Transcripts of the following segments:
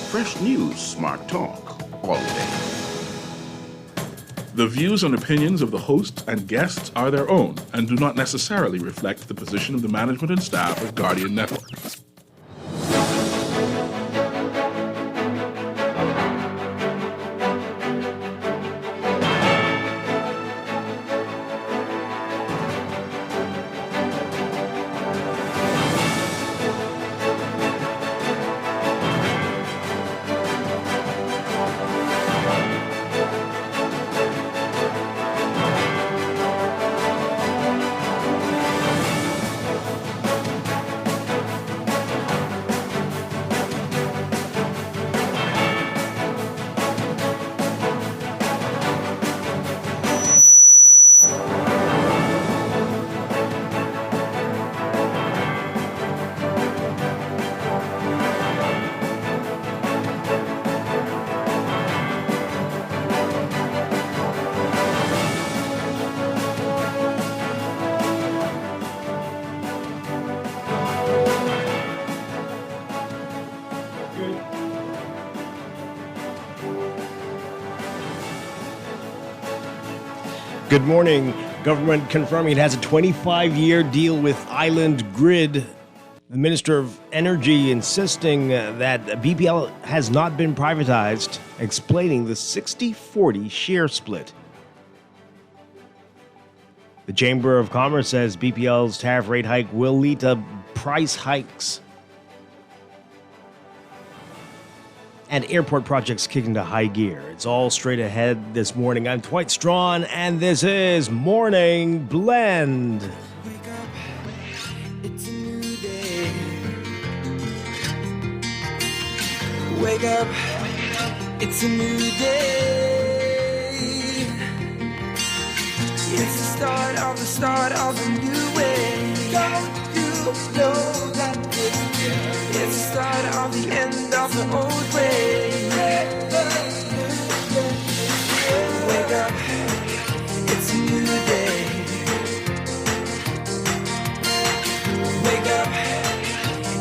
fresh news, smart talk, all day. The views and opinions of the hosts and guests are their own and do not necessarily reflect the position of the management and staff of Guardian Network. Good morning. Government confirming it has a 25-year deal with Island Grid. The Minister of Energy insisting that BPL has not been privatized, explaining the 60-40 share split. The Chamber of Commerce says BPL's tariff rate hike will lead to price hikes. And airport projects kick into high gear. It's all straight ahead this morning. I'm Dwight Strachan, and this is Morning Blend. Wake up, it's a new day. Wake up, it's a new day. It's the start of a new way. Don't you know that it's the start of the end of the old way. Wake up, it's a new day. Wake up,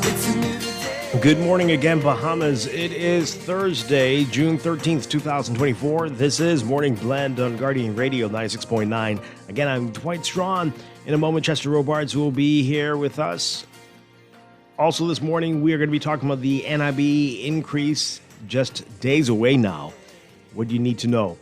it's a new day. Good morning again, Bahamas. It is Thursday, June 13th, 2024. This is Morning Blend on Guardian Radio 96.9. Again, I'm Dwight Strachan. In a moment, Chester Robards will be here with us. Also this morning, we are going to be talking about the NIB increase just days away now. What do you need to know?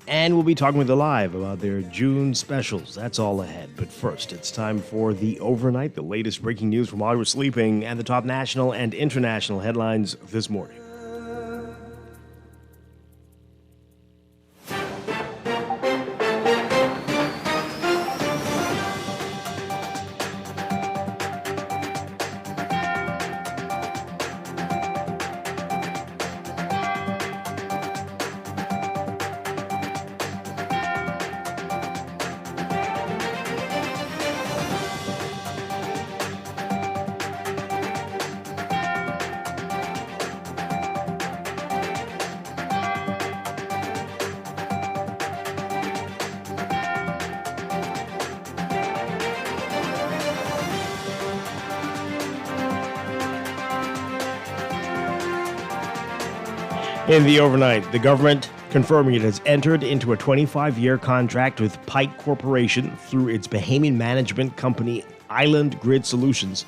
And we'll be talking with Alive about their June specials. That's all ahead. But first, it's time for the overnight, the latest breaking news from while we're sleeping, and the top national and international headlines this morning. In the overnight, the government confirming it has entered into a 25-year contract with Pike Corporation through its Bahamian management company Island Grid Solutions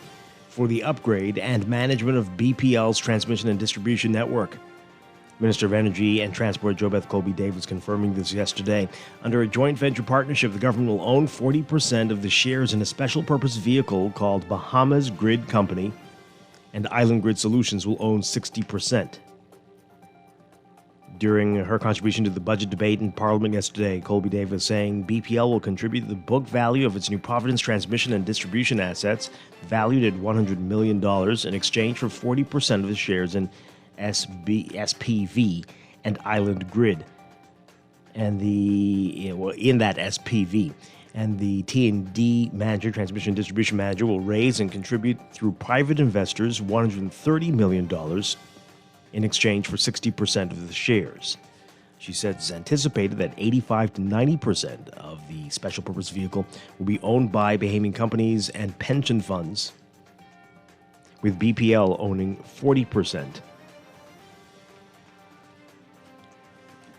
for the upgrade and management of BPL's transmission and distribution network. Minister of Energy and Transport JoBeth Colby-Davis confirming this yesterday. Under a joint venture partnership, the government will own 40% of the shares in a special purpose vehicle called Bahamas Grid Company, and Island Grid Solutions will own 60%. During her contribution to the budget debate in Parliament yesterday, Colby-Davis saying BPL will contribute the book value of its New Providence transmission and distribution assets, valued at $100 million, in exchange for 40% of the shares in SPV and Island Grid. And in that SPV. And the T&D manager, transmission and distribution manager, will raise and contribute through private investors $130 million in exchange for 60% of the shares. She says it's anticipated that 85 to 90% of the special purpose vehicle will be owned by Bahamian companies and pension funds, with BPL owning 40%.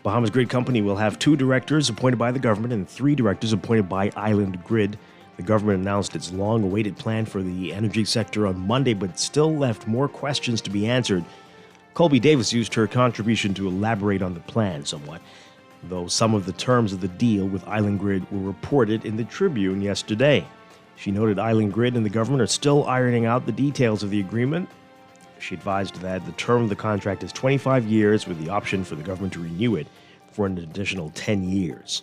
Bahamas Grid Company will have 2 directors appointed by the government and 3 directors appointed by Island Grid. The government announced its long-awaited plan for the energy sector on Monday, but still left more questions to be answered. Colby Davis used her contribution to elaborate on the plan somewhat, though some of the terms of the deal with Island Grid were reported in the Tribune yesterday. She noted Island Grid and the government are still ironing out the details of the agreement. She advised that the term of the contract is 25 years with the option for the government to renew it for an additional 10 years.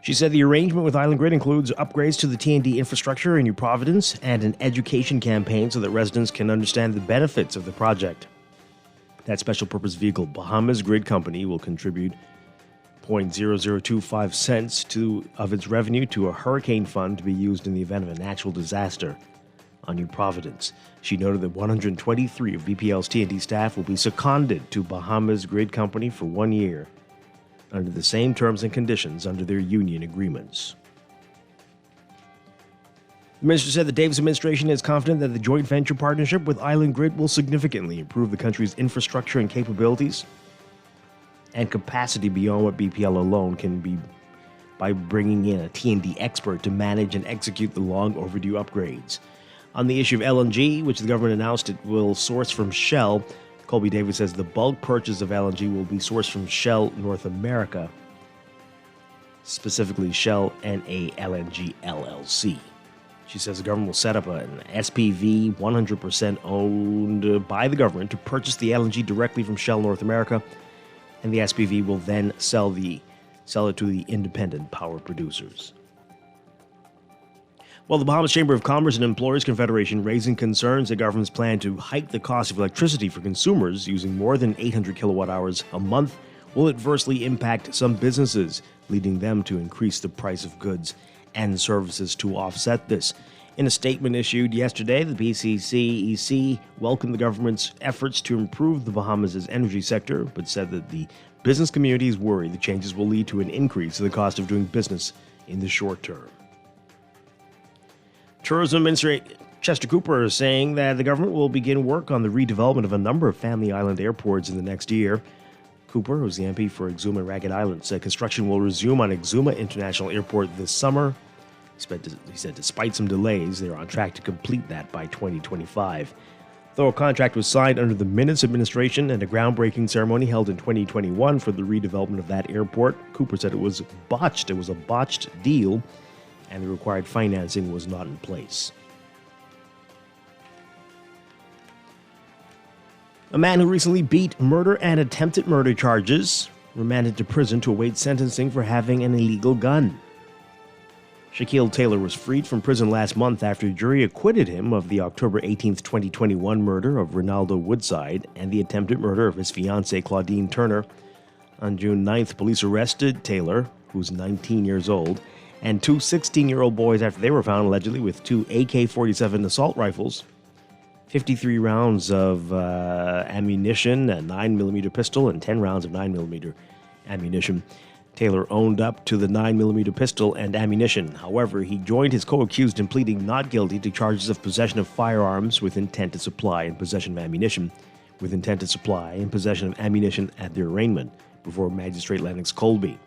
She said the arrangement with Island Grid includes upgrades to the T&D infrastructure in New Providence and an education campaign so that residents can understand the benefits of the project. That special purpose vehicle, Bahamas Grid Company, will contribute 0.0025 cents of its revenue to a hurricane fund to be used in the event of a natural disaster on New Providence. She noted that 123 of BPL's T&D staff will be seconded to Bahamas Grid Company for 1 year under the same terms and conditions under their union agreements. The minister said the Davis administration is confident that the joint venture partnership with Island Grid will significantly improve the country's infrastructure and capabilities and capacity beyond what BPL alone can be by bringing in a T&D expert to manage and execute the long overdue upgrades. On the issue of LNG, which the government announced it will source from Shell, Colby Davis says the bulk purchase of LNG will be sourced from Shell North America, specifically Shell NA LNG LLC. She says the government will set up an SPV 100% owned by the government to purchase the LNG directly from Shell North America, and the SPV will then sell it to the independent power producers. Well, the Bahamas Chamber of Commerce and Employers Confederation raising concerns that government's plan to hike the cost of electricity for consumers using more than 800 kilowatt hours a month will adversely impact some businesses, leading them to increase the price of goods and services to offset this. In a statement issued yesterday, the BCCEC welcomed the government's efforts to improve the Bahamas' energy sector, but said that the business community is worried the changes will lead to an increase in the cost of doing business in the short term. Tourism Minister Chester Cooper is saying that the government will begin work on the redevelopment of a number of Family Island airports in the next year. Cooper, who's the MP for Exuma and Ragged Island, said construction will resume on Exuma International Airport this summer. He said despite some delays, they're on track to complete that by 2025. Though a contract was signed under the Minutes administration and a groundbreaking ceremony held in 2021 for the redevelopment of that airport, Cooper said it was botched. It was a botched deal, and the required financing was not in place. A man who recently beat murder and attempted murder charges remanded to prison to await sentencing for having an illegal gun. Shaquille Taylor was freed from prison last month after a jury acquitted him of the October 18, 2021 murder of Ronaldo Woodside and the attempted murder of his fiancée Claudine Turner. On June 9th, police arrested Taylor, who's 19 years old, and 2 16-year-old boys after they were found allegedly with 2 AK-47 assault rifles, 53 rounds of ammunition, a 9mm pistol, and 10 rounds of 9mm ammunition. Taylor owned up to the 9mm pistol and ammunition. However, he joined his co-accused in pleading not guilty to charges of possession of firearms with intent to supply and possession of ammunition with intent to supply and possession of ammunition at their arraignment before Magistrate Lennox Colby.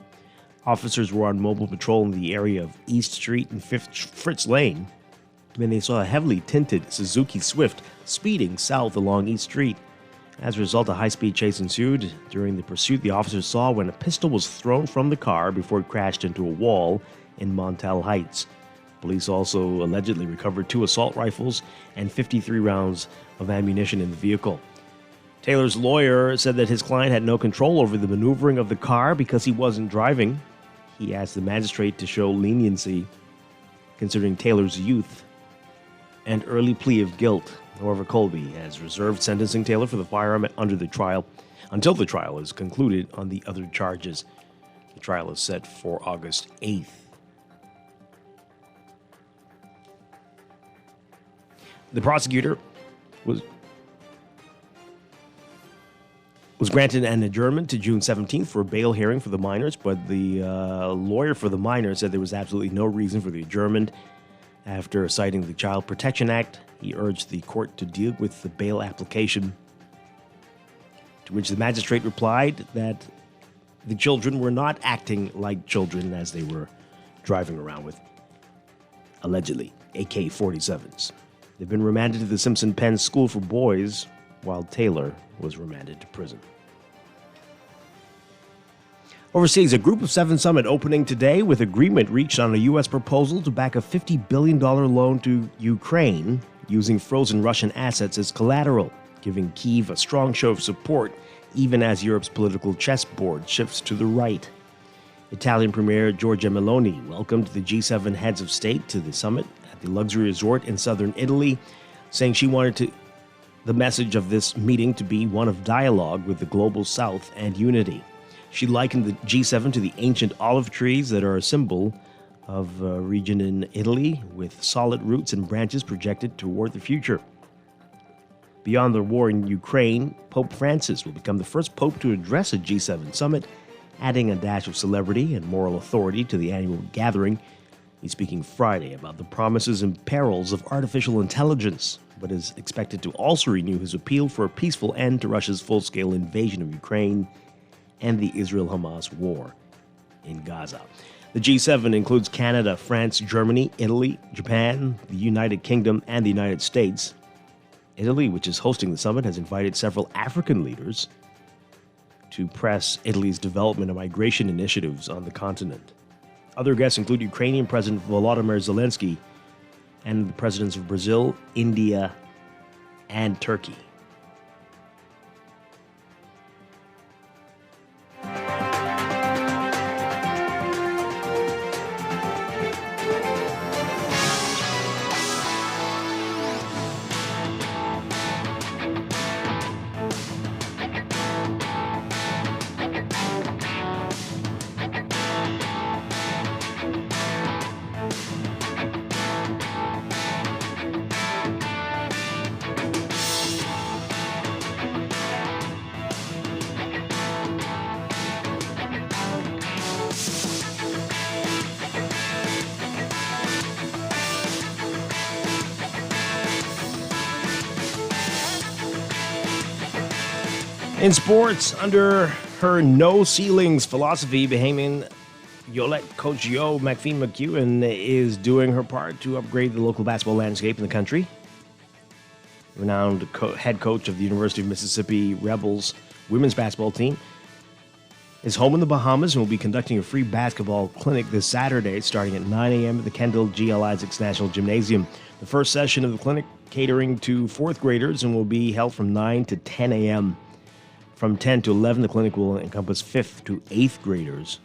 Officers were on mobile patrol in the area of East Street and Fritz Lane when they saw a heavily tinted Suzuki Swift speeding south along East Street. As a result, a high-speed chase ensued. During the pursuit, the officers saw when a pistol was thrown from the car before it crashed into a wall in Montal Heights. Police also allegedly recovered 2 assault rifles and 53 rounds of ammunition in the vehicle. Taylor's lawyer said that his client had no control over the maneuvering of the car because he wasn't driving. He asked the magistrate to show leniency, considering Taylor's youth and early plea of guilt. However, Colby has reserved sentencing Taylor for the firearm until the trial is concluded on the other charges. The trial is set for August 8th. The prosecutor was granted an adjournment to June 17th for a bail hearing for the minors, but the lawyer for the minors said there was absolutely no reason for the adjournment. After citing the Child Protection Act, he urged the court to deal with the bail application, to which the magistrate replied that the children were not acting like children as they were driving around with, allegedly, AK-47s. They've been remanded to the Simpson Penn School for Boys, while Taylor was remanded to prison. Overseas, a Group of Seven summit opening today with agreement reached on a U.S. proposal to back a $50 billion loan to Ukraine using frozen Russian assets as collateral, giving Kyiv a strong show of support even as Europe's political chessboard shifts to the right. Italian Premier Giorgia Meloni welcomed the G7 heads of state to the summit at the luxury resort in southern Italy, saying she wanted the message of this meeting to be one of dialogue with the global south and unity. She likened the G7 to the ancient olive trees that are a symbol of a region in Italy with solid roots and branches projected toward the future. Beyond the war in Ukraine, Pope Francis will become the first pope to address a G7 summit, adding a dash of celebrity and moral authority to the annual gathering. He's speaking Friday about the promises and perils of artificial intelligence, but is expected to also renew his appeal for a peaceful end to Russia's full-scale invasion of Ukraine and the Israel-Hamas war in Gaza. The G7 includes Canada, France, Germany, Italy, Japan, the United Kingdom, and the United States. Italy, which is hosting the summit, has invited several African leaders to press Italy's development and migration initiatives on the continent. Other guests include Ukrainian President Volodymyr Zelensky and the presidents of Brazil, India, and Turkey. In sports, under her no-ceilings philosophy, Bahamian Yolette coach Yo McPhee McEwen is doing her part to upgrade the local basketball landscape in the country. Renowned head coach of the University of Mississippi Rebels women's basketball team is home in the Bahamas and will be conducting a free basketball clinic this Saturday starting at 9 a.m. at the Kendall G. L. Isaacs National Gymnasium. The first session of the clinic catering to fourth graders and will be held from 9 to 10 a.m. From 10 to 11, the clinic will encompass 5th to 8th graders.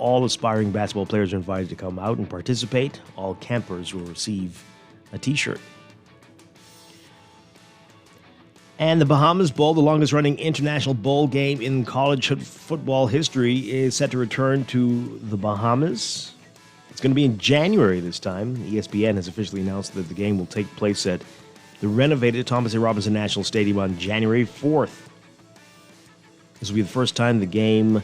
All aspiring basketball players are invited to come out and participate. All campers will receive a t-shirt. And the Bahamas Bowl, the longest-running international bowl game in college football history, is set to return to the Bahamas. It's going to be in January this time. ESPN has officially announced that the game will take place at the renovated Thomas A. Robinson National Stadium on January 4th. This will be the first time the game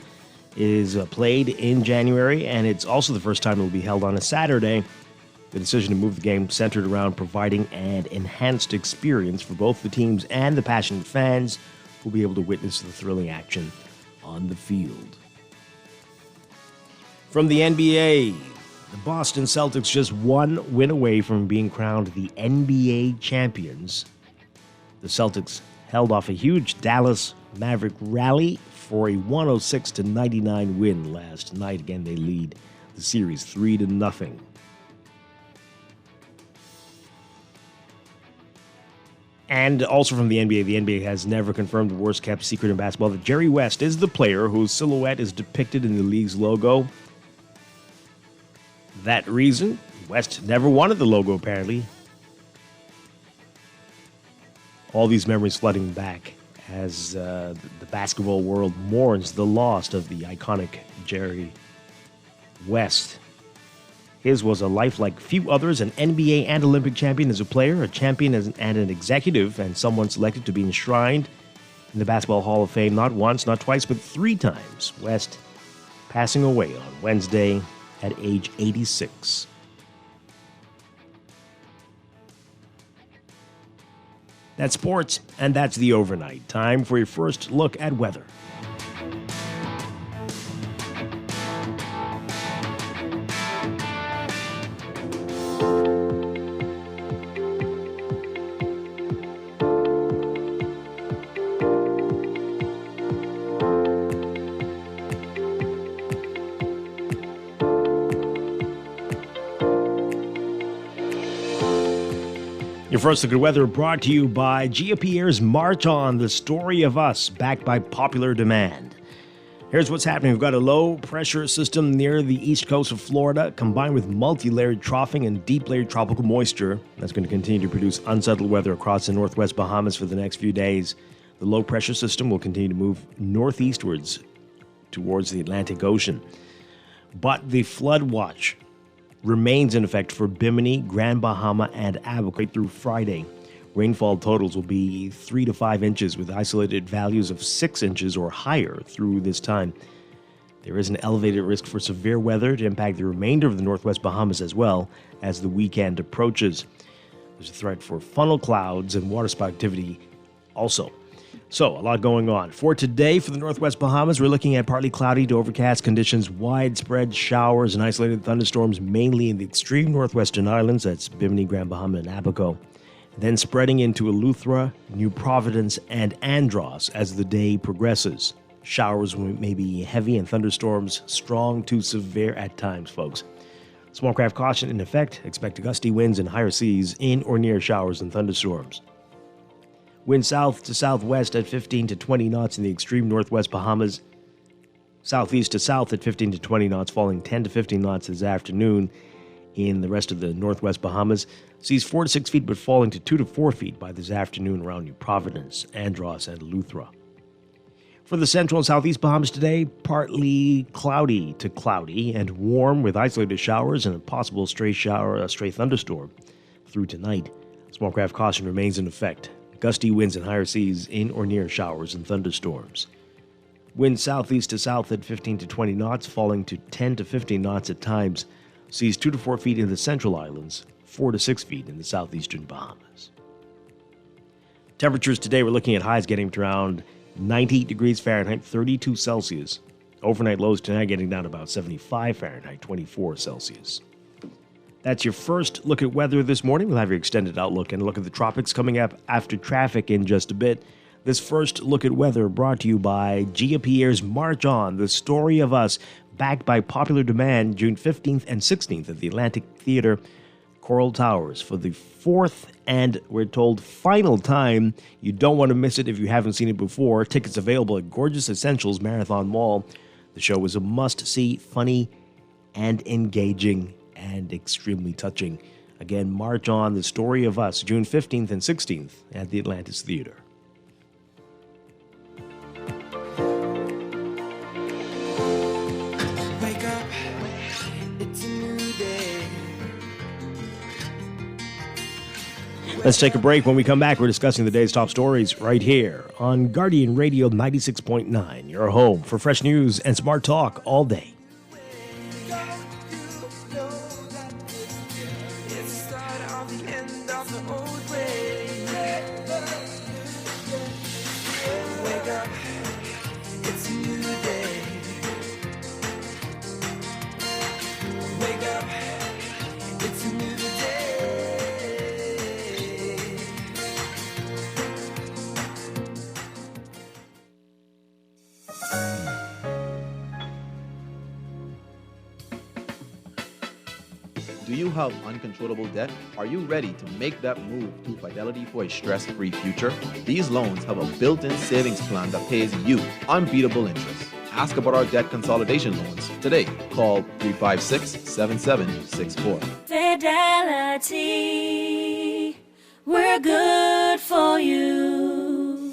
is played in January, and it's also the first time it will be held on a Saturday. The decision to move the game centered around providing an enhanced experience for both the teams and the passionate fans who will be able to witness the thrilling action on the field. From the NBA, the Boston Celtics just one win away from being crowned the NBA champions. The Celtics held off a huge Dallas Maverick rally for a 106-99 win last night. Again, they lead the series 3-0. And also from the NBA has never confirmed the worst-kept secret in basketball that Jerry West is the player whose silhouette is depicted in the league's logo. That reason, West never wanted the logo, apparently. All these memories flooding back as the basketball world mourns the loss of the iconic Jerry West. His was a life like few others, an NBA and Olympic champion as a player, a champion and an executive, and someone selected to be enshrined in the Basketball Hall of Fame not once, not twice, but 3 times. West passing away on Wednesday at age 86. That's sports, and that's the overnight. Time for your first look at weather. Your first look at weather brought to you by GFP's March On, the story of us, backed by popular demand. Here's what's happening. We've got a low pressure system near the east coast of Florida, combined with multi-layered troughing and deep-layered tropical moisture. That's going to continue to produce unsettled weather across the northwest Bahamas for the next few days. The low pressure system will continue to move northeastwards towards the Atlantic Ocean. But the flood watch remains in effect for Bimini, Grand Bahama, and Abaco through Friday. Rainfall totals will be 3 to 5 inches with isolated values of 6 inches or higher through this time. There is an elevated risk for severe weather to impact the remainder of the northwest Bahamas as well as the weekend approaches. There's a threat for funnel clouds and waterspout activity also. So, a lot going on. For today, for the northwest Bahamas, we're looking at partly cloudy to overcast conditions, widespread showers and isolated thunderstorms, mainly in the extreme northwestern islands. That's Bimini, Grand Bahama, and Abaco. Then spreading into Eleuthera, New Providence, and Andros as the day progresses. Showers may be heavy and thunderstorms strong to severe at times, folks. Small craft caution in effect. Expect gusty winds and higher seas in or near showers and thunderstorms. Wind south to southwest at 15 to 20 knots in the extreme northwest Bahamas. Southeast to south at 15 to 20 knots, falling 10 to 15 knots this afternoon in the rest of the northwest Bahamas. Seas 4 to 6 feet, but falling to 2 to 4 feet by this afternoon around New Providence, Andros, and Eleuthera. For the central and southeast Bahamas today, partly cloudy to cloudy and warm with isolated showers and a possible stray thunderstorm through tonight. Small craft caution remains in effect. Gusty winds and higher seas in or near showers and thunderstorms. Wind southeast to south at 15 to 20 knots, falling to 10 to 15 knots at times. Seas 2 to 4 feet in the central islands, 4 to 6 feet in the southeastern Bahamas. Temperatures today, we're looking at highs getting to around 90 degrees Fahrenheit, 32 Celsius. Overnight lows tonight getting down to about 75 Fahrenheit, 24 Celsius. That's your first look at weather this morning. We'll have your extended outlook and a look at the tropics coming up after traffic in just a bit. This first look at weather brought to you by GFP's March On, the story of us, backed by popular demand, June 15th and 16th at the Atlantic Theater, Coral Towers, for the fourth and, we're told, final time. You don't want to miss it if you haven't seen it before. Tickets available at Gorgeous Essentials Marathon Mall. The show is a must-see, funny, and engaging, and extremely touching. Again, March On, the story of us, June 15th and 16th at the Atlantis Theater. Wake up, it's a new day. Let's take a break. When we come back, we're discussing the day's top stories right here on Guardian Radio 96.9, your home for fresh news and smart talk all day. It's the start of the end of the old way. Wake up, it's a new day. Wake up, it's a new day. Do you have uncontrollable debt? Are you ready to make that move to Fidelity for a stress-free future? These loans have a built-in savings plan that pays you unbeatable interest. Ask about our debt consolidation loans today. Call 356-7764. Fidelity, we're good for you.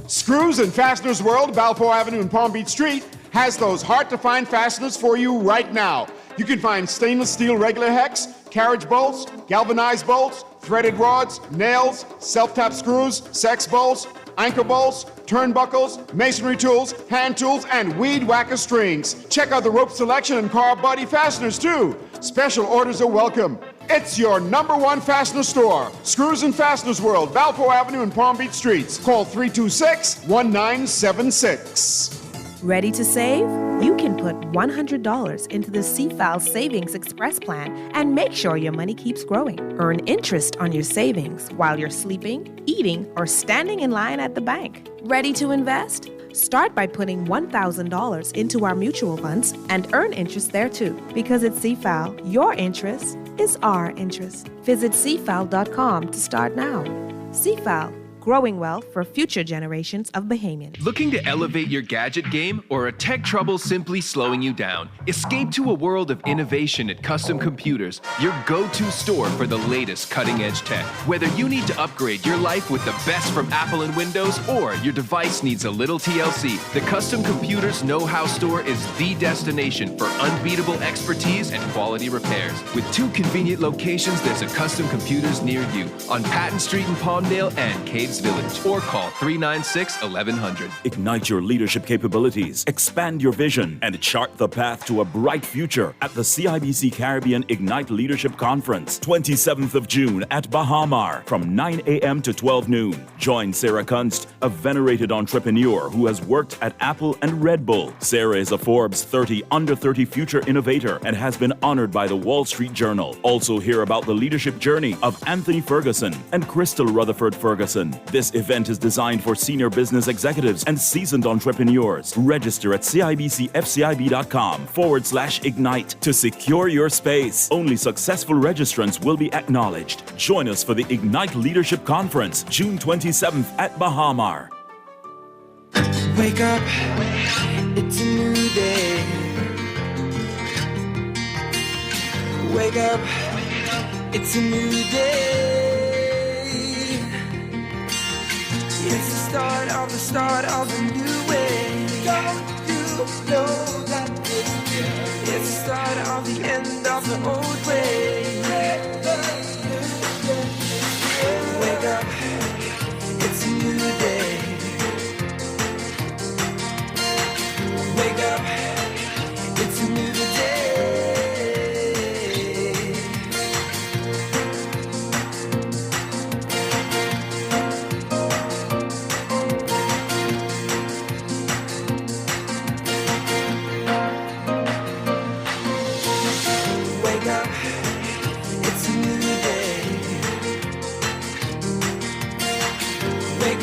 Screws and Fasteners World, Balfour Avenue and Palm Beach Street, has those hard-to-find fasteners for you right now. You can find stainless steel regular hex, carriage bolts, galvanized bolts, threaded rods, nails, self-tap screws, sex bolts, anchor bolts, turnbuckles, masonry tools, hand tools, and weed whacker strings. Check out the rope selection and car body fasteners too. Special orders are welcome. It's your number one fastener store. Screws and Fasteners World, Balfour Avenue and Palm Beach Streets. Call 326-1976. Ready to save? You can put $100 into the CFAL Savings Express Plan and make sure your money keeps growing. Earn interest on your savings while you're sleeping, eating, or standing in line at the bank. Ready to invest? Start by putting $1,000 into our mutual funds and earn interest there too. Because at CFAL, your interest is our interest. Visit CFAL.com to start now. CFAL, growing wealth for future generations of Bahamians. Looking to elevate your gadget game or a tech trouble simply slowing you down? Escape to a world of innovation at Custom Computers, your go-to store for the latest cutting-edge tech. Whether you need to upgrade your life with the best from Apple and Windows or your device needs a little TLC, the Custom Computers Know-How Store is the destination for unbeatable expertise and quality repairs. With 2 convenient locations, there's a Custom Computers near you on Patton Street in Palmdale and Cades Village, or call 396-1100. Ignite your leadership capabilities, expand your vision, and chart the path to a bright future at the CIBC Caribbean Ignite Leadership Conference, 27th of June at Bahamar from 9 a.m. to 12 noon. Join Sarah Kunst, a venerated entrepreneur who has worked at Apple and Red Bull. Sarah is a Forbes 30 Under 30 Future Innovator and has been honored by the Wall Street Journal. Also hear about the leadership journey of Anthony Ferguson and Crystal Rutherford Ferguson. This event is designed for senior business executives and seasoned entrepreneurs. Register at cibcfcib.com/ignite to secure your space. Only successful registrants will be acknowledged. Join us for the Ignite Leadership Conference, June 27th at Bahamar. Wake up, it's a new day. Wake up, it's a new day. It's the start of a new way. Don't you know that it's the start of the end of the old way. Wake up, it's a new day. Wake up, it's a new day.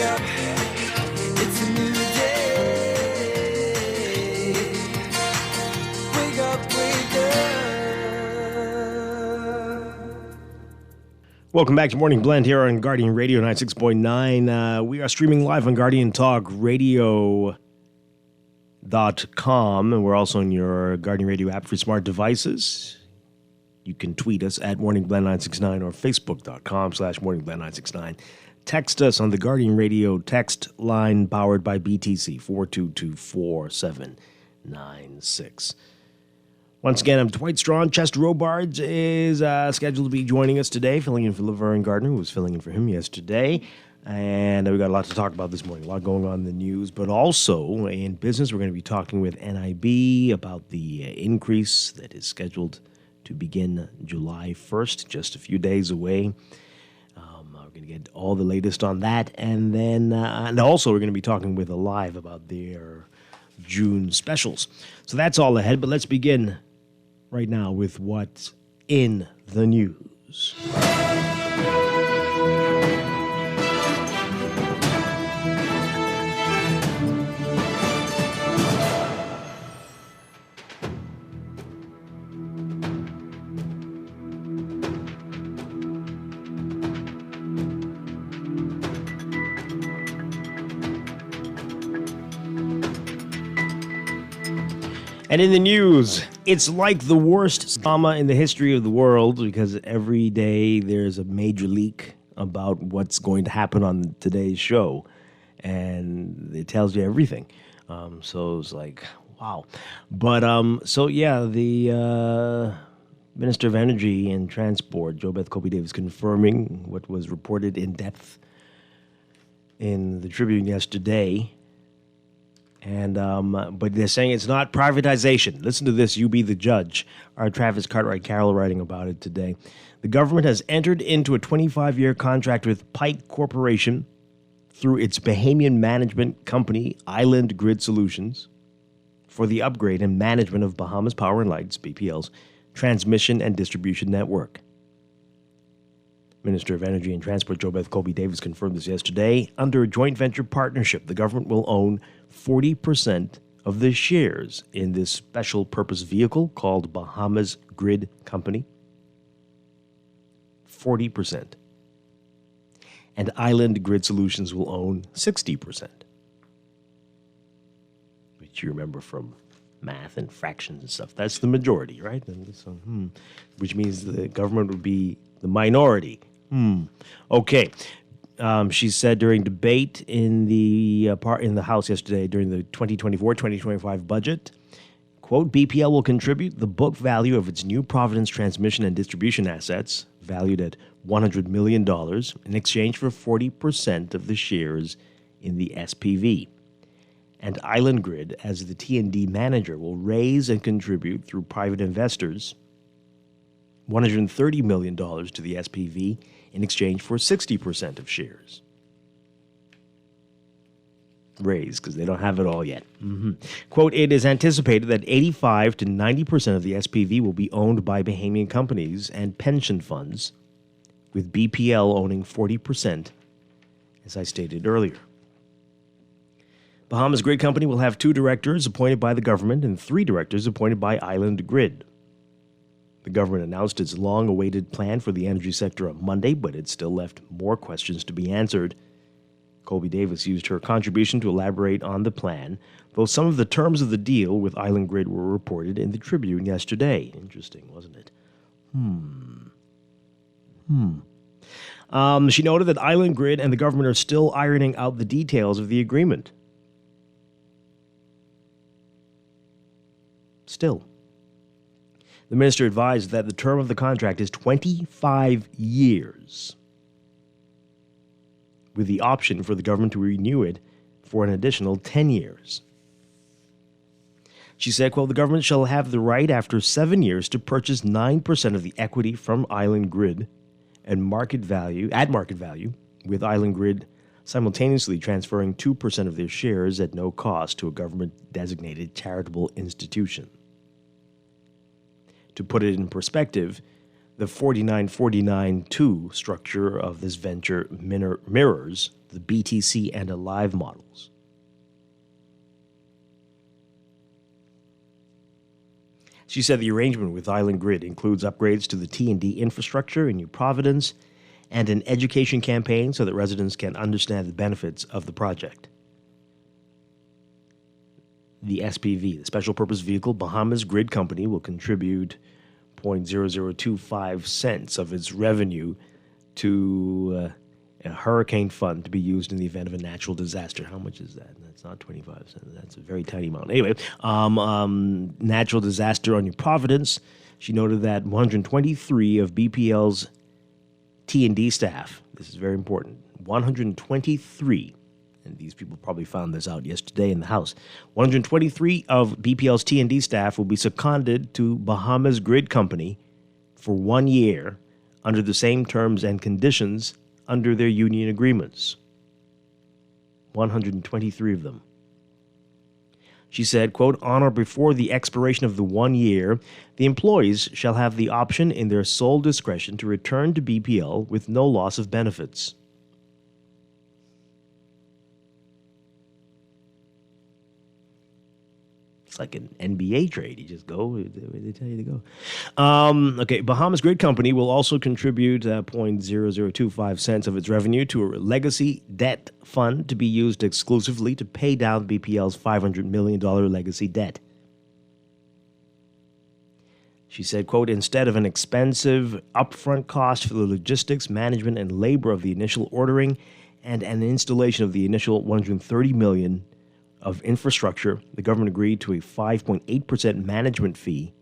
Up, it's a new day. Wake up, wake up. Welcome back to Morning Blend here on Guardian Radio 96.9. We are streaming live on GuardianTalkRadio.com, and we're also on your Guardian Radio app for smart devices. You can tweet us at Morning Blend 969 or Facebook.com/Morning Blend 969. Text us on the Guardian Radio text line powered by BTC 4224796. Once again, I'm Dwight Strachan. Chester Robards is scheduled to be joining us today, filling in for Laverne Gardner, who was filling in for him yesterday. And we've got a lot to talk about this morning, a lot going on in the news. But also in business, we're going to be talking with NIB about the increase that is scheduled to begin July 1st, just a few days away. We're going to get all the latest on that. And then, and also we're going to be talking with Alive about their June specials. So that's all ahead, but let's begin right now with what's in the news. And in the news, it's like the worst drama in the history of the world because every day there's a major leak about what's going to happen on today's show. And it tells you everything. So it's like, wow. But the Minister of Energy and Transport, JoBeth Kobe-Davis, confirming what was reported in depth in the Tribune yesterday, And but they're saying it's not privatization. Listen to this, you be the judge. Our Travis Cartwright Carroll writing about it today. The government has entered into a 25-year contract with Pike Corporation through its Bahamian management company, Island Grid Solutions, for the upgrade and management of Bahamas Power and Light's, BPL's, transmission and distribution network. Minister of Energy and Transport JoBeth Colby Davis confirmed this yesterday. Under a joint venture partnership, the government will own 40% of the shares in this special purpose vehicle called Bahamas Grid Company. 40%. And Island Grid Solutions will own 60%. Which you remember from math and fractions and stuff. That's the majority, right? And so, which means the government would be the minority. Okay. She said during debate in the House yesterday during the 2024-2025 budget, quote, BPL will contribute the book value of its New Providence transmission and distribution assets, valued at $100 million, in exchange for 40% of the shares in the SPV. And Island Grid, as the T&D manager, will raise and contribute through private investors $130 million to the SPV in exchange for 60% of shares. Raised, because they don't have it all yet. Quote, it is anticipated that 85 to 90% of the SPV will be owned by Bahamian companies and pension funds, with BPL owning 40%, as I stated earlier. Bahamas Grid Company will have 2 directors appointed by the government and 3 directors appointed by Island Grid. The government announced its long-awaited plan for the energy sector on Monday, but it still left more questions to be answered. Colby Davis used her contribution to elaborate on the plan, though some of the terms of the deal with Island Grid were reported in the Tribune yesterday. Interesting, wasn't it? She noted that Island Grid and the government are still ironing out the details of the agreement. Still. The minister advised that the term of the contract is 25 years, with the option for the government to renew it for an additional 10 years. She said, quote, the government shall have the right after 7 years to purchase 9% of the equity from Island Grid and market value, with Island Grid simultaneously transferring 2% of their shares at no cost to a government-designated charitable institution. To put it in perspective, the 49-49-2 structure of this venture mirrors the BTC and Alive models. She said the arrangement with Island Grid includes upgrades to the T&D infrastructure in New Providence and an education campaign so that residents can understand the benefits of the project. The SPV, the Special Purpose Vehicle Bahamas Grid Company, will contribute 0.0025 cents of its revenue to a hurricane fund to be used in the event of a natural disaster. How much is that? That's not 25 cents. That's a very tiny amount. Anyway, natural disaster on New Providence. She noted that 123 of BPL's T&D staff, this is very important, 123, and these people probably found this out yesterday in the House, 123 of BPL's T&D staff will be seconded to Bahamas Grid Company for 1 year under the same terms and conditions under their union agreements. 123 of them. She said, quote, on or before the expiration of the 1 year, the employees shall have the option in their sole discretion to return to BPL with no loss of benefits. It's like an NBA trade. You just go where they tell you to go. Okay, Bahamas Grid Company will also contribute 0.0025 cents of its revenue to a legacy debt fund to be used exclusively to pay down BPL's $500 million legacy debt. She said, quote, instead of an expensive upfront cost for the logistics, management, and labor of the initial ordering and an installation of the initial $130 million of infrastructure, the government agreed to a 5.8% management fee,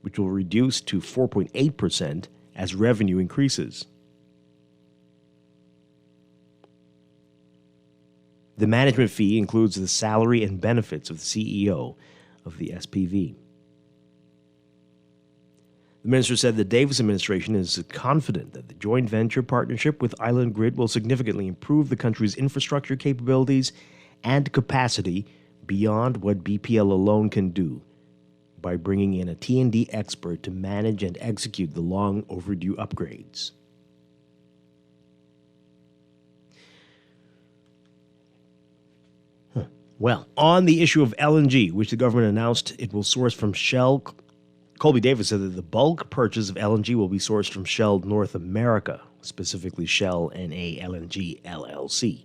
which will reduce to 4.8% as revenue increases. The management fee includes the salary and benefits of the CEO of the SPV. The minister said the Davis administration is confident that the joint venture partnership with Island Grid will significantly improve the country's infrastructure capabilities and capacity beyond what BPL alone can do by bringing in a T&D expert to manage and execute the long overdue upgrades. Well, on the issue of LNG, which the government announced it will source from Shell, Colby Davis said that the bulk purchase of LNG will be sourced from Shell North America, specifically Shell NA LNG LLC.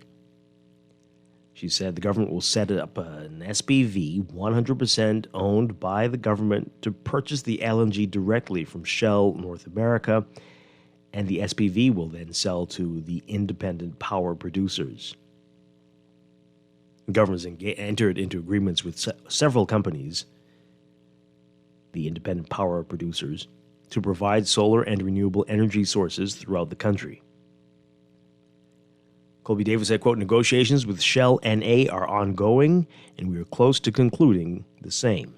She said the government will set up an SPV 100% owned by the government to purchase the LNG directly from Shell North America, and the SPV will then sell to the independent power producers. The government has entered into agreements with several companies, the independent power producers, to provide solar and renewable energy sources throughout the country. Colby Davis said, quote, negotiations with Shell NA are ongoing, and we are close to concluding the same.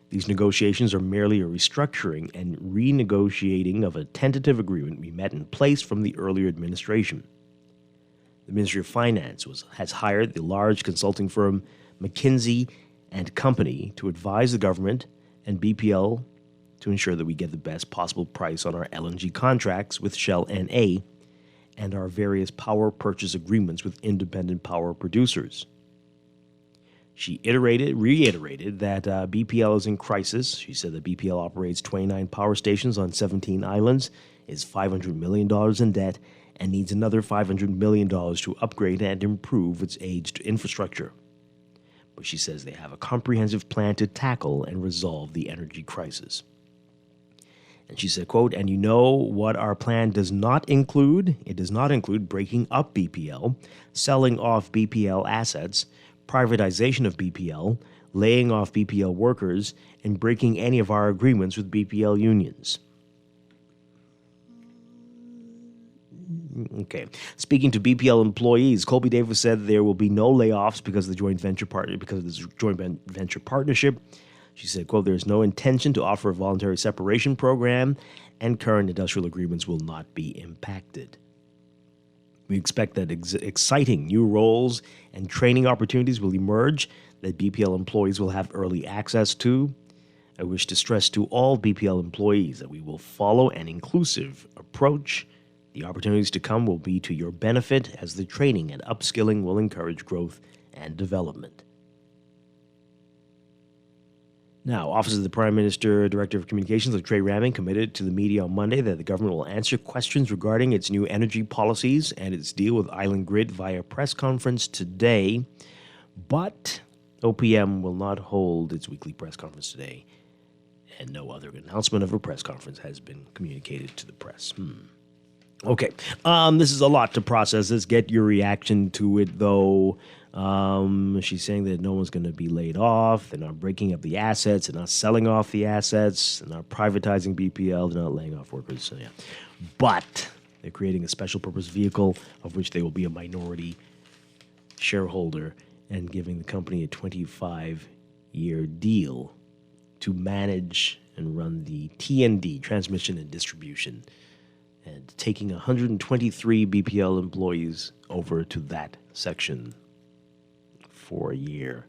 These negotiations are merely a restructuring and renegotiating of a tentative agreement we met in place from the earlier administration. The Ministry of Finance has hired the large consulting firm McKinsey & Company to advise the government and BPL to ensure that we get the best possible price on our LNG contracts with Shell NA and our various power purchase agreements with independent power producers. She reiterated that BPL is in crisis. She said that BPL operates 29 power stations on 17 islands, is $500 million in debt, and needs another $500 million to upgrade and improve its aged infrastructure. But she says they have a comprehensive plan to tackle and resolve the energy crisis. And she said, quote, and you know what our plan does not include? It does not include breaking up BPL, selling off BPL assets, privatization of BPL, laying off BPL workers, and breaking any of our agreements with BPL unions. Okay. Speaking to BPL employees, Colby Davis said there will be no layoffs because of the joint venture partnership. She said, quote, there is no intention to offer a voluntary separation program, and current industrial agreements will not be impacted. We expect that exciting new roles and training opportunities will emerge that BPL employees will have early access to. I wish to stress to all BPL employees that we will follow an inclusive approach. The opportunities to come will be to your benefit, as the training and upskilling will encourage growth and development. Now, Office of the Prime Minister, Director of Communications, like Trey Ramming, committed to the media on Monday that the government will answer questions regarding its new energy policies and its deal with Island Grid via press conference today. But OPM will not hold its weekly press conference today, and no other announcement of a press conference has been communicated to the press. Okay, this is a lot to process. Let's get your reaction to it, though. She's saying that no one's going to be laid off. They're not breaking up the assets. They're not selling off the assets. They're not privatizing BPL. They're not laying off workers. So, yeah. But they're creating a special purpose vehicle of which they will be a minority shareholder and giving the company a 25-year deal to manage and run the T&D, transmission and distribution, and taking 123 BPL employees over to that section for a year.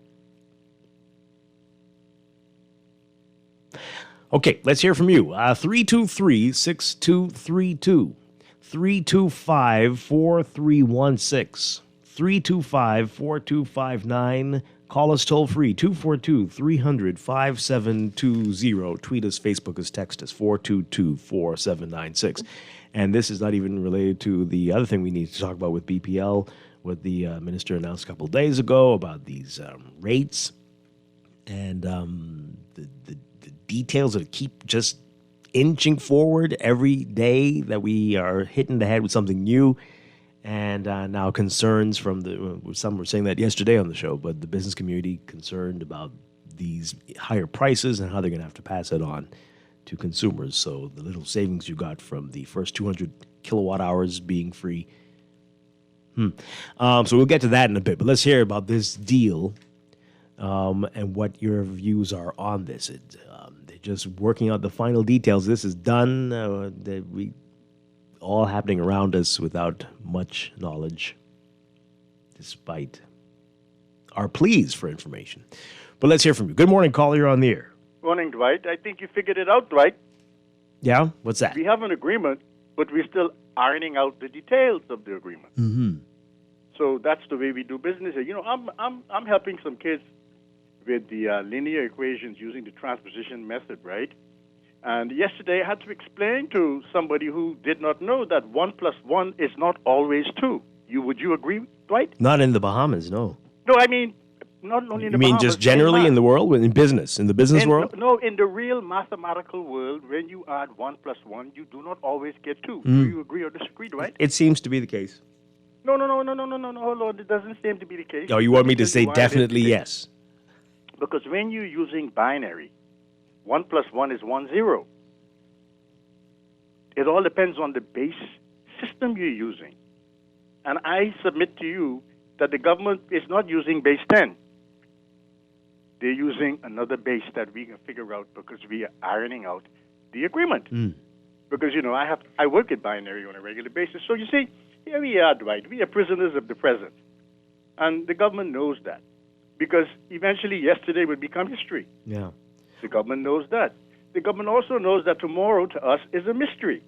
Okay, let's hear from you. 323-6232, 325-4316, 325-4259. Call us toll free, 242-300-5720. Tweet us, Facebook us, text us, 422-4796. And this is not even related to the other thing we need to talk about with BPL, what the minister announced a couple of days ago about these rates and the details that keep just inching forward every day, that we are hitting the head with something new. And now concerns from some were saying that yesterday on the show, but the business community concerned about these higher prices and how they're going to have to pass it on to consumers. So the little savings you got from the first 200 kilowatt hours being free So we'll get to that in a bit, but let's hear about this deal and what your views are on this. They're just working out the final details. This is done. All happening around us without much knowledge, despite our pleas for information. But let's hear from you. Good morning, caller. You're on the air. Morning, Dwight. I think you figured it out, Dwight. Yeah? What's that? We have an agreement, but we're still ironing out the details of the agreement. Mm-hmm. So that's the way we do business here. You know, I'm helping some kids with the linear equations using the transposition method, right? And yesterday I had to explain to somebody who did not know that 1 plus 1 is not always 2. Would you agree, Dwight? Not in the Bahamas, no. No, I mean, not only in the You mean Bahamas, just generally in the world, in business, in the business world? No, in the real mathematical world, when you add 1 plus 1, you do not always get 2. Do you agree or disagree, Dwight? It seems to be the case. No. Hold on. It doesn't seem to be the case. Oh, you want me to say definitely yes? Because when you're using binary, 1 plus 1 is 1, 0. It all depends on the base system you're using. And I submit to you that the government is not using base 10. They're using another base that we can figure out because we are ironing out the agreement. Because, you know, I work at binary on a regular basis. So you see, here we are, Dwight. We are prisoners of the present. And the government knows that. Because eventually yesterday will become history. Yeah. The government knows that. The government also knows that tomorrow to us is a mystery.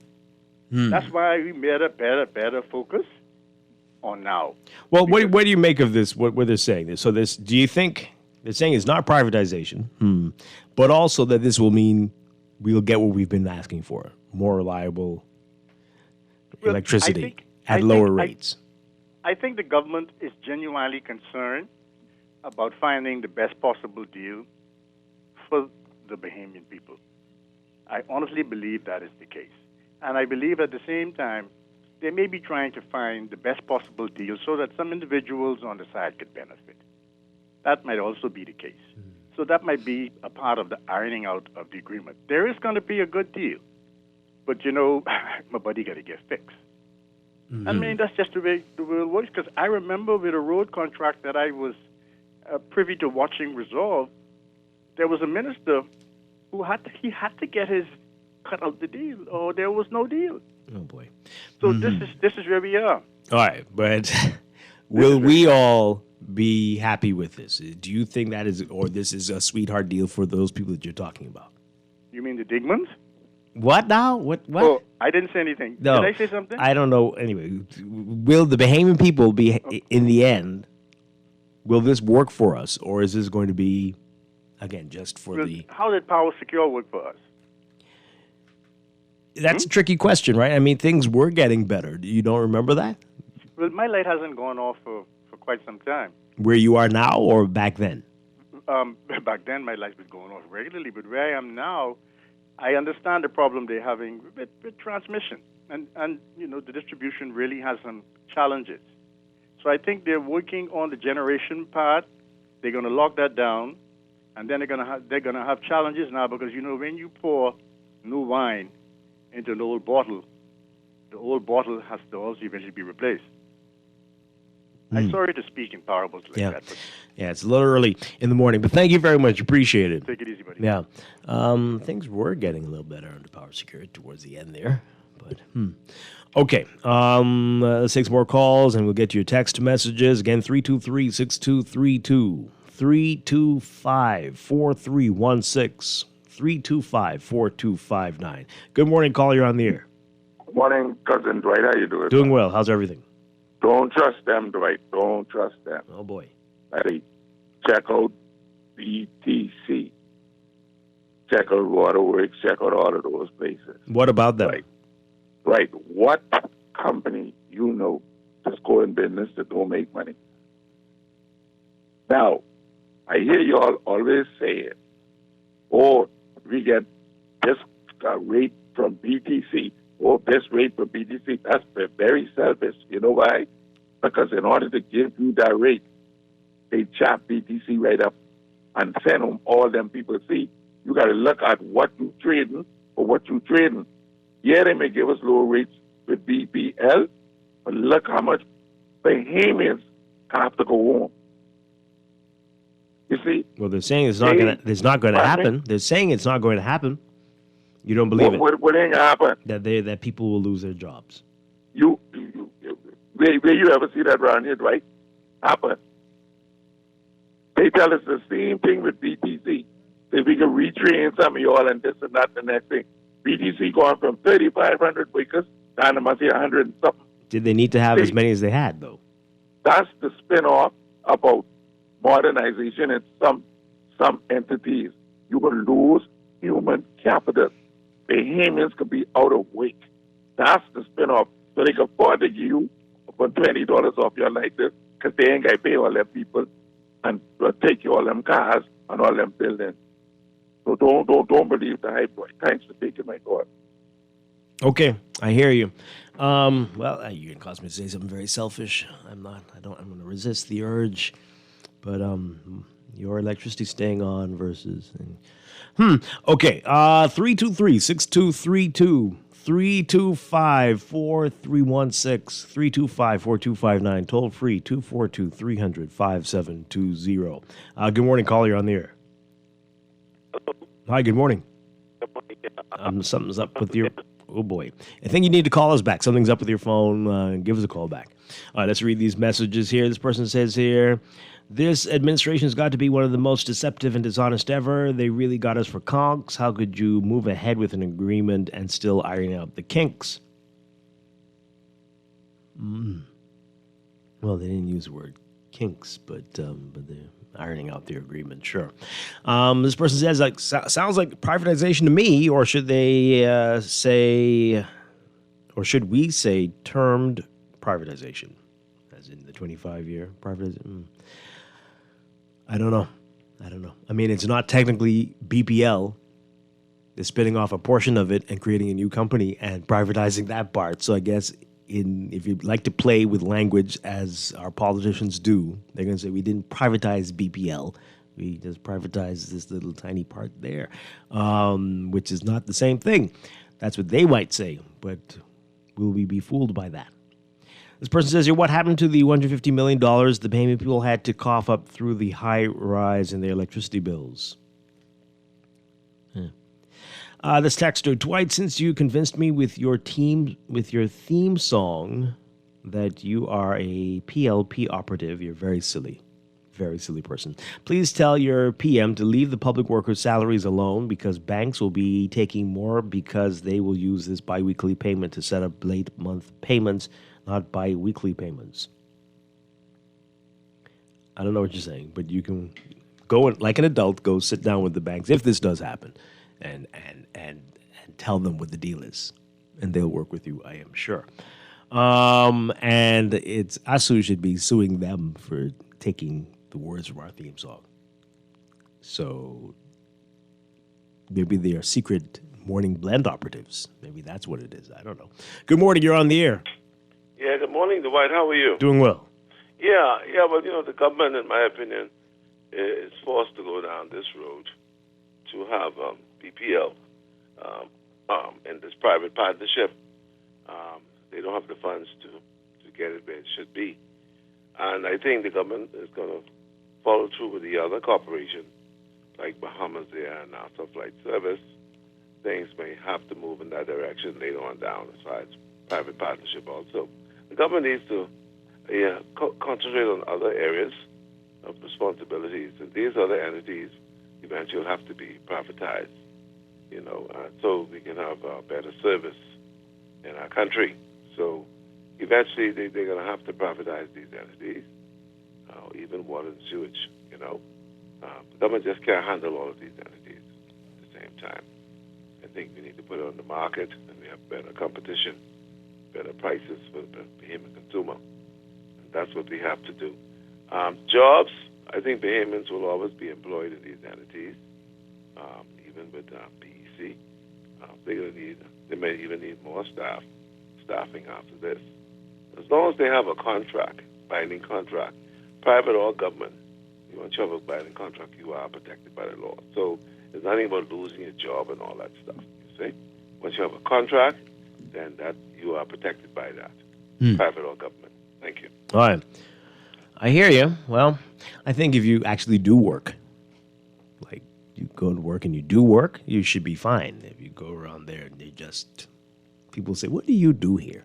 That's why we made a better focus on now. Well, what do you make of this, what they're saying? So do you think they're saying it's not privatization, but also that this will mean we'll get what we've been asking for, more reliable electricity at lower rates? I think the government is genuinely concerned about finding the best possible deal for the Bahamian people. I honestly believe that is the case. And I believe at the same time, they may be trying to find the best possible deal so that some individuals on the side could benefit. That might also be the case. So that might be a part of the ironing out of the agreement. There is going to be a good deal. But, you know, my buddy got to get fixed. I mean, that's just the way the world works. Because I remember with a road contract that I was privy to watching resolve, there was a minister who had to get his cut out the deal, or there was no deal. Oh boy! So this is where we are. All right, but will we all be happy with this? Do you think that is, or this is a sweetheart deal for those people that you're talking about? You mean the Digmans? What now? What? Oh, I didn't say anything. No. Did I say something? I don't know. Anyway, will the Bahamian people be in the end? Will this work for us, or is this going to be, again, just for the? How did Power Secure work for us? That's a tricky question, right? I mean, things were getting better. You don't remember that? Well, my light hasn't gone off for quite some time. Where you are now, or back then? Back then, my light was going off regularly, but where I am now, I understand the problem they're having with transmission, and you know the distribution really has some challenges. So I think they're working on the generation part. They're going to lock that down, and then they're going to have challenges now because you know when you pour new wine into an old bottle, the old bottle has to also eventually be replaced. I'm sorry to speak in parables like that. But yeah, it's a little early in the morning, but thank you very much. Appreciate it. Take it easy, buddy. Yeah. Things were getting a little better under Power Security towards the end there. But, Okay. Let's take some more calls, and we'll get to your text messages. Again, 323-6232, 325-4316, 325-4259. Good morning, caller. You're on the air. Morning, Cousin Dwight. How you doing? Doing well. How's everything? Don't trust them, Dwight. Don't trust them. Oh, boy. Check out BTC. Check out Waterworks. Check out all of those places. What about them? Right. What company you know just go in business that don't make money? Now, I hear you all always say it. Oh, we get this rate from BTC. Oh, this rate from BTC. That's very selfish. You know why? Because in order to give you that rate, they chop BTC right up and send them all them people. See, you got to look at what you trading or what you trading. Yeah, they may give us lower rates with BPL, but look how much Bahamians have to go home. You see? Well, they're saying it's not going to happen. They're saying it's not going to happen. You don't believe it? What ain't gonna happen? That people will lose their jobs. Where you ever see that around here, right? Happen. They tell us the same thing with BTC. If we can retrain some of y'all and this and that, the next thing. BTC going from 3,500 workers down to must be 100 and something. Did they need to have as many as they had, though? That's the spin-off about modernization in some entities. You will lose human capital. Bahamians could be out of work. That's the spin-off. So they can afford to give you about $20 off your license because they ain't going to pay all them people and take you all them cars and all them buildings. So don't believe the hype. Thanks for taking my call. Okay, I hear you. Well, you're gonna cause me to say something very selfish. I'm not. I'm gonna resist the urge. But your electricity staying on versus. Okay. 323-6232. 325-4316. 325-4259. Toll free 242-300-5720. Good morning, caller. You're on the air. Hi, good morning. Something's up with your... Oh, boy. I think you need to call us back. Something's up with your phone. Give us a call back. All right, let's read these messages here. This person says here, this administration has got to be one of the most deceptive and dishonest ever. They really got us for conks. How could you move ahead with an agreement and still iron out the kinks? Well, they didn't use the word kinks, but they're ironing out their agreement, sure. This person says, sounds like privatization to me, or should they say, or should we say termed privatization, as in the 25-year privatization? I don't know. I mean, it's not technically BPL. They're spinning off a portion of it and creating a new company and privatizing that part. So I guess if you'd like to play with language as our politicians do, they're going to say we didn't privatize BPL. We just privatized this little tiny part there, which is not the same thing. That's what they might say, but will we be fooled by that? This person says here, what happened to the $150 million the Bahamian people had to cough up through the high rise in their electricity bills? This texter, Dwight, since you convinced me with your theme song that you are a PLP operative, you're very silly person. Please tell your PM to leave the public workers' salaries alone because banks will be taking more because they will use this biweekly payment to set up late month payments, not bi-weekly payments. I don't know what you're saying, but you can go and, like an adult, go sit down with the banks if this does happen, and tell them what the deal is, and they'll work with you, I am sure. And it's us who should be suing them for taking the words from our theme song. So maybe they are secret morning blend operatives. Maybe that's what it is. I don't know. Good morning. You're on the air. Yeah, good morning, Dwight. How are you? Doing well. Yeah, well, the government, in my opinion, is forced to go down this road to have BPL in this private partnership. They don't have the funds to get it where it should be. And I think the government is going to follow through with the other corporation, like Bahamas Air and NASA Flight Service. Things may have to move in that direction later on down as far as private partnership also. The government needs to concentrate on other areas of responsibilities, and these other entities eventually will have to be privatized, so we can have better service in our country. So eventually they're going to have to privatize these entities, even water and sewage, The government just can't handle all of these entities at the same time. I think we need to put it on the market, and we have better competition, better prices for the Bahamian consumer. And that's what we have to do. Jobs, I think Bahamians will always be employed in these entities, even with PEC. They may even need more staffing after this. As long as they have a contract, binding contract, private or government, once you have a binding contract, you are protected by the law. So it's nothing about losing your job and all that stuff, you see? Once you have a contract, then that you are protected by that, private or government. Thank you. All right. I hear you. Well, I think if you actually do work, like you go to work and you do work, you should be fine. If you go around there and people say, what do you do here?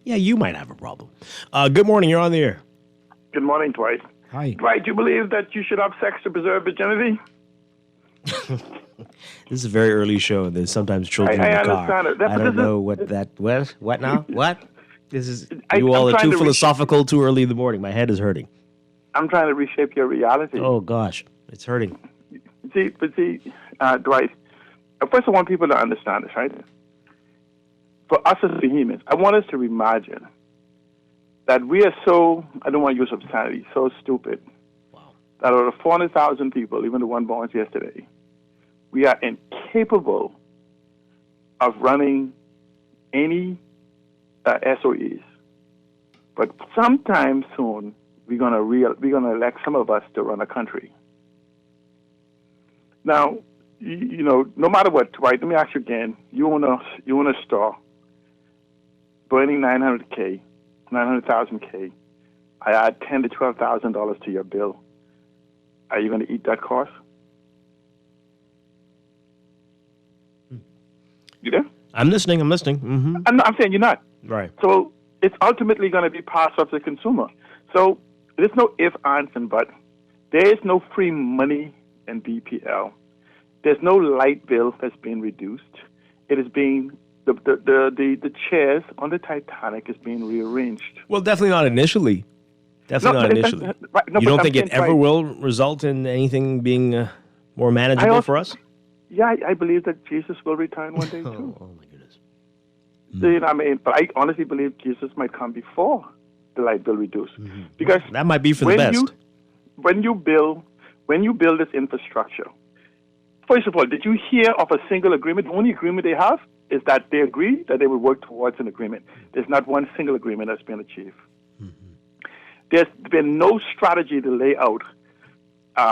Yeah, you might have a problem. Good morning. You're on the air. Good morning, Dwight. Hi. Dwight, do you believe that you should have sex to preserve virginity? This is a very early show. There's sometimes children in the car. Understand it. I don't know what now? What? This is, I'm you all are trying too to philosophical too early in the morning. My head is hurting. I'm trying to reshape your reality. Oh, gosh. It's hurting. See, Dwight, first I want people to understand this, right? For us as humans, I want us to imagine that we are so, I don't want to use obscenity, so stupid, that out of 400,000 people, even the one born yesterday, we are incapable of running any SOEs. But sometime soon, we're gonna elect some of us to run a country. Now, you know, no matter what, right? Let me ask you again. You own a store, burning 900,000 K. I add $10,000 to $12,000 to your bill. Are you going to eat that cost? You there? I'm listening. Mm-hmm. I'm saying you're not. Right. So it's ultimately going to be passed off to the consumer. So there's no if, ands, and but. There is no free money in BPL. There's no light bill that's being reduced. It is being the chairs on the Titanic is being rearranged. Well, definitely not initially. Definitely not initially. Right, no, you but don't I'm think it saying, ever right, will result in anything being more manageable for us? Yeah, I believe that Jesus will return one day too. Oh my goodness. So, you know what I mean? But I honestly believe Jesus might come before the light bill reduced. Mm-hmm. Because that might be for the best. When you build this infrastructure, first of all, did you hear of a single agreement? The only agreement they have is that they agree that they will work towards an agreement. There's not one single agreement that's been achieved. Mm-hmm. There's been no strategy to lay out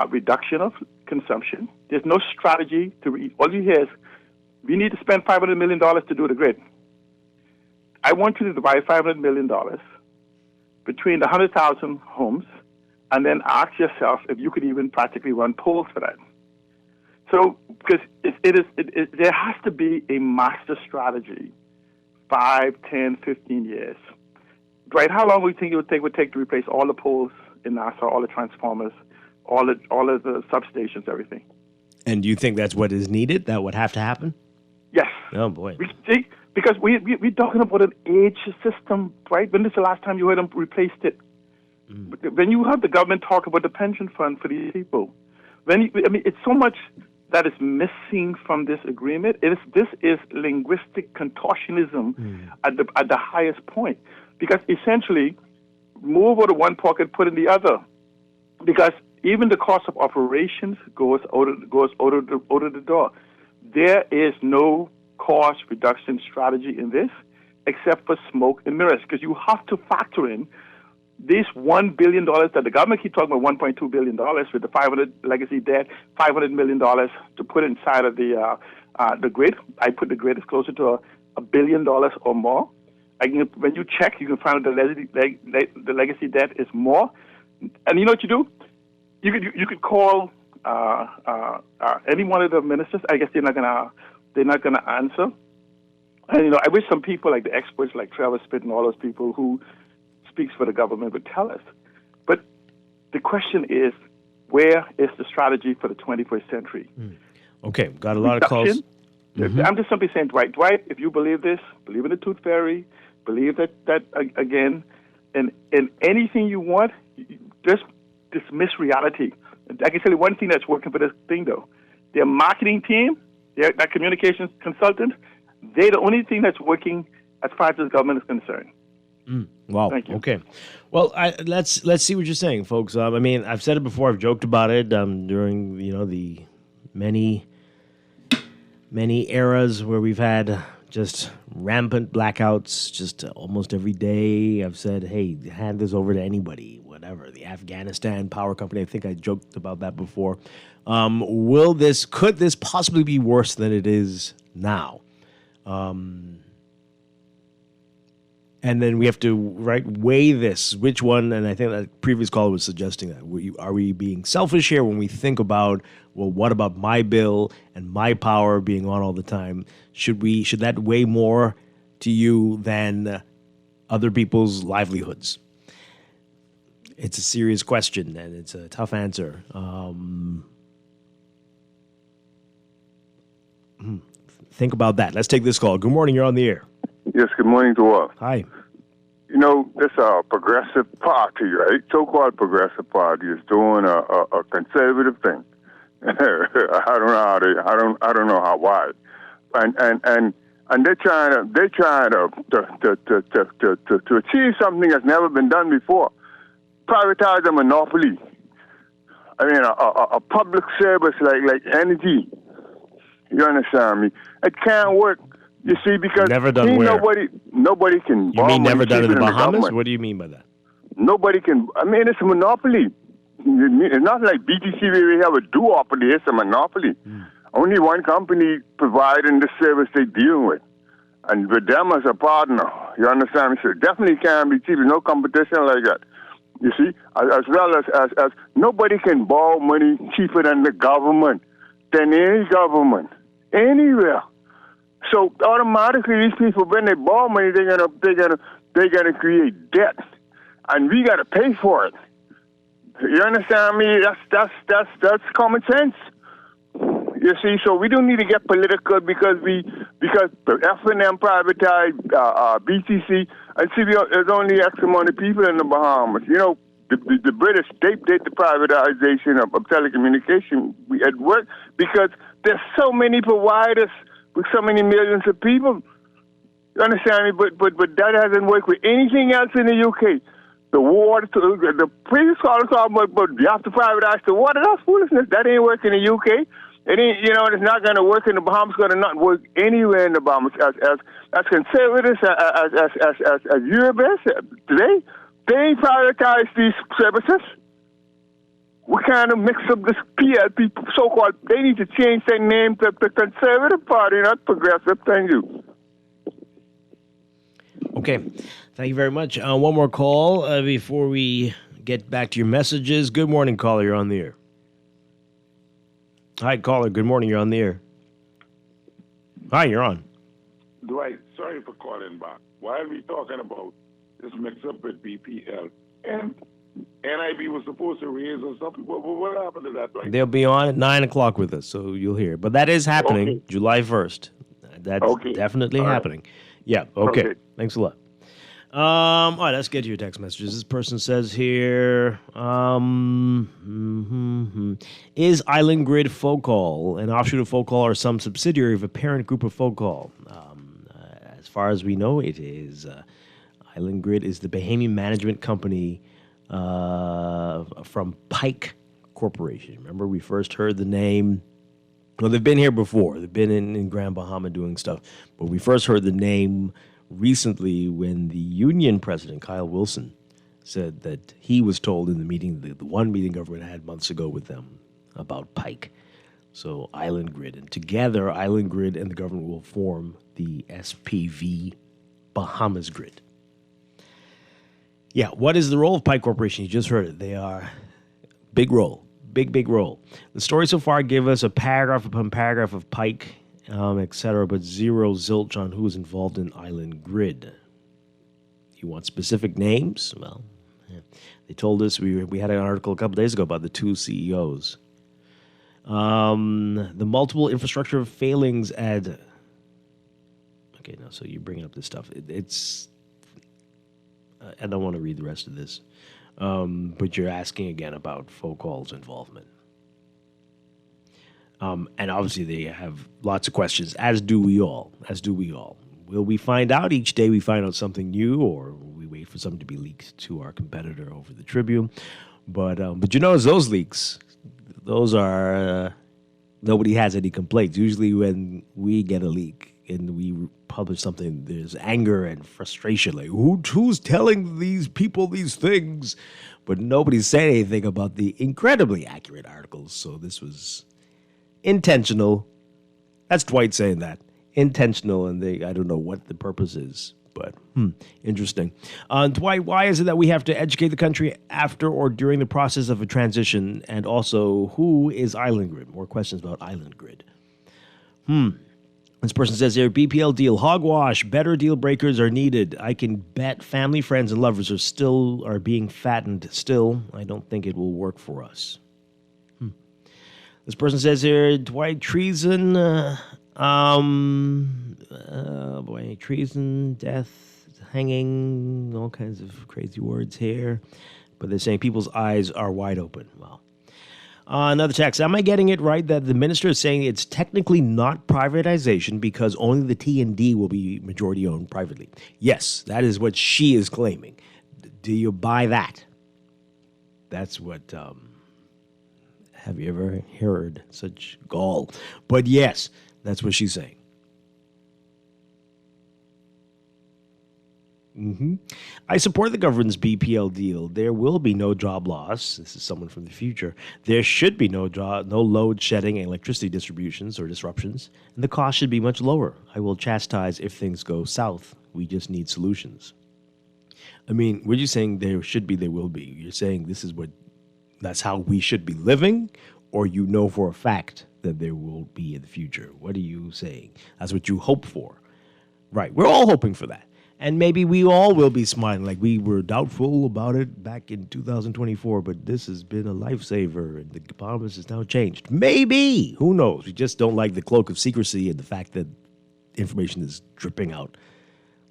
reduction of consumption. There's no strategy to all you hear is, we need to spend $500 million to do the grid. I want you to divide $500 million between the 100,000 homes and then ask yourself if you could even practically run polls for that. So, because there has to be a master strategy, 5, 10, 15 years. Right? How long do you think it would take to replace all the poles in NASA, all the transformers, all of the substations, everything? And do you think that's what is needed? That would have to happen? Yes. Oh, boy. Because we're talking about an age system, right? When is the last time you heard them replaced it? When you have the government talk about the pension fund for these people, it's so much that is missing from this agreement. This is linguistic contortionism at the highest point. Because essentially, move out of one pocket, put in the other. Because even the cost of operations goes out of the door. There is no cost reduction strategy in this except for smoke and mirrors. Because you have to factor in this $1 billion that the government keeps talking about, $1.2 billion with the 500 legacy debt, $500 million to put inside of the grid. I put the grid as closer to $1 billion or more. When you check, you can find the legacy debt is more. And you know what you do? You could call any one of the ministers. I guess they're not gonna answer. And you know, I wish some people like the experts, like Trevor Spitt and all those people who speaks for the government, would tell us. But the question is, where is the strategy for the 21st century? Okay, got a lot of calls. Mm-hmm. I'm just simply saying, Dwight, if you believe this, believe in the tooth fairy, believe that again, and anything you want, just dismiss reality. I can tell you one thing that's working for this thing, though. Their marketing team, that communications consultant, they're the only thing that's working as far as the government is concerned. Wow. Thank you. Okay. Well, let's see what you're saying, folks. I mean, I've said it before. I've joked about it during the many eras where we've had just rampant blackouts just almost every day. I've said, hey, hand this over to anybody, whatever. The Afghanistan power company. I think I joked about that before. Could this possibly be worse than it is now? And then we have to weigh this. Which one? And I think that previous caller was suggesting that. Are we being selfish here when we think about, well, what about my bill and my power being on all the time? Should that weigh more to you than other people's livelihoods? It's a serious question, and it's a tough answer. Think about that. Let's take this call. Good morning. You're on the air. Yes, good morning to all. Hi. You know, this progressive party, right? So-called progressive party is doing a conservative thing. I don't know why, and they're trying to achieve something that's never been done before. Privatize a monopoly. I mean, a public service like energy. You understand me? It can't work. You see, because never done where? Nobody can. You mean never done in the Bahamas? The what do you mean by that? Nobody can. I mean, it's a monopoly. It's not like BTC where we have a duopoly. It's a monopoly. Only one company providing the service they deal with, and with them as a partner. You understand me? So it definitely can't be cheap. There's no competition like that. You see, as well as nobody can borrow money cheaper than the government, than any government, anywhere. So automatically, these people, when they borrow money, they're gonna create debt, and we gotta pay for it. You understand me? That's common sense. You see, so we don't need to get political because the F&M privatized BTC, and see, there's only X amount of people in the Bahamas. You know, the British, they did the privatization of telecommunication at work because there's so many providers with so many millions of people. You understand me? But that hasn't worked with anything else in the UK. The water, the previous caller talking about you have to privatize the water. That's foolishness. That ain't working in the UK. It ain't, it's not going to work in the Bahamas. It's going to not work anywhere in the Bahamas. As conservatives as Europe is today, they privatize these services. We kind of mix up this PLP, so-called. They need to change their name to the Conservative Party, not Progressive. Thank you. Okay. Thank you very much. One more call before we get back to your messages. Good morning, caller. You're on the air. Hi, caller. Good morning. You're on the air. Hi, you're on. Dwight, sorry for calling back. Why are we talking about this mix-up with BPL? And NIB was supposed to raise or something. What happened to that? Dwight? They'll be on at 9 o'clock with us, so you'll hear. But that is happening July 1st. That's definitely happening. Yeah, okay. Thanks a lot. All right, let's get to your text messages. This person says here, is Island Grid Focall an offshoot of Focall or some subsidiary of a parent group of Focall? As far as we know, it is. Island Grid is the Bahamian management company from Pike Corporation. Remember, we first heard the name. Well, they've been here before. They've been in Grand Bahama doing stuff. But we first heard the name recently when the union president, Kyle Wilson, said that he was told in the meeting, the one meeting government had months ago with them about Pike. So Island Grid. And together, Island Grid and the government will form the SPV Bahamas Grid. Yeah, what is the role of Pike Corporation? You just heard it. They are big role. Big role. The story so far gave us a paragraph upon paragraph of Pike, etc., but zero zilch on who is involved in Island Grid. You want specific names? Well, they told us, we had an article a couple days ago about the two CEOs. The multiple infrastructure failings at... Okay, now, so you're bringing up this stuff. It's... I don't want to read the rest of this. But you're asking again about Focall's involvement. And obviously they have lots of questions, as do we all. Will we find out each day we find out something new, or we wait for something to be leaked to our competitor over the Tribune? But those leaks, those are, nobody has any complaints. Usually when we get a leak and we publish something, there's anger and frustration. Like, who's telling these people these things? But nobody's saying anything about the incredibly accurate articles. So this was intentional. That's Dwight saying that. Intentional, and I don't know what the purpose is. But interesting. Dwight, why is it that we have to educate the country after or during the process of a transition? And also, who is Island Grid? More questions about Island Grid. This person says here, BPL deal, hogwash, better deal breakers are needed. I can bet family, friends, and lovers are being fattened still. I don't think it will work for us. This person says here, Dwight, treason, treason, death, hanging, all kinds of crazy words here. But they're saying people's eyes are wide open. Well, another text. Am I getting it right that the minister is saying it's technically not privatization because only the T&D will be majority owned privately? Yes, that is what she is claiming. Do you buy that? That's what... have you ever heard such gall? But yes, that's what she's saying. I support the government's BPL deal. There will be no job loss. This is someone from the future. There should be no load shedding and electricity distributions or disruptions, and the cost should be much lower. I will chastise if things go south. We just need solutions. I mean, were you saying there should be, there will be? You're saying that's how we should be living, or you know for a fact that there will be in the future? What are you saying? That's what you hope for. Right. We're all hoping for that. And maybe we all will be smiling like we were doubtful about it back in 2024, but this has been a lifesaver and the promise has now changed. Maybe. Who knows? We just don't like the cloak of secrecy and the fact that information is dripping out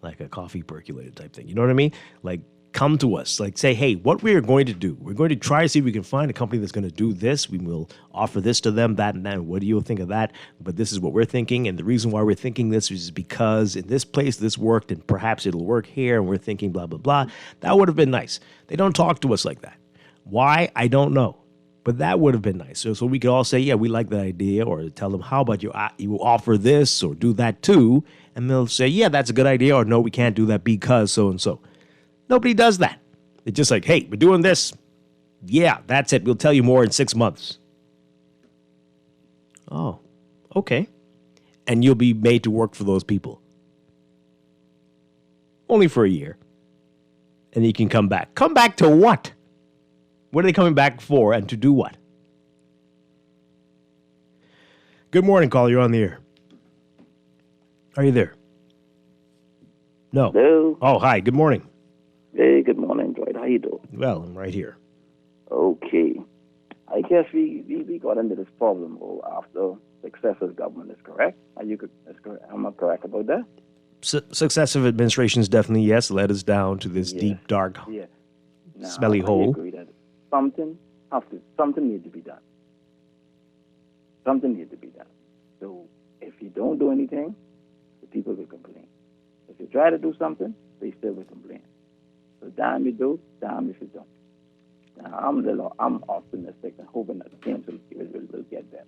like a coffee percolator type thing. You know what I mean? Like, come to us. Like, say, hey, what we are going to do, we're going to try to see if we can find a company that's going to do this. We will offer this to them, that, and that. What do you think of that? But this is what we're thinking. And the reason why we're thinking this is because in this place this worked and perhaps it'll work here. And we're thinking blah, blah, blah. That would have been nice. They don't talk to us like that. Why? I don't know. But that would have been nice. So we could all say, yeah, we like that idea, or tell them, how about you offer this or do that too? And they'll say, yeah, that's a good idea, or no, we can't do that because so-and-so. Nobody does that. It's just like, hey, we're doing this. Yeah, that's it. We'll tell you more in 6 months. Oh, okay. And you'll be made to work for those people. Only for a year. And you can come back. Come back to what? What are they coming back for and to do what? Good morning, caller. You're on the air. Are you there? No. Hello. Oh, hi. Good morning. Hey, good morning, Dwight. How you doing? Well, I'm right here. Okay. I guess we got into this problem after successive government is correct. Am I correct about that? Successive administrations definitely, yes, led us down to this deep, dark, smelly hole. I agree that something needs to be done. Something needs to be done. So if you don't do anything, the people will complain. If you try to do something, they still will complain. So damn you do, damn if you don't. Now, I'm optimistic and hoping that things will get better.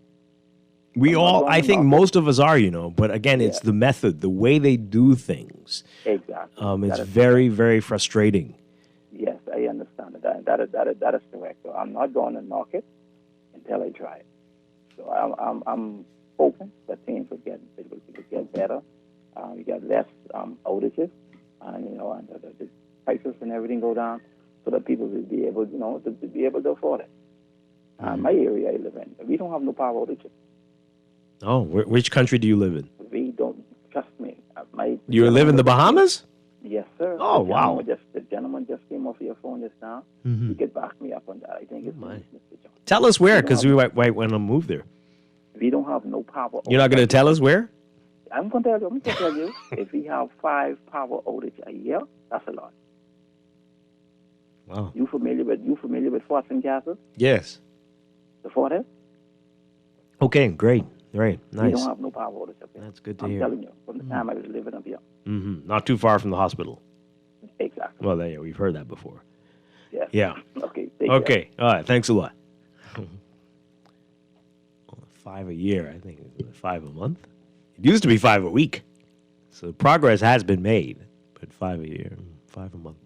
I think most of us are, but again, it's the method, the way they do things. Exactly. It's very, very frustrating. Yes, I understand that. That is correct. So I'm not going to knock it until I try it. So I'm hoping that things will get better. We get less outages, and and the prices and everything go down, so that people will be able, to be able to afford it. My area I live in, we don't have no power outages. Oh, which country do you live in? We don't. Trust me. You live in the Bahamas? Yes, sir. Oh, wow. The gentleman just came off your phone just now. He could back me up on that. I think it's Mr. John. Tell us where, because we might want to move there. We don't have no power. You're not going to tell us where? I'm going to tell you. If we have 5 power outages a year, that's a lot. Wow. You familiar with Forts and Castles? Yes. The Fort is? Okay, great. Right, nice. We don't have no power outages up here. That's good to hear. I'm telling you, from the time I was living up here. Mm-hmm. Not too far from the hospital. Exactly. Well, there, we've heard that before. Yes. Yeah. Okay. Okay. All right. Thanks a lot. 5 a year, I think. 5 a month? It used to be 5 a week. So progress has been made, but 5 a year, 5 a month.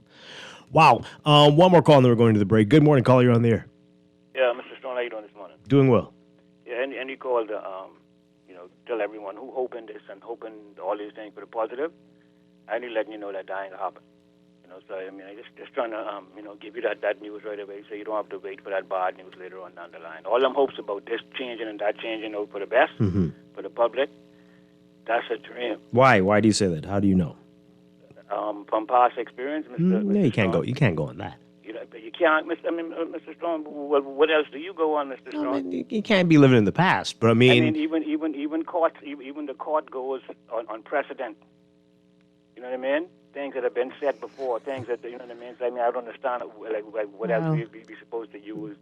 Wow. One more call and then we're going to the break. Good morning, caller. You're on the air. Yeah, Mr. Stone, how you doing this morning? Doing well. Yeah, and you called, tell everyone who hoping this and hoping all these things for the positive. I only letting you know that ain't happen. So I mean, I just trying to give you that news right away, so you don't have to wait for that bad news later on down the line. All them hopes about this changing and that changing out for the best for the public, that's a dream. Why? Why do you say that? How do you know? From past experience, Mr. No, you can't go. You can't go on that. You can't, Mr. Strong. Well, what else do you go on, Mr. Strong? You can't be living in the past. But I mean even courts, even the court goes on precedent. You know what I mean? Things that have been said before, things that, you know what I mean? So, I mean, I don't understand like what else we supposed to use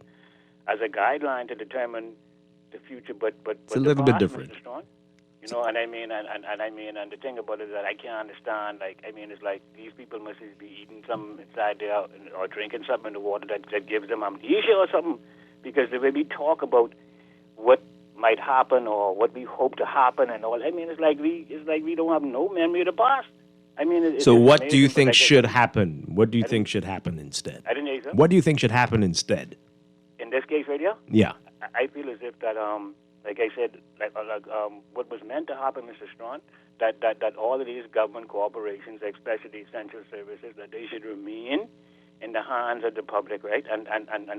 as a guideline to determine the future, but it's a little bit different. Mr. Strong. And I mean, and the thing about it is that I can't understand. Like, I mean, it's like these people must be eating something inside there or drinking something in the water that gives them amnesia or something, because the way we talk about what might happen or what we hope to happen and all, I mean, it's like we don't have no memory of the past. I mean, so what do you think should happen? What do you think should happen instead? I didn't hear you, sir. What do you think should happen instead? In this case right here? Yeah. I feel as if that, like I said, what was meant to happen, Mr. Strong, that all of these government corporations, especially essential services, that they should remain in the hands of the public, right? And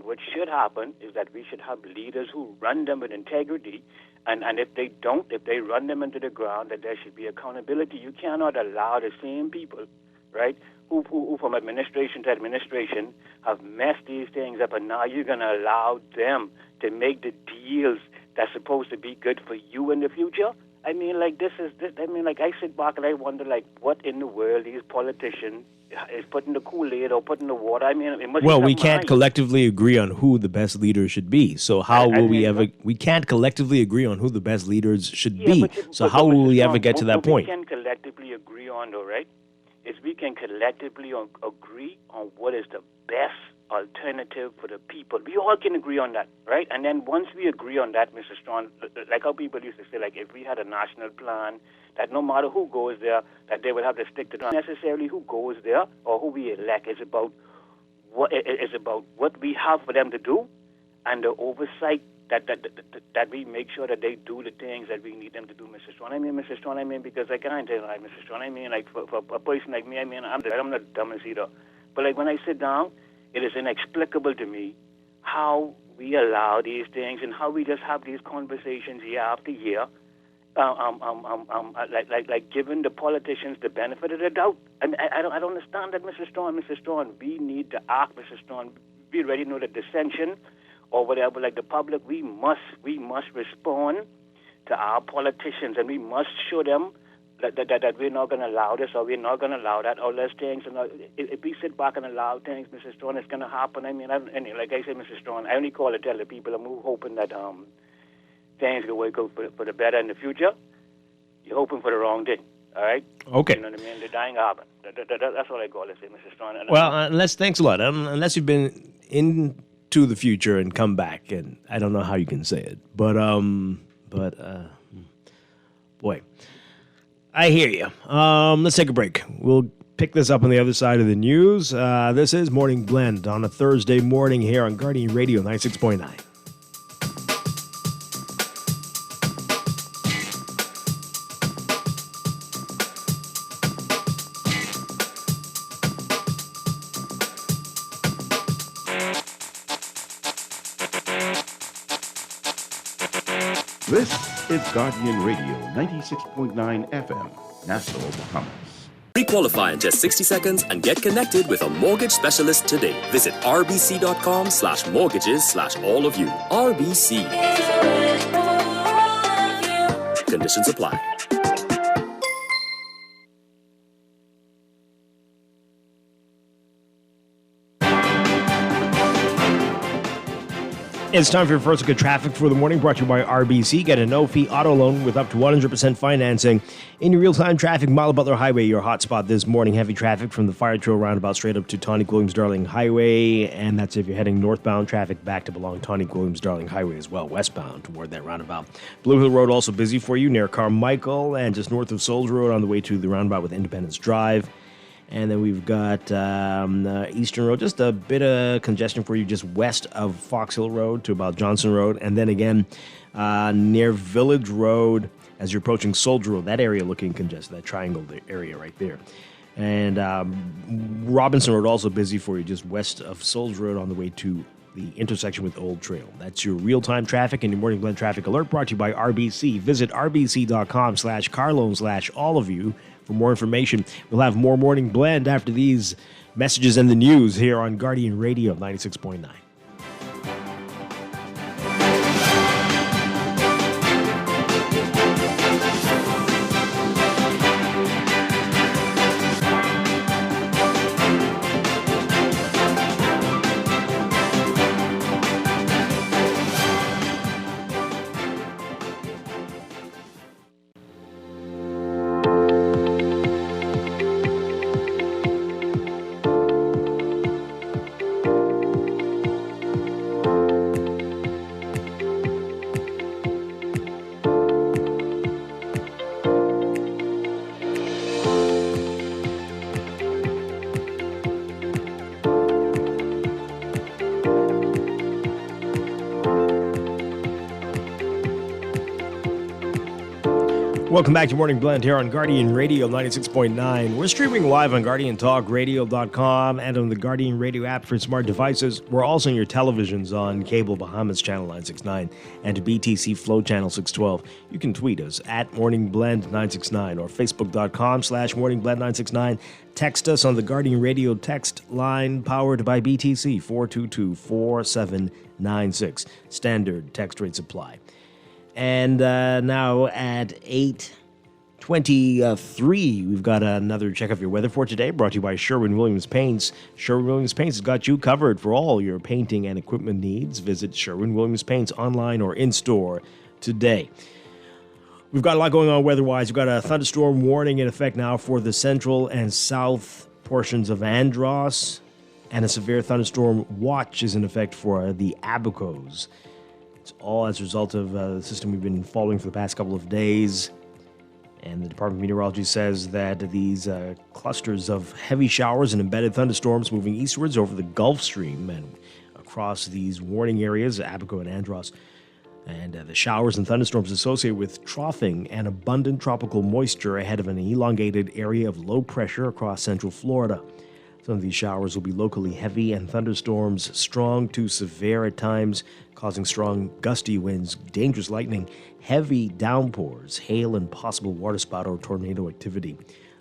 what should happen is that we should have leaders who run them with integrity, and if they don't, if they run them into the ground, that there should be accountability. You cannot allow the same people, right, who from administration to administration have messed these things up, and now you're going to allow them to make the deals that's supposed to be good for you in the future. I mean, like, I mean, like, I sit back and I wonder, like, what in the world these politicians is putting the Kool-Aid or putting the water. I mean, it must Well, be we can't collectively agree on who the best leader should be. So how will we ever? We can't collectively agree on who the best leaders should be. So how will we ever get to that point? What we can collectively agree on, though, right, is we can collectively agree on what is the best alternative for the people. We all can agree on that, right? And then once we agree on that, Mr. Strong, like how people used to say, like, if we had a national plan, that no matter who goes there, that they would have to stick to that. Necessarily who goes there or who we elect is about what we have for them to do, and the oversight that we make sure that they do the things that we need them to do, Mr. Strong. I mean, Mr. Strong, I mean, because I can't tell you, Mr. Strong, I mean, like, for a person like me, I mean, I'm not the dumbest either. But, like, when I sit down, it is inexplicable to me how we allow these things and how we just have these conversations year after year, like giving the politicians the benefit of the doubt. And I don't understand that, Mr. Strong. Mr. Strong, we need to act, Mr. Strong. We already know the dissension or whatever, like the public, we must respond to our politicians, and we must show them that we're not going to allow this or we're not going to allow that or less things. And if we sit back and allow things, Mr. Strong, it's going to happen. I mean, like I said, Mr. Strong, I only call to tell the people, I'm hoping that things will work out for the better in the future. You're hoping for the wrong thing, all right? Okay. You know what I mean? The dying happen. That's all I call to say, Mr. Strong. Well, thanks a lot. Unless you've been into the future and come back, and I don't know how you can say it, but boy, I hear you. Let's take a break. We'll pick this up on the other side of the news. This is Morning Blend on a Thursday morning here on Guardian Radio 96.9. This is Guardian Radio 96.9 FM, Nassau, Bahamas. Pre-qualify in just 60 seconds and get connected with a mortgage specialist today. Visit rbc.com/mortgages/all of you. RBC. Conditions apply. It's time for your first look at traffic for the morning, brought to you by RBC. Get a no-fee auto loan with up to 100% financing. In your real-time traffic, Mile Butler Highway, your hotspot this morning. Heavy traffic from the Fire Trail roundabout straight up to Tonic-Williams-Darling Highway. And that's if you're heading northbound. Traffic back to belong Tonic-Williams-Darling Highway as well, westbound toward that roundabout. Blue Hill Road also busy for you near Carmichael and just north of Soldier Road on the way to the roundabout with Independence Drive. And then we've got Eastern Road, just a bit of congestion for you just west of Fox Hill Road to about Johnson Road. And then again, near Village Road, as you're approaching Soldier Road, that area looking congested, that triangle area right there. And Robinson Road also busy for you just west of Souls Road on the way to the intersection with Old Trail. That's your real-time traffic and your Morning Blend traffic alert brought to you by RBC. Visit rbc.com/carloans/all of you for more information. We'll have more Morning Blend after these messages and the news here on Guardian Radio 96.9. Welcome back to Morning Blend here on Guardian Radio 96.9. We're streaming live on GuardianTalkRadio.com and on the Guardian Radio app for smart devices. We're also on your televisions on Cable Bahamas Channel 969 and BTC Flow Channel 612. You can tweet us at Morning Blend 969 or Facebook.com/Morning Blend 969. Text us on the Guardian Radio text line powered by BTC 422-4796. Standard text rates apply. And now at 8:23, we've got another check of your weather for today, brought to you by Sherwin-Williams Paints. Sherwin-Williams Paints has got you covered for all your painting and equipment needs. Visit Sherwin-Williams Paints online or in-store today. We've got a lot going on weather-wise. We've got a thunderstorm warning in effect now for the central and south portions of Andros, and a severe thunderstorm watch is in effect for the Abacos. It's all as a result of the system we've been following for the past couple of days. And the Department of Meteorology says that these clusters of heavy showers and embedded thunderstorms moving eastwards over the Gulf Stream and across these warning areas, Abaco and Andros. And the showers and thunderstorms associated with troughing and abundant tropical moisture ahead of an elongated area of low pressure across central Florida. Some of these showers will be locally heavy and thunderstorms strong to severe at times, causing strong gusty winds, dangerous lightning, heavy downpours, hail, and possible waterspout or tornado activity.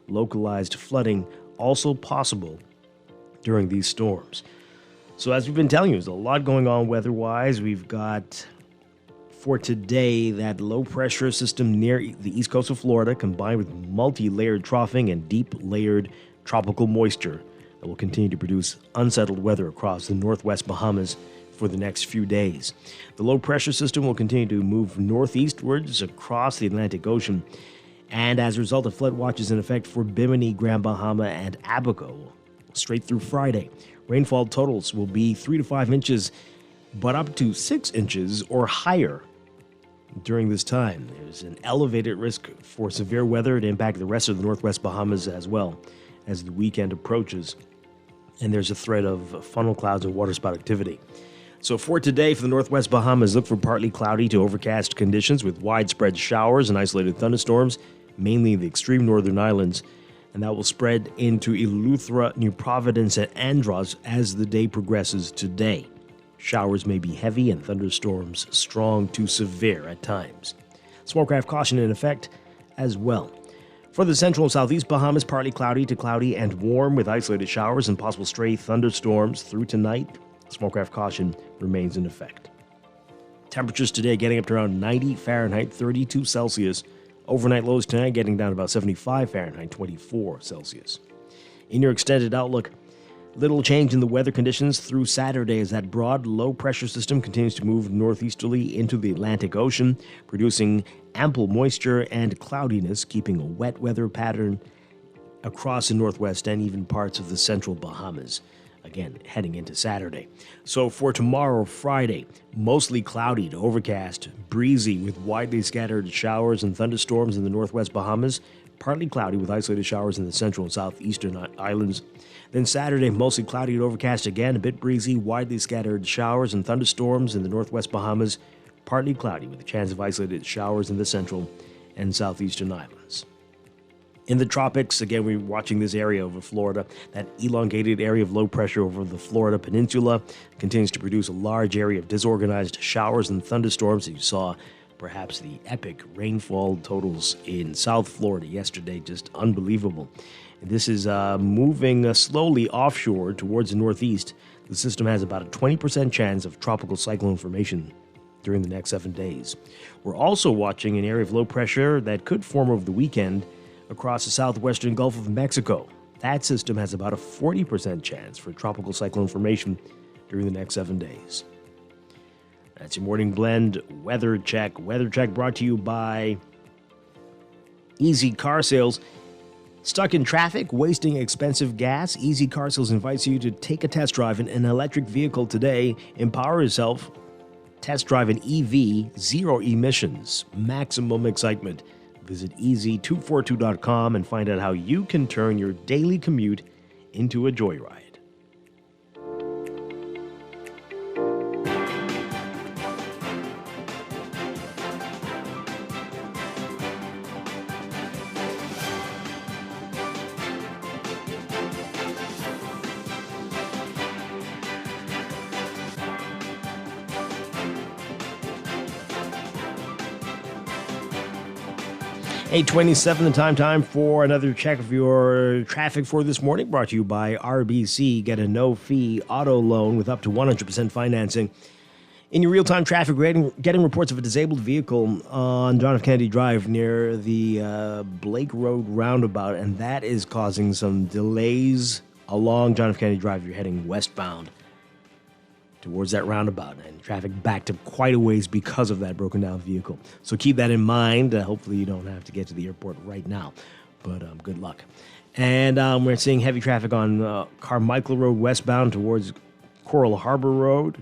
Localized flooding also possible during these storms. So as we've been telling you, there's a lot going on weather-wise. We've got, for today, that low-pressure system near the east coast of Florida, combined with multi-layered troughing and deep-layered tropical moisture that will continue to produce unsettled weather across the northwest Bahamas for the next few days. The low-pressure system will continue to move northeastwards across the Atlantic Ocean, and as a result of flood watches in effect for Bimini, Grand Bahama, and Abaco straight through Friday. Rainfall totals will be 3 to 5 inches, but up to 6 inches or higher during this time. There's an elevated risk for severe weather to impact the rest of the northwest Bahamas as well as the weekend approaches. And there's a threat of funnel clouds and waterspout activity. So for today, for the northwest Bahamas, look for partly cloudy to overcast conditions with widespread showers and isolated thunderstorms, mainly in the extreme northern islands. And that will spread into Eleuthera, New Providence, and Andros as the day progresses today. Showers may be heavy and thunderstorms strong to severe at times. Smoke-craft caution in effect as well. For the central and southeast Bahamas, partly cloudy to cloudy and warm with isolated showers and possible stray thunderstorms through tonight. Smoke-craft caution remains in effect. Temperatures today getting up to around 90 Fahrenheit, 32 Celsius. Overnight lows tonight getting down to about 75 Fahrenheit, 24 Celsius. In your extended outlook, little change in the weather conditions through Saturday as that broad low-pressure system continues to move northeasterly into the Atlantic Ocean, producing ample moisture and cloudiness, keeping a wet weather pattern across the northwest and even parts of the central Bahamas. Again, heading into Saturday. So for tomorrow, Friday, mostly cloudy to overcast, breezy with widely scattered showers and thunderstorms in the northwest Bahamas, partly cloudy with isolated showers in the central and southeastern islands. Then Saturday, mostly cloudy and overcast again, a bit breezy, widely scattered showers and thunderstorms in the northwest Bahamas, partly cloudy with a chance of isolated showers in the central and southeastern islands. In the tropics, again, we're watching this area over Florida. That elongated area of low pressure over the Florida peninsula continues to produce a large area of disorganized showers and thunderstorms. You saw perhaps the epic rainfall totals in South Florida yesterday, just unbelievable. And this is moving slowly offshore towards the northeast. The system has about a 20% chance of tropical cyclone formation during the next 7 days. We're also watching an area of low pressure that could form over the weekend across the southwestern Gulf of Mexico. That system has about a 40% chance for tropical cyclone formation during the next 7 days. That's your morning blend weather check. Weather check brought to you by Easy Car Sales. Stuck in traffic, wasting expensive gas? Easy Car Sales invites you to take a test drive in an electric vehicle today. Empower yourself. Test drive an EV, zero emissions, maximum excitement. Visit easy242.com and find out how you can turn your daily commute into a joyride. Eight 8:27, the time for another check of your traffic for this morning, brought to you by RBC. Get a no-fee auto loan with up to 100% financing. In your real-time traffic rating, getting reports of a disabled vehicle on John F. Kennedy Drive near the Blake Road roundabout, and that is causing some delays along John F. Kennedy Drive. You're heading westbound towards that roundabout, and traffic backed up quite a ways because of that broken down vehicle. So keep that in mind. Hopefully you don't have to get to the airport right now, but good luck. And we're seeing heavy traffic on Carmichael Road westbound towards Coral Harbor Road.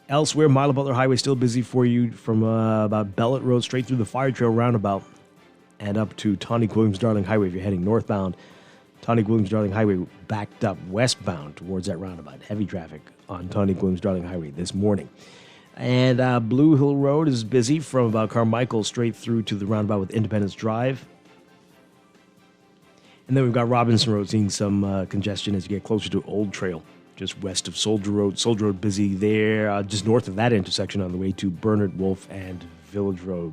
Elsewhere, Milo Butler Highway still busy for you from about Bellet Road straight through the Fire Trail roundabout and up to Tawny Williams Darling Highway if you're heading northbound. Tawny Williams Darling Highway backed up westbound towards that roundabout. Heavy traffic on Tawny Williams Darling Highway this morning. And Blue Hill Road is busy from about Carmichael straight through to the roundabout with Independence Drive. And then we've got Robinson Road seeing some congestion as you get closer to Old Trail, just west of Soldier Road. Soldier Road busy there, just north of that intersection on the way to Bernard Wolf and Village Road.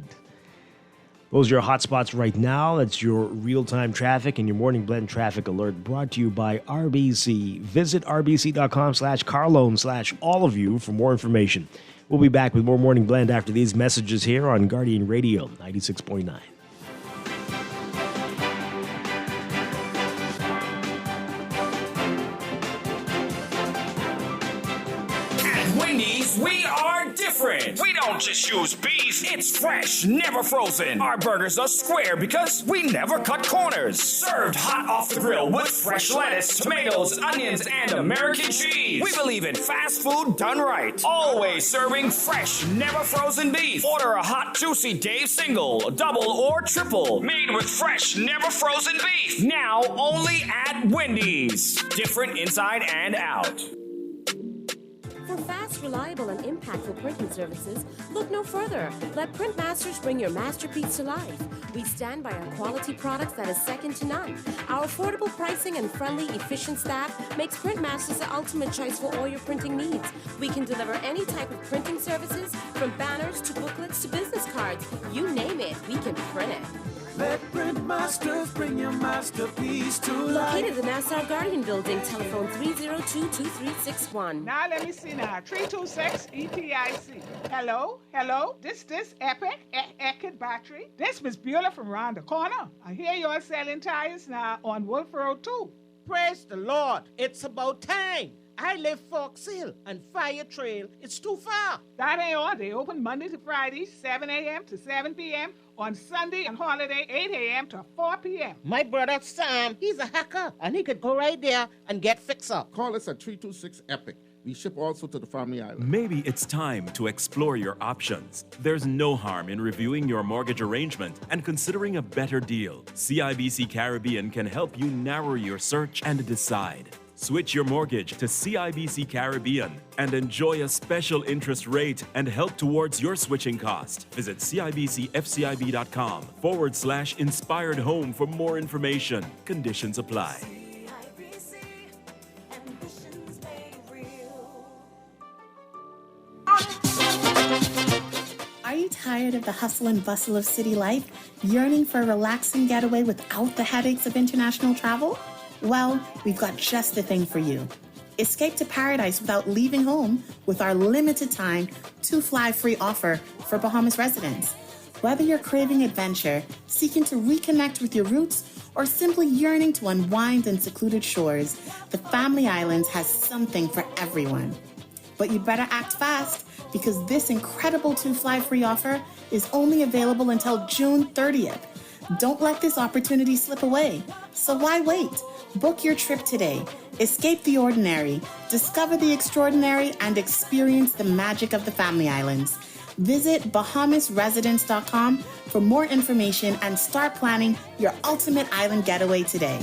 Those are your hot spots right now. That's your real-time traffic and your morning blend traffic alert brought to you by RBC. Visit rbc.com/carloan/all of you for more information. We'll be back with more morning blend after these messages here on Guardian Radio 96.9. Wendy's, we are different. We don't just use beef, it's fresh, never frozen. Our burgers are square because we never cut corners. Served hot off the grill with fresh lettuce, tomatoes, onions, and American cheese. We believe in fast food done right. Always serving fresh, never frozen beef. Order a hot, juicy Dave single, double, or triple. Made with fresh, never frozen beef. Now only at Wendy's. Different inside and out. For fast, reliable, and impactful printing services, look no further. Let Printmasters bring your masterpiece to life. We stand by our quality products that is second to none. Our affordable pricing and friendly, efficient staff makes Printmasters the ultimate choice for all your printing needs. We can deliver any type of printing services, from banners to booklets to business cards. You name it, we can print it. Let Printmasters bring your masterpiece to life. Located in the Nassau Guardian Building, telephone 302-2361. Now let me see now. 326 EPIC. Hello? This Epic battery. This Miss Beulah from around the corner. I hear you're selling tires now on Wolf Road too. Praise the Lord. It's about time. I live Fox Hill and Fire Trail. It's too far. That ain't all. They open Monday to Friday, 7 a.m. to 7 p.m. On Sunday and holiday, 8 a.m. to 4 p.m. My brother Sam, he's a hacker, and he could go right there and get fixed up. Call us at 326 EPIC. We ship also to the Family Island. Maybe it's time to explore your options. There's no harm in reviewing your mortgage arrangement and considering a better deal. CIBC Caribbean can help you narrow your search and decide. Switch your mortgage to CIBC Caribbean and enjoy a special interest rate and help towards your switching cost. Visit CIBCFCIB.com/inspired home for more information. Conditions apply. Are you tired of the hustle and bustle of city life, yearning for a relaxing getaway without the headaches of international travel? Well, we've got just the thing for you. Escape to paradise without leaving home with our limited time 2-fly free offer for Bahamas residents. Whether you're craving adventure, seeking to reconnect with your roots, or simply yearning to unwind in secluded shores, the Family Islands has something for everyone. But you better act fast, because this incredible 2-fly free offer is only available until June 30th. Don't let this opportunity slip away. So why wait? Book your trip today. Escape the ordinary, discover the extraordinary, and experience the magic of the Family Islands. Visit BahamasResidence.com for more information and start planning your ultimate island getaway today.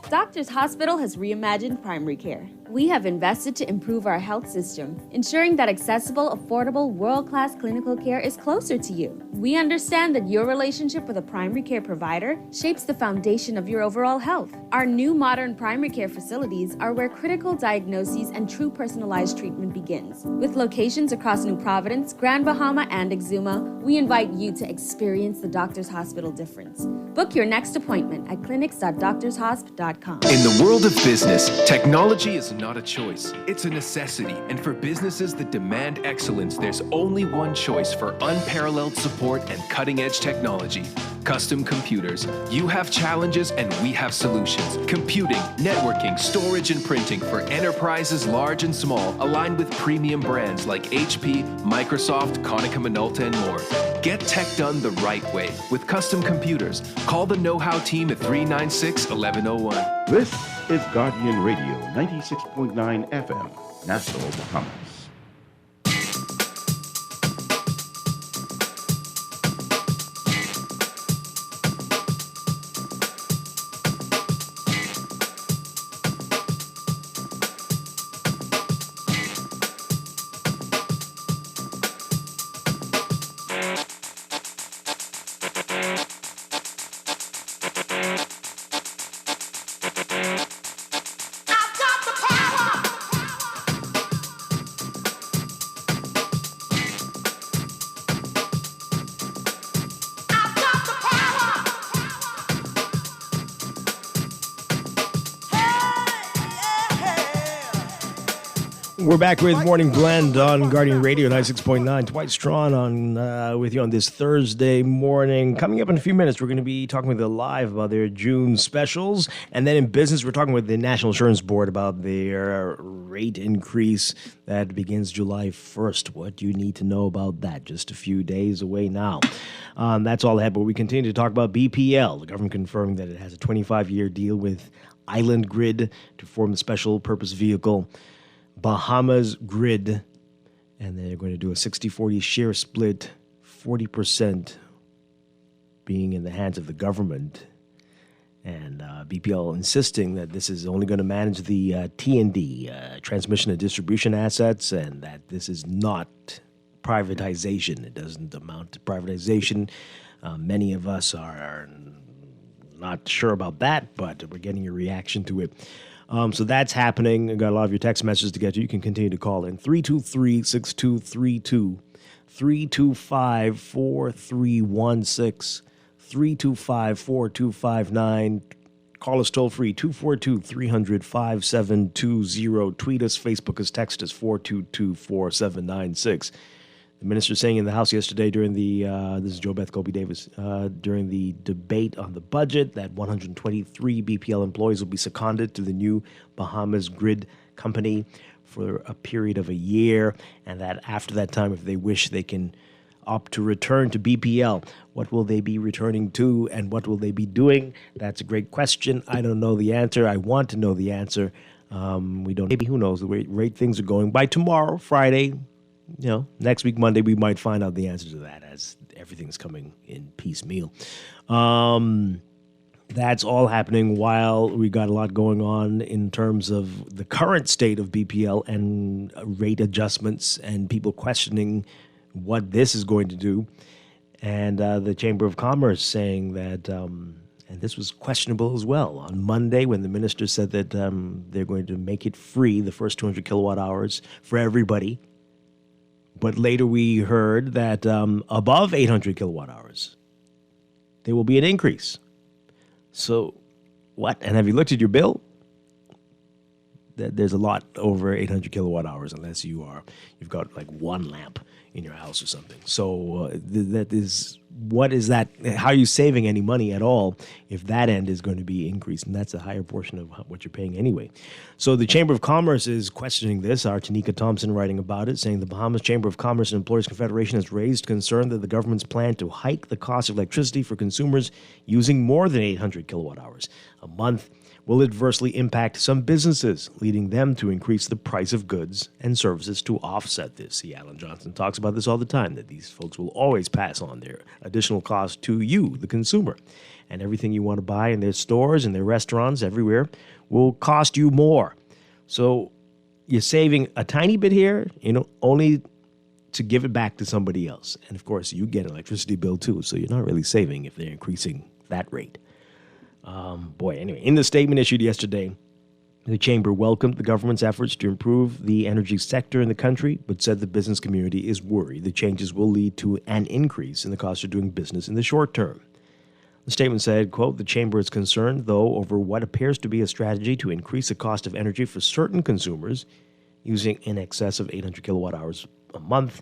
Doctors Hospital has reimagined primary care. We have invested to improve our health system, ensuring that accessible, affordable, world-class clinical care is closer to you. We understand that your relationship with a primary care provider shapes the foundation of your overall health. Our new modern primary care facilities are where critical diagnoses and true personalized treatment begins. With locations across New Providence, Grand Bahama, and Exuma, we invite you to experience the Doctors Hospital difference. Book your next appointment at clinics.doctorshosp.com. In the world of business, technology is not a choice. It's a necessity. And for businesses that demand excellence, there's only one choice for unparalleled support and cutting-edge technology. Custom Computers. You have challenges and we have solutions. Computing, networking, storage, and printing for enterprises large and small, aligned with premium brands like HP, Microsoft, Konica Minolta, and more. Get tech done the right way with Custom Computers. Call the know-how team at 396-1101. This is Guardian Radio 96.9 FM, Nassau, Bahamas. We're back with Morning Blend on Guardian Radio 96.9. Dwight Strachan on with you on this Thursday morning. Coming up in a few minutes, we're going to be talking with Alive about their June specials. And then in business, we're talking with the National Insurance Board about their rate increase that begins July 1st. What do you need to know about that? Just a few days away now. That's all ahead, but we continue to talk about BPL. The government confirming that it has a 25-year deal with Island Grid to form the special purpose vehicle Bahamas Grid, and they're going to do a 60-40 share split, 40% being in the hands of the government, and BPL insisting that this is only going to manage the T&D, transmission and distribution assets, and that this is not privatization. It doesn't amount to privatization. Many of us are not sure about that, but we're getting a reaction to it. So that's happening. I've got a lot of your text messages to get to. You can continue to call in 323-6232, 325-4316, 325-4259. Call us toll free, 242-300-5720. Tweet us, Facebook us, text us, 422-4796. The minister saying in the House yesterday during the, this is Joe Beth Kobe Davis, during the debate on the budget that 123 BPL employees will be seconded to the new Bahamas Grid Company for a period of a year, and that after that time, if they wish, they can opt to return to BPL. What will they be returning to, and what will they be doing? That's a great question. I don't know the answer. I want to know the answer. We don't. Maybe, who knows, the rate things are going. By tomorrow, Friday, next week, Monday, we might find out the answer to that as everything's coming in piecemeal. That's all happening while we got a lot going on in terms of the current state of BPL and rate adjustments and people questioning what this is going to do. And the Chamber of Commerce saying that, and this was questionable as well, on Monday when the minister said that they're going to make it free, the first 200 kilowatt hours for everybody. But later we heard that above 800 kilowatt hours, there will be an increase. So what? And have you looked at your bill? There's a lot over 800 kilowatt hours unless you've got like one lamp in your house or something. So what is that? How are you saving any money at all if that end is going to be increased? And that's a higher portion of what you're paying anyway. So the Chamber of Commerce is questioning this. Our Tanika Thompson writing about it, saying the Bahamas Chamber of Commerce and Employers Confederation has raised concern that the government's plan to hike the cost of electricity for consumers using more than 800 kilowatt hours a month will adversely impact some businesses, leading them to increase the price of goods and services to offset this. See, Alan Johnson talks about this all the time, that these folks will always pass on their additional cost to you, the consumer. And everything you want to buy in their stores, in their restaurants, everywhere, will cost you more. So you're saving a tiny bit here, only to give it back to somebody else. And, of course, you get an electricity bill, too, so you're not really saving if they're increasing that rate. Anyway, in the statement issued yesterday, the Chamber welcomed the government's efforts to improve the energy sector in the country, but said the business community is worried the changes will lead to an increase in the cost of doing business in the short term. The statement said, quote, the Chamber is concerned, though, over what appears to be a strategy to increase the cost of energy for certain consumers using in excess of 800 kilowatt hours a month,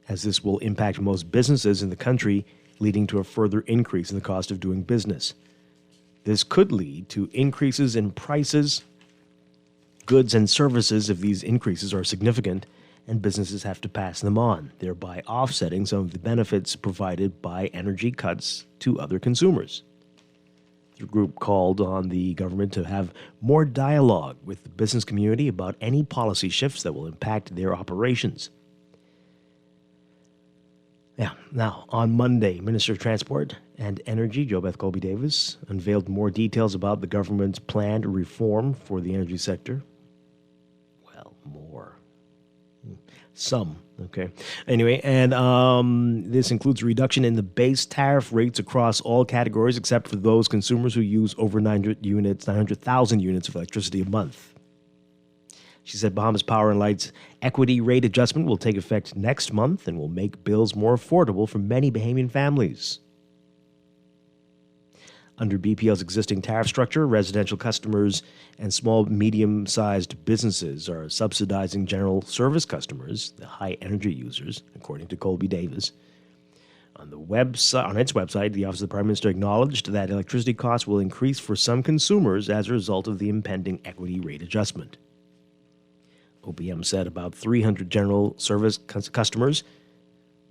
as this will impact most businesses in the country, leading to a further increase in the cost of doing business. This could lead to increases in prices, goods, and services if these increases are significant and businesses have to pass them on, thereby offsetting some of the benefits provided by energy cuts to other consumers. The group called on the government to have more dialogue with the business community about any policy shifts that will impact their operations. Now, on Monday, Minister of Transport and Energy, JoBeth Colby-Davis, unveiled more details about the government's planned reform for the energy sector. Well, more. Some, okay. Anyway, and this includes a reduction in the base tariff rates across all categories except for those consumers who use over 900,000 units of electricity a month. She said Bahamas Power and Light's equity rate adjustment will take effect next month and will make bills more affordable for many Bahamian families. Under BPL's existing tariff structure, residential customers and small, medium-sized businesses are subsidizing general service customers, the high-energy users, according to Colby-Davis. On its website, the Office of the Prime Minister acknowledged that electricity costs will increase for some consumers as a result of the impending equity rate adjustment. OPM said about 300 general service customers,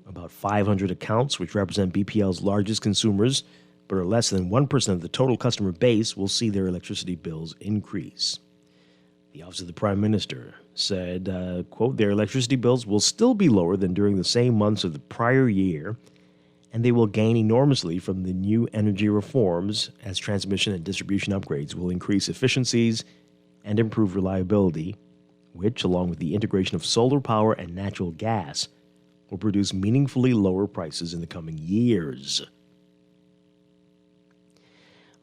about 500 accounts, which represent BPL's largest consumers, but are less than 1% of the total customer base, will see their electricity bills increase. The Office of the Prime Minister said, quote, their electricity bills will still be lower than during the same months of the prior year, and they will gain enormously from the new energy reforms as transmission and distribution upgrades will increase efficiencies and improve reliability, which, along with the integration of solar power and natural gas, will produce meaningfully lower prices in the coming years.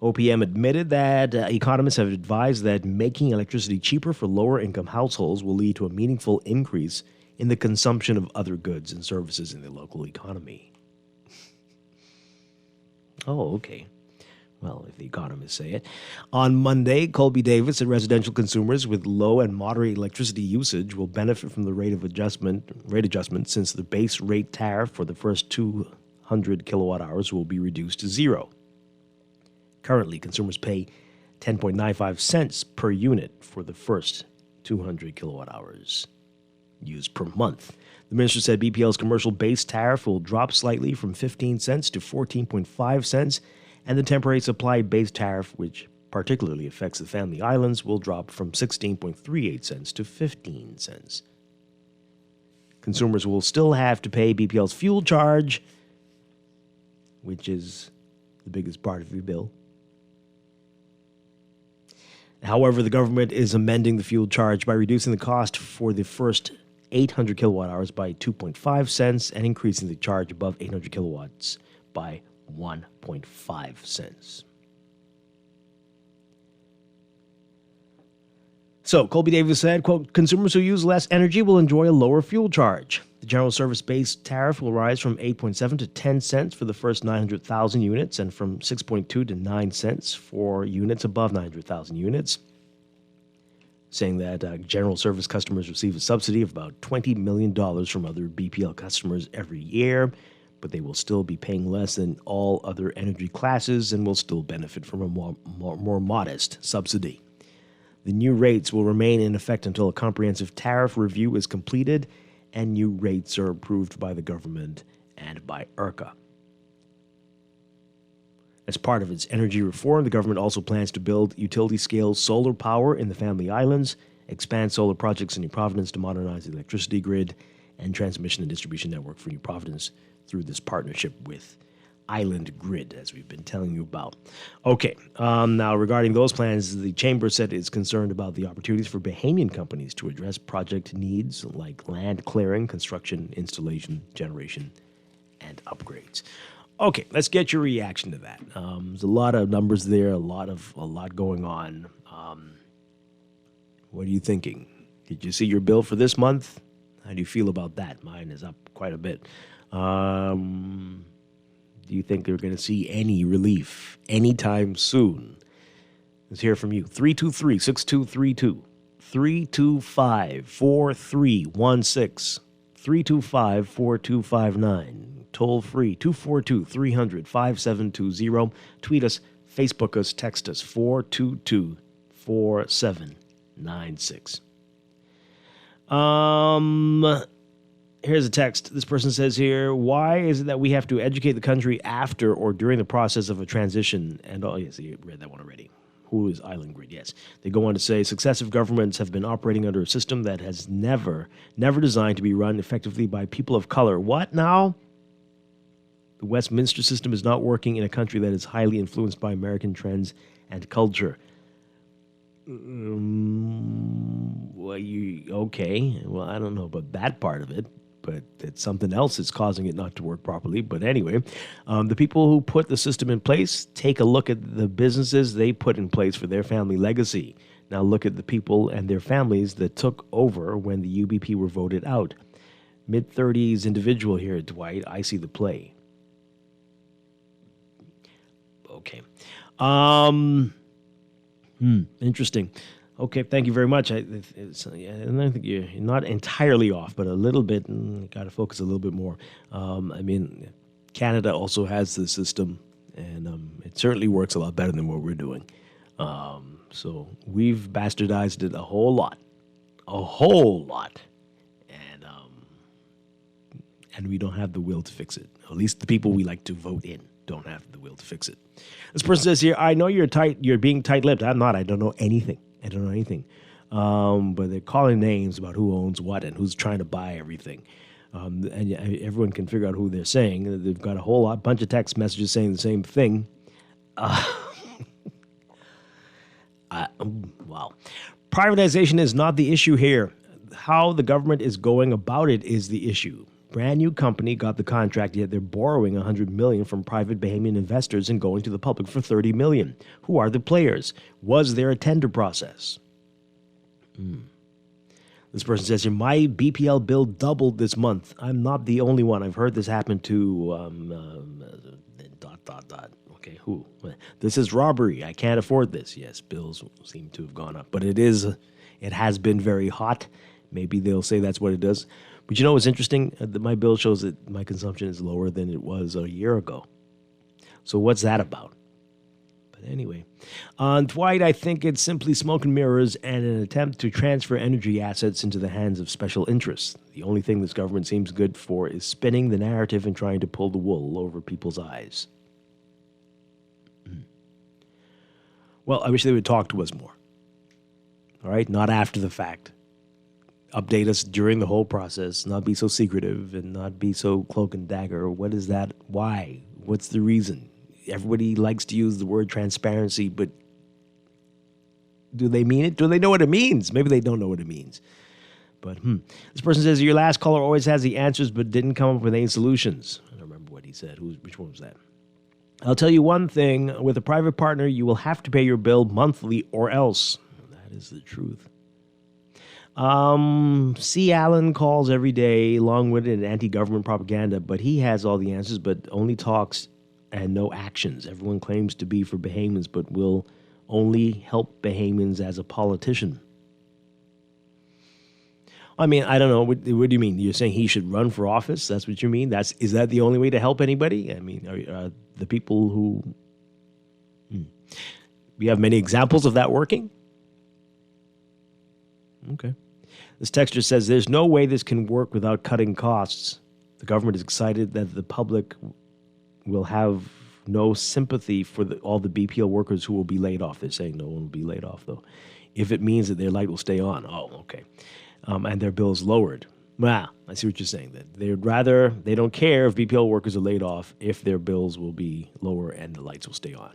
OPM admitted that economists have advised that making electricity cheaper for lower-income households will lead to a meaningful increase in the consumption of other goods and services in the local economy. Oh, okay. Well, if the economists say it. On Monday, Colby-Davis said residential consumers with low and moderate electricity usage will benefit from the rate adjustment since the base rate tariff for the first 200 kilowatt hours will be reduced to zero. Currently, consumers pay 10.95 cents per unit for the first 200 kilowatt hours used per month. The minister said BPL's commercial base tariff will drop slightly from 15 cents to 14.5 cents, and the temporary supply base tariff, which particularly affects the Family Islands, will drop from 16.38 cents to 15 cents. Consumers will still have to pay BPL's fuel charge, which is the biggest part of your bill. However, the government is amending the fuel charge by reducing the cost for the first 800 kilowatt hours by 2.5 cents and increasing the charge above 800 kilowatts by 1.5 cents. So, Colby Davis said, quote, consumers who use less energy will enjoy a lower fuel charge. The general service base tariff will rise from 8.7 to 10 cents for the first 900,000 units and from 6.2 to 9 cents for units above 900,000 units, saying that general service customers receive a subsidy of about $20 million from other BPL customers every year, but they will still be paying less than all other energy classes and will still benefit from a more modest subsidy. The new rates will remain in effect until a comprehensive tariff review is completed and new rates are approved by the government and by ERCA. As part of its energy reform, the government also plans to build utility-scale solar power in the Family Islands, expand solar projects in New Providence to modernize the electricity grid and transmission and distribution network for New Providence through this partnership with Island Grid, as we've been telling you about. Okay, now regarding those plans, the Chamber said it's concerned about the opportunities for Bahamian companies to address project needs like land clearing, construction, installation, generation, and upgrades. Okay, let's get your reaction to that. There's a lot of numbers there, a lot going on. What are you thinking? Did you see your bill for this month? How do you feel about that? Mine is up quite a bit. Do you think they're going to see any relief anytime soon? Let's hear from you. 323-6232, 325-4316, 325-4259. Toll free, 242-300-5720. Tweet us, Facebook us, text us, 422-4796. Here's a text. This person says here, why is it that we have to educate the country after or during the process of a transition? And, oh, yes, you read that one already. Who is Island Grid? Yes. They go on to say, successive governments have been operating under a system that has never designed to be run effectively by people of color. What now? The Westminster system is not working in a country that is highly influenced by American trends and culture. Okay. Well, I don't know about that part of it, but it's something else that's causing it not to work properly. But anyway, the people who put the system in place, take a look at the businesses they put in place for their family legacy. Now look at the people and their families that took over when the UBP were voted out. Mid-30s individual here, Dwight. I see the play. Okay. Interesting. Okay, thank you very much. And I think you're not entirely off, but a little bit. Got to focus a little bit more. I mean, Canada also has this system, and it certainly works a lot better than what we're doing. So we've bastardized it a whole lot, and we don't have the will to fix it. At least the people we like to vote in don't have the will to fix it. This person says here, I know you're being tight-lipped. I'm not. I don't know anything. But they're calling names about who owns what and who's trying to buy everything. And everyone can figure out who they're saying. They've got a bunch of text messages saying the same thing. Wow. Privatization is not the issue here. How the government is going about it is the issue. Brand new company got the contract, yet they're borrowing $100 million from private Bahamian investors and going to the public for $30 million. Who are the players? Was there a tender process? This person says here, my BPL bill doubled this month. I'm not the only one. I've heard this happen to ... Okay, who? This is robbery. I can't afford this. Yes, bills seem to have gone up, but it has been very hot. Maybe they'll say that's what it does. But you know what's interesting? My bill shows that my consumption is lower than it was a year ago. So what's that about? But anyway, on Dwight, I think it's simply smoke and mirrors and an attempt to transfer energy assets into the hands of special interests. The only thing this government seems good for is spinning the narrative and trying to pull the wool over people's eyes. Well, I wish they would talk to us more. All right? Not after the fact. update us during the whole process, not be so secretive and not be so cloak and dagger. What is that? Why? What's the reason? Everybody likes to use the word transparency, but do they mean it? Do they know what it means? Maybe they don't know what it means. But this person says, your last caller always has the answers but didn't come up with any solutions. I don't remember what he said. Which one was that? I'll tell you one thing. With a private partner, you will have to pay your bill monthly or else. That is the truth. C. Allen calls every day, long-winded and anti-government propaganda, but he has all the answers, but only talks and no actions. Everyone claims to be for Bahamians, but will only help Bahamians as a politician. I mean, I don't know. What do you mean? You're saying he should run for office? That's what you mean? Is that the only way to help anybody? I mean, are the people who... We have many examples of that working? Okay. This texter says, there's no way this can work without cutting costs. The government is excited that the public will have no sympathy for all the BPL workers who will be laid off. They're saying no one will be laid off, though. If it means that their light will stay on. Oh, okay. And their bills lowered. Wow, I see what you're saying. That they don't care if BPL workers are laid off if their bills will be lower and the lights will stay on.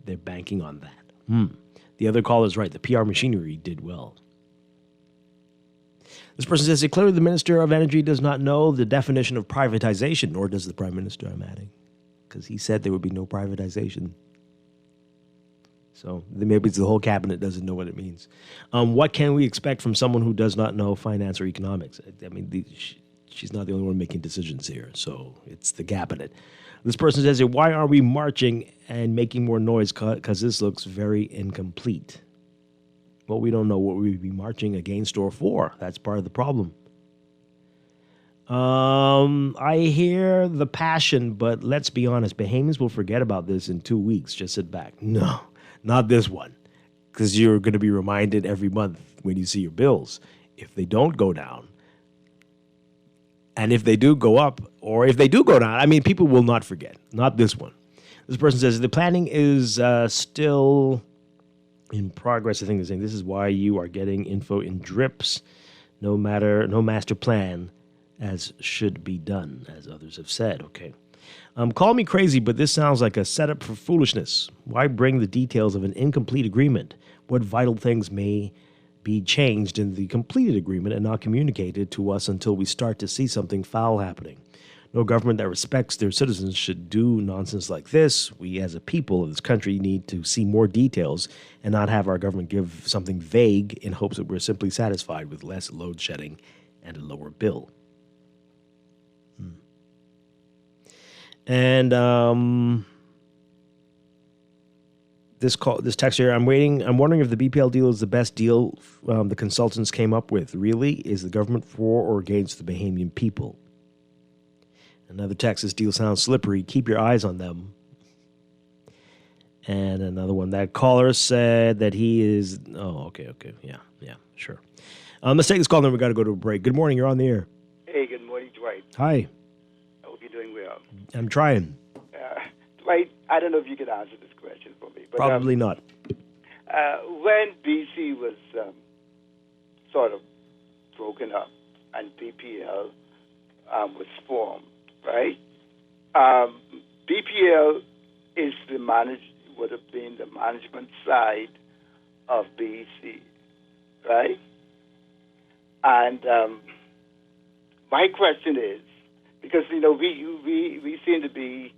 They're banking on that. The other caller is right. The PR machinery did well. This person says, clearly the Minister of Energy does not know the definition of privatization, nor does the Prime Minister, I'm adding, because he said there would be no privatization. So maybe it's the whole cabinet doesn't know what it means. What can we expect from someone who does not know finance or economics? I mean, she's not the only one making decisions here, so it's the cabinet. This person says, why are we marching and making more noise? Because this looks very incomplete. Well, we don't know what we'd be marching against or for. That's part of the problem. I hear the passion, but let's be honest, Bahamians will forget about this in 2 weeks. Just sit back. No, not this one. Because you're going to be reminded every month when you see your bills. If they don't go down, and if they do go up, or if they do go down, I mean, people will not forget. Not this one. This person says, the planning is still in progress. I think they're saying this is why you are getting info in drips. No master plan as should be done, as others have said. Okay. Call me crazy, but this sounds like a setup for foolishness. Why bring the details of an incomplete agreement? What vital things may be changed in the completed agreement and not communicated to us until we start to see something foul happening? No government that respects their citizens should do nonsense like this. We as a people of this country need to see more details and not have our government give something vague in hopes that we're simply satisfied with less load shedding and a lower bill. And this text here, I'm wondering if the BPL deal is the best deal the consultants came up with. Really? Is the government for or against the Bahamian people? Another text, this deal sounds slippery. Keep your eyes on them. And another one, that caller said that he is... Oh, okay. Yeah, sure. Let's take this call, then we got to go to a break. Good morning, you're on the air. Hey, good morning, Dwight. Hi. I hope you're doing well. I'm trying. Dwight, I don't know if you could answer this question for me. But, Probably not. When BC was sort of broken up and BPL was formed, right? BPL is would have been the management side of BC, right? And my question is, because we seem to be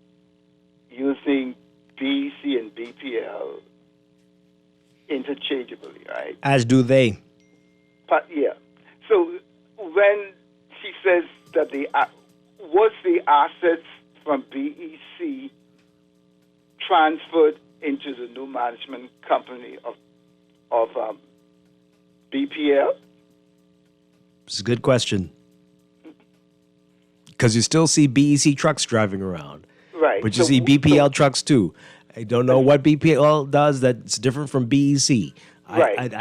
using BC and BPL interchangeably, right? As do they. But yeah. So when she says that was the assets from BEC transferred into the new management company of BPL? It's a good question. Because you still see BEC trucks driving around. Right. But you see BPL trucks too. I don't know what BPL does that's different from BEC. Right.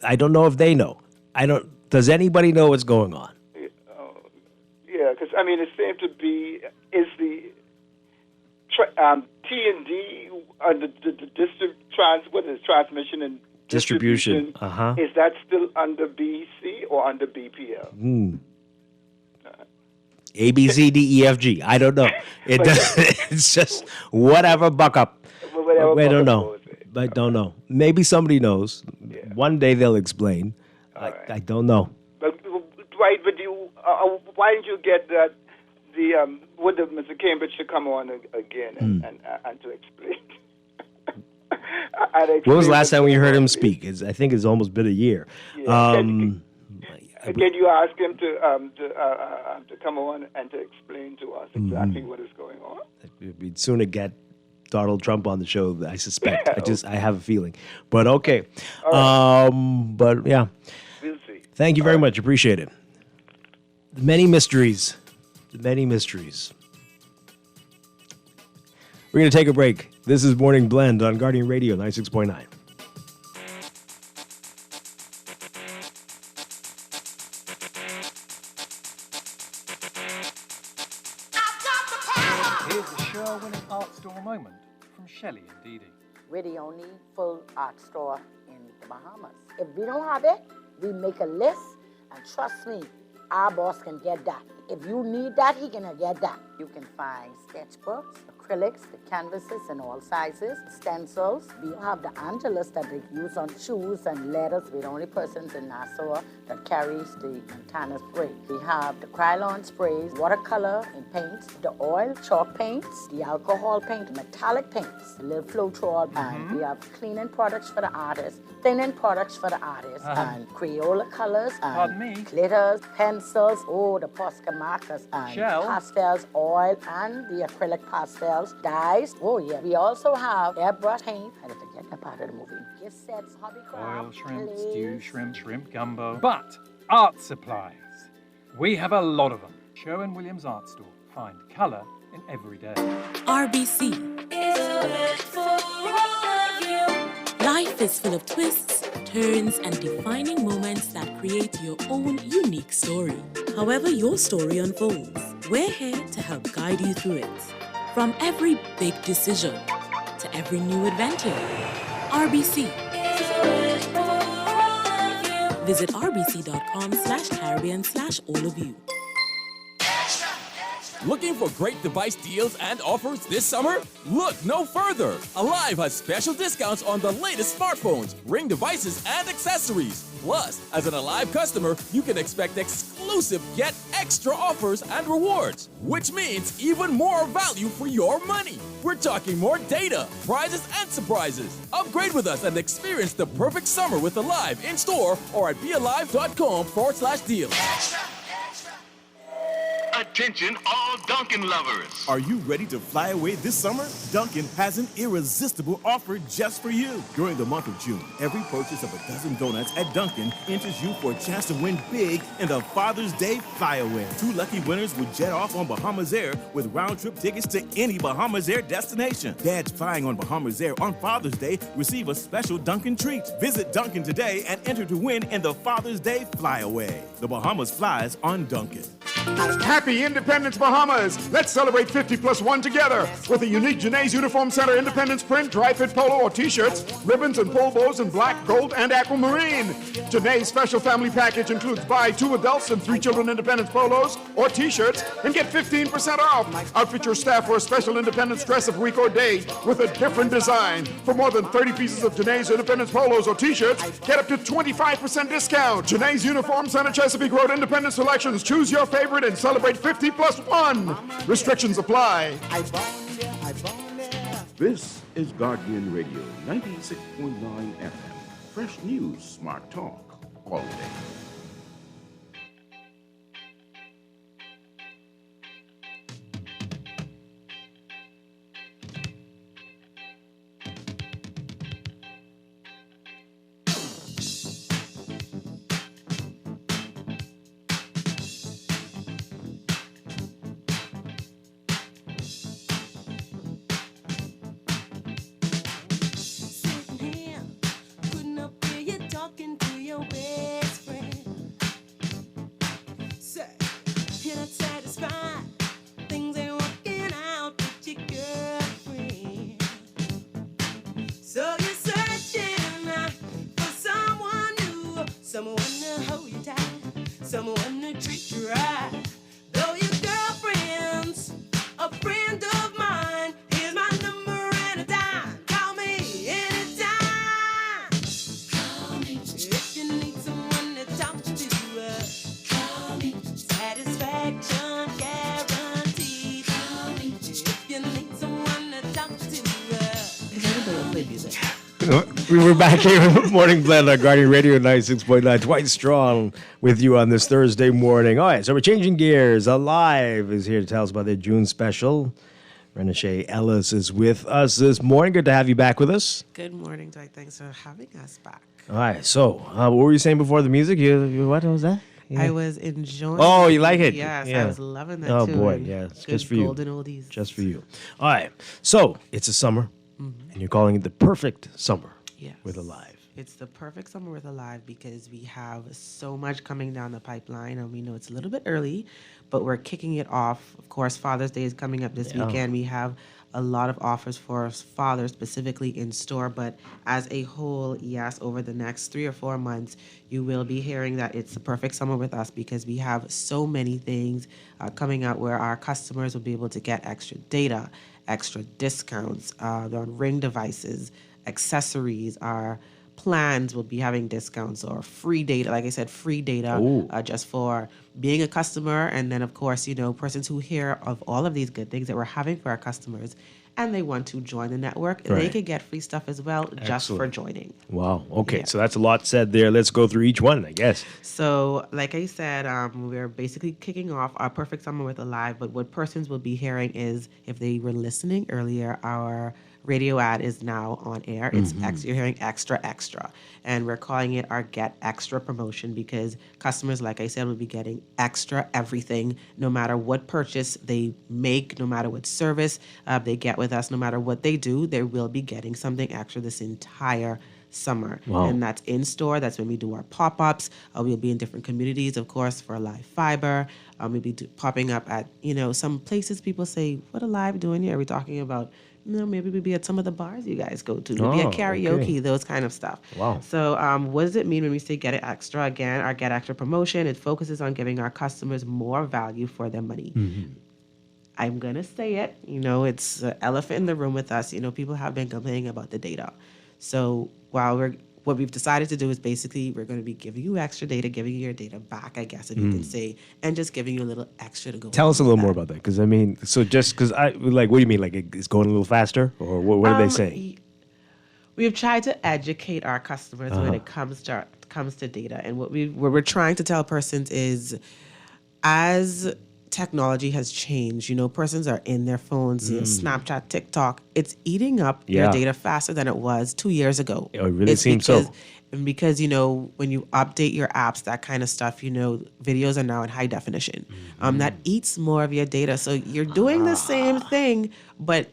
I don't know if they know. Does anybody know what's going on? Yeah, because I mean, it seems to be the T&D the district transmission and Distribution. Uh-huh. Is that still under BC or under BPL? A, B, C, D, E, F, G. I don't know. It's just whatever buck up. I don't know. I don't know. Maybe somebody knows. Yeah. One day they'll explain. I don't know. But Dwight, why didn't you get that? Would Mr. Cambridge should come on again and to explain? When was the last time we heard him speak? I think it's almost been a year. Yeah. Can you ask him to come on and to explain to us exactly what is going on? We'd sooner get Donald Trump on the show, I suspect. I have a feeling. But okay. Right. But yeah. We'll see. Thank you very much. Appreciate it. Many mysteries. Many mysteries. We're going to take a break. This is Morning Blend on Guardian Radio 96.9. Here's the show-winning art store moment from Shelley and Dee Dee. We're the only full art store in the Bahamas. If we don't have it, we make a list, and trust me, our boss can get that. If you need that, he can get that. You can find sketchbooks, acrylics, the canvases in all sizes, stencils. We have the Angelus that they use on shoes and letters. We're the only persons in Nassau that carries the Montana spray. We have the Krylon sprays, watercolor and paints, the oil, chalk paints, the alcohol paint, metallic paints, the little Floetrol, and we have cleaning products for the artists, thinning products for the artists, and Crayola colors, and glitters, pencils, the Posca markers, and pastels, oil, and the acrylic pastels, dyes. Oh yeah, we also have airbrush paint. I didn't forget that part of the movie. Gift sets, hobby craft, oil, shrimp, stew, shrimp gumbo. But art supplies. We have a lot of them. Sherwin-Williams Art Store. Find colour in every day. RBC. Life is full of twists, turns, and defining moments that create your own unique story. However your story unfolds, we're here to help guide you through it. From every big decision to every new adventure, RBC. Visit rbc.com/Caribbean/all of you. Looking for great device deals and offers this summer? Look no further. Alive has special discounts on the latest smartphones, Ring devices, and accessories. Plus, as an Alive customer, you can expect exclusive Get Extra offers and rewards, which means even more value for your money. We're talking more data, prizes, and surprises. Upgrade with us and experience the perfect summer with Alive in store or at bealive.com/deals. Attention all Dunkin' lovers. Are you ready to fly away this summer? Dunkin' has an irresistible offer just for you. During the month of June, every purchase of a dozen donuts at Dunkin' enters you for a chance to win big in the Father's Day Flyaway. 2 lucky winners will jet off on Bahamas Air with round-trip tickets to any Bahamas Air destination. Dads flying on Bahamas Air on Father's Day receive a special Dunkin' treat. Visit Dunkin' today and enter to win in the Father's Day Flyaway. The Bahamas flies on Dunkin'. Happy Independence Bahamas! Let's celebrate 50+1 together with a unique Janae's Uniform Center Independence print, dry-fit polo or t-shirts, ribbons and pole bows in black, gold, and aquamarine. Janae's special family package includes buy 2 adults and 3 children Independence polos or t-shirts and get 15% off. Outfit your staff for a special Independence dress of week or day with a different design. For more than 30 pieces of Janae's Independence polos or t-shirts, get up to 25% discount. Janae's Uniform Center Chesapeake Road Independence Selections. Choose your favorite and celebrate 50+1. Restrictions apply. This is Guardian Radio 96.9 FM. Fresh news, smart talk, all day. Talking to your best friend. someone to hold you tight, someone to treat you right. Though your girlfriend's a friend of mine, here's my number and a dime. Call me anytime. Call me if you need someone to talk to. Call me satisfaction guaranteed. Call me if you need someone to talk to. Everybody will play music. We were back here in Morning Blend on Guardian Radio 96.9. Dwight Strong with you on this Thursday morning. All right, so we're changing gears. Alive is here to tell us about their June special. Renashe Ellis is with us this morning. Good to have you back with us. Good morning, Dwight. Thanks for having us back. All right, so what were you saying before the music? You what was that? Yeah. I was enjoying. Oh, you like it? Yes, yeah. I was loving that oh, too. Oh boy, yeah, it's good just for you. Golden oldies. Just for you. All right, so it's a summer, and you're calling it the perfect summer. Yes. With Alive. It's the perfect summer with Alive because we have so much coming down the pipeline, and we know it's a little bit early, but we're kicking it off. Of course, Father's Day is coming up this weekend. We have a lot of offers for fathers, specifically in store, but as a whole, yes, over the next 3 or 4 months, you will be hearing that it's the perfect summer with us because we have so many things coming out where our customers will be able to get extra data, extra discounts on Ring devices, accessories. Our plans will be having discounts or free data. Like I said, free data just for being a customer. And then, of course, persons who hear of all of these good things that we're having for our customers and they want to join the network, they could get free stuff as well just for joining. Wow. Okay. Yeah. So that's a lot said there. Let's go through each one, I guess. So, like I said, we're basically kicking off our perfect summer with Alive. But what persons will be hearing is, if they were listening earlier, our radio ad is now on air. It's you're hearing extra, and we're calling it our Get Extra promotion because customers, like I said, will be getting extra everything, no matter what purchase they make, no matter what service they get with us, no matter what they do, they will be getting something extra this entire summer. Wow. And that's in store. That's when we do our pop-ups. We'll be in different communities, of course, for Live Fiber. We'll be popping up at some places. People say, "What Alive doing here?" Are we talking about? Maybe we'll be at some of the bars you guys go to. Maybe at karaoke, those kind of stuff. Wow. So what does it mean when we say Get It Extra? Again, our Get Extra promotion, it focuses on giving our customers more value for their money. I'm going to say it. It's an elephant in the room with us. People have been complaining about the data. So what we've decided to do is basically we're going to be giving you extra data, giving you your data back, I guess, if you can say, and just giving you a little extra to go. Tell us a little more about that, because just because what do you mean? Like it's going a little faster, or what are they saying? We've tried to educate our customers when it comes to data, and what we're trying to tell persons is, as technology has changed, persons are in their phones, Snapchat, TikTok, it's eating up your data faster than it was 2 years ago. It really seems so. Because, when you update your apps, that kind of stuff, videos are now in high definition. That eats more of your data. So you're doing the same thing, but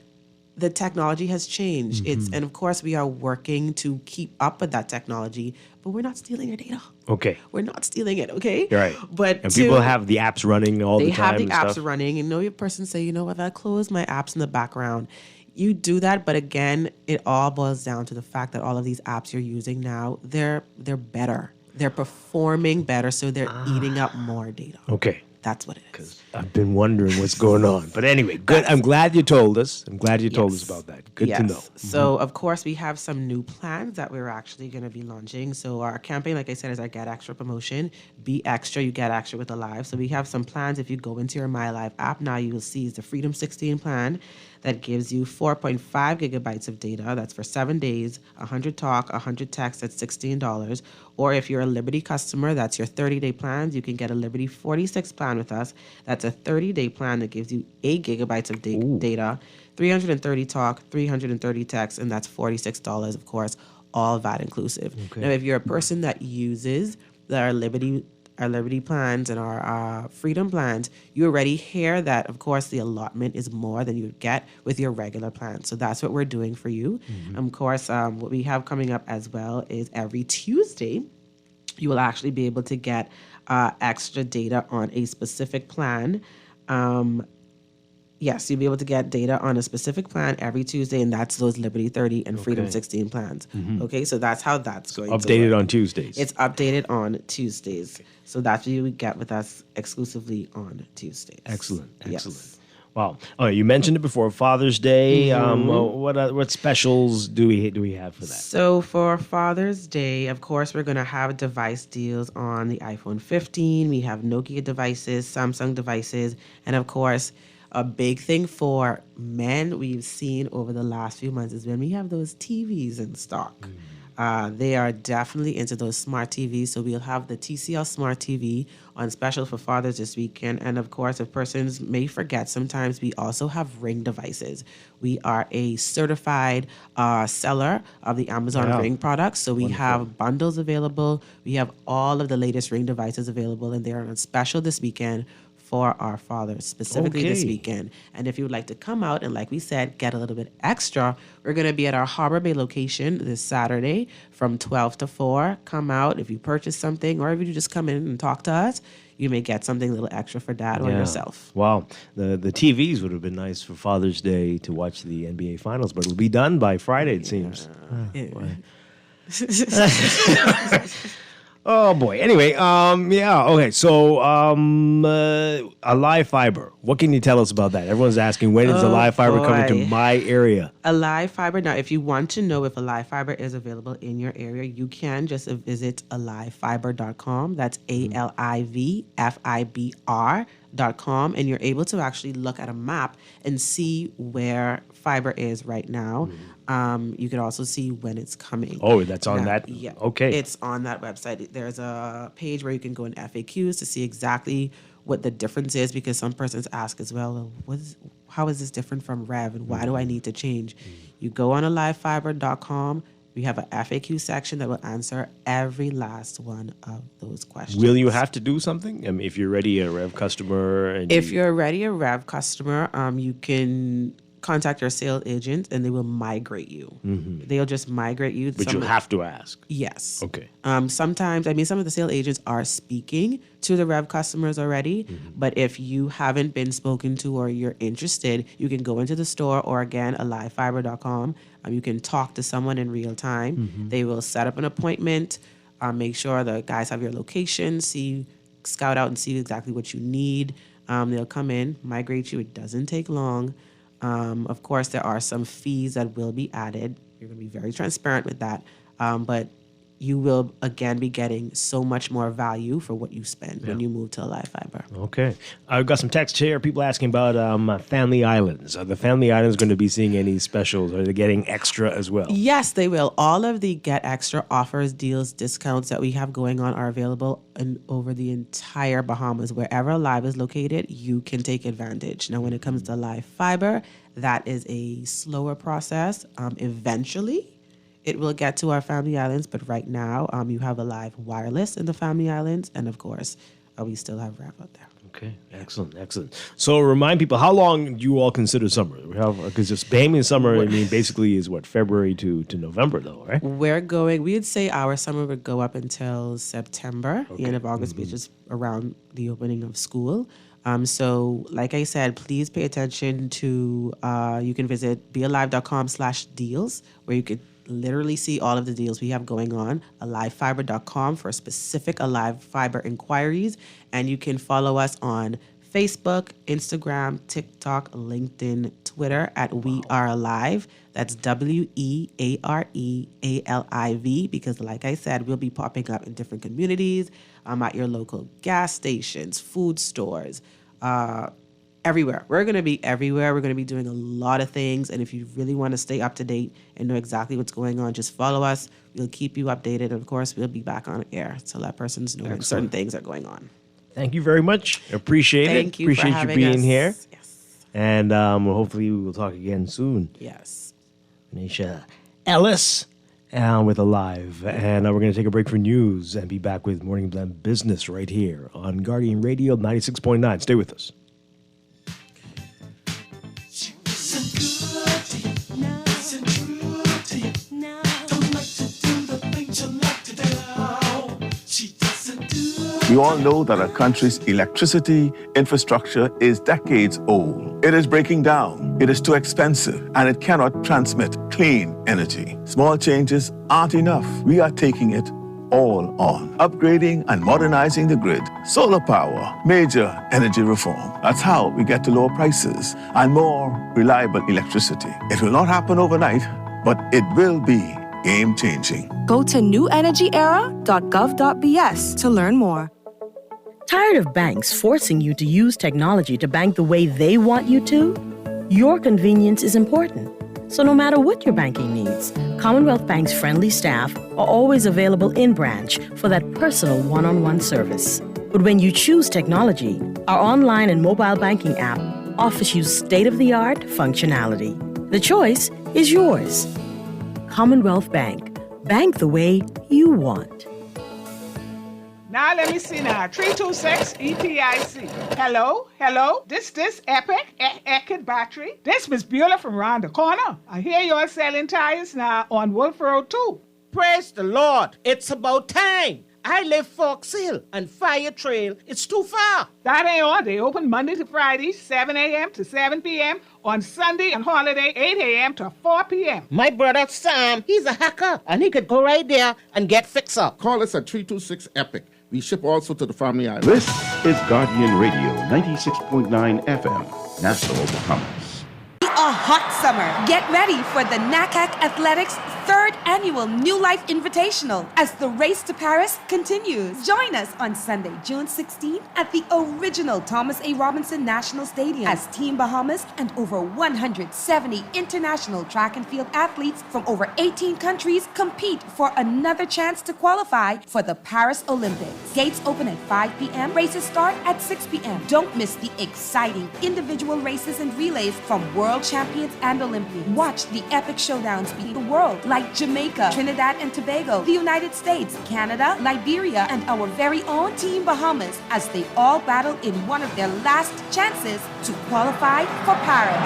the technology has changed. And of course, we are working to keep up with that technology, but we're not stealing your data. Okay. We're not stealing it, okay? You're right. But people have the apps running all the time. They have the apps stuff. running, and your person say, if I close my apps in the background, you do that. But again, it all boils down to the fact that all of these apps you're using now, they're better. They're performing better, so they're eating up more data. Okay. That's what it is. Because I've been wondering what's going on. But anyway, good. I'm glad you told us. I'm glad you told us about that. Good to know. So, of course, we have some new plans that we're actually going to be launching. So our campaign, like I said, is our Get Extra promotion. Be extra, you get extra with Alive. So we have some plans. If you go into your My Live app now, you will see is the Freedom 16 plan that gives you 4.5 gigabytes of data. That's for 7 days, 100 talk, 100 text. That's $16. Or if you're a Liberty customer, that's your 30-day plans. You can get a Liberty 46 plan with us. That's a 30-day plan that gives you 8 gigabytes of data, 330 talk, 330 text, and that's $46, of course, all VAT inclusive. Okay. Now, if you're a person that uses our Liberty plans and our Freedom plans, you already hear that, of course, the allotment is more than you would get with your regular plan. So that's what we're doing for you. Of course, what we have coming up as well is every Tuesday, you will actually be able to get extra data on a specific plan. Yes, you'll be able to get data on a specific plan every Tuesday, and that's those Liberty 30 and Freedom 16 plans. Okay, so that's how that's going to Updated work. on Tuesdays. It's updated on Tuesdays. So that's what you would get with us exclusively on Tuesdays. Excellent. Yes. Wow. Oh, you mentioned it before, Father's Day. What specials do we have for that? So for Father's Day, of course, we're going to have device deals on the iPhone 15. We have Nokia devices, Samsung devices, and of course, a big thing for men we've seen over the last few months is when we have those TVs in stock. They are definitely into those smart TVs. So we'll have the TCL Smart TV on special for Fathers this weekend. And of course, if persons may forget, sometimes we also have Ring devices. We are a certified seller of the Amazon Ring products. So we have bundles available. We have all of the latest Ring devices available, and they're on special this weekend for our fathers, specifically this weekend. And if you would like to come out and, like we said, get a little bit extra, we're going to be at our Harbor Bay location this Saturday from 12 to 4. Come out. If you purchase something or if you just come in and talk to us, you may get something a little extra for dad or yourself. Wow. The TVs would have been nice for Father's Day to watch the NBA Finals, but it'll be done by Friday, it seems. Oh boy. Anyway, okay. So, a live fiber. What can you tell us about that? Everyone's asking, when is the live fiber coming to my area? A live fiber. Now, if you want to know if a live fiber is available in your area, you can just visit alivefiber.com. That's ALIVFIBR.com, and you're able to actually look at a map and see where fiber is right now. You can also see when it's coming. Oh, that's on that? Yeah. Okay. It's on that website. There's a page where you can go in FAQs to see exactly what the difference is, because some persons ask as well, how is this different from Rev, and why do I need to change? You go on alivefiber.com. We have an FAQ section that will answer every last one of those questions. Will you have to do something? I mean, if you're already a Rev customer? If you're already a Rev customer, you can contact your sales agent and they will migrate you. They'll just migrate you. But you'll have to ask. Yes. Okay. Sometimes, some of the sales agents are speaking to the Rev customers already, but if you haven't been spoken to or you're interested, you can go into the store or again, alivefiber.com. You can talk to someone in real time. They will set up an appointment, make sure the guys have your location, scout out and see exactly what you need. They'll come in, migrate you. It doesn't take long. Of course, there are some fees that will be added. You're going to be very transparent with that. But you will, again, be getting so much more value for what you spend when you move to a live fiber. Okay. I've got some text here. People asking about Family Islands. Are the Family Islands going to be seeing any specials? Are they getting extra as well? Yes, they will. All of the Get Extra offers, deals, discounts that we have going on are available over the entire Bahamas. Wherever Live is located, you can take advantage. Now, when it comes to live fiber, that is a slower process. Eventually, it will get to our Family Islands, but right now, you have a live wireless in the Family Islands, and of course, we still have Rev out there. Okay, excellent. So remind people, how long do you all consider summer? Because it's Bahamian summer, basically is what, February to November though, right? We'd say our summer would go up until September, the end of August, which is around the opening of school. So like I said, please pay attention to, you can visit bealive.com/deals, where you could literally see all of the deals we have going on, alivefiber.com for specific Alive Fiber inquiries, and you can follow us on Facebook, Instagram, TikTok, LinkedIn, Twitter at We Are Alive. That's WEAREALIV, because like I said, we'll be popping up in different communities, at your local gas stations, food stores, everywhere. We're going to be everywhere. We're going to be doing a lot of things. And if you really want to stay up to date and know exactly what's going on, just follow us. We'll keep you updated. And of course, we'll be back on air to let persons know when certain things are going on. Thank you very much. Appreciate it. Thank you Appreciate for having you being us. here. Yes. And hopefully we will talk again soon. Yes. Nisha Ellis with Alive. And we're going to take a break for news and be back with Morning Blend Business right here on Guardian Radio 96.9. Stay with us. We all know that our country's electricity infrastructure is decades old. It is breaking down, it is too expensive, and it cannot transmit clean energy. Small changes aren't enough. We are taking it all on. Upgrading and modernizing the grid, solar power, major energy reform. That's how we get to lower prices and more reliable electricity. It will not happen overnight, but it will be game-changing. Go to newenergyera.gov.bs to learn more. Tired of banks forcing you to use technology to bank the way they want you to? Your convenience is important. So no matter what your banking needs, Commonwealth Bank's friendly staff are always available in branch for that personal one-on-one service. But when you choose technology, our online and mobile banking app offers you state-of-the-art functionality. The choice is yours. Commonwealth Bank. Bank the way you want. Now let me see now. 326 ETIC. Hello? This Epic Eckert Battery. This Miss Beulah from round the corner. I hear you're selling tires now on Wolf Road too. Praise the Lord. It's about time. I live Fox Hill and Fire Trail. It's too far. That ain't all. They open Monday to Friday, 7 a.m. to 7 p.m. On Sunday and holiday, 8 a.m. to 4 p.m. My brother Sam, he's a hacker, and he could go right there and get fixed up. Call us at 326 EPIC. We ship also to the Family Island. This is Guardian Radio, 96.9 FM, Nassau, Bahamas. A hot summer. Get ready for the NACAC Athletics 3rd Annual New Life Invitational as the race to Paris continues. Join us on Sunday, June 16th at the original Thomas A. Robinson National Stadium as Team Bahamas and over 170 international track and field athletes from over 18 countries compete for another chance to qualify for the Paris Olympics. Gates open at 5 p.m. Races start at 6 p.m. Don't miss the exciting individual races and relays from world champions and Olympians. Watch the epic showdowns beat the world, like Jamaica, Trinidad and Tobago, the United States, Canada, Liberia, and our very own Team Bahamas as they all battle in one of their last chances to qualify for Paris.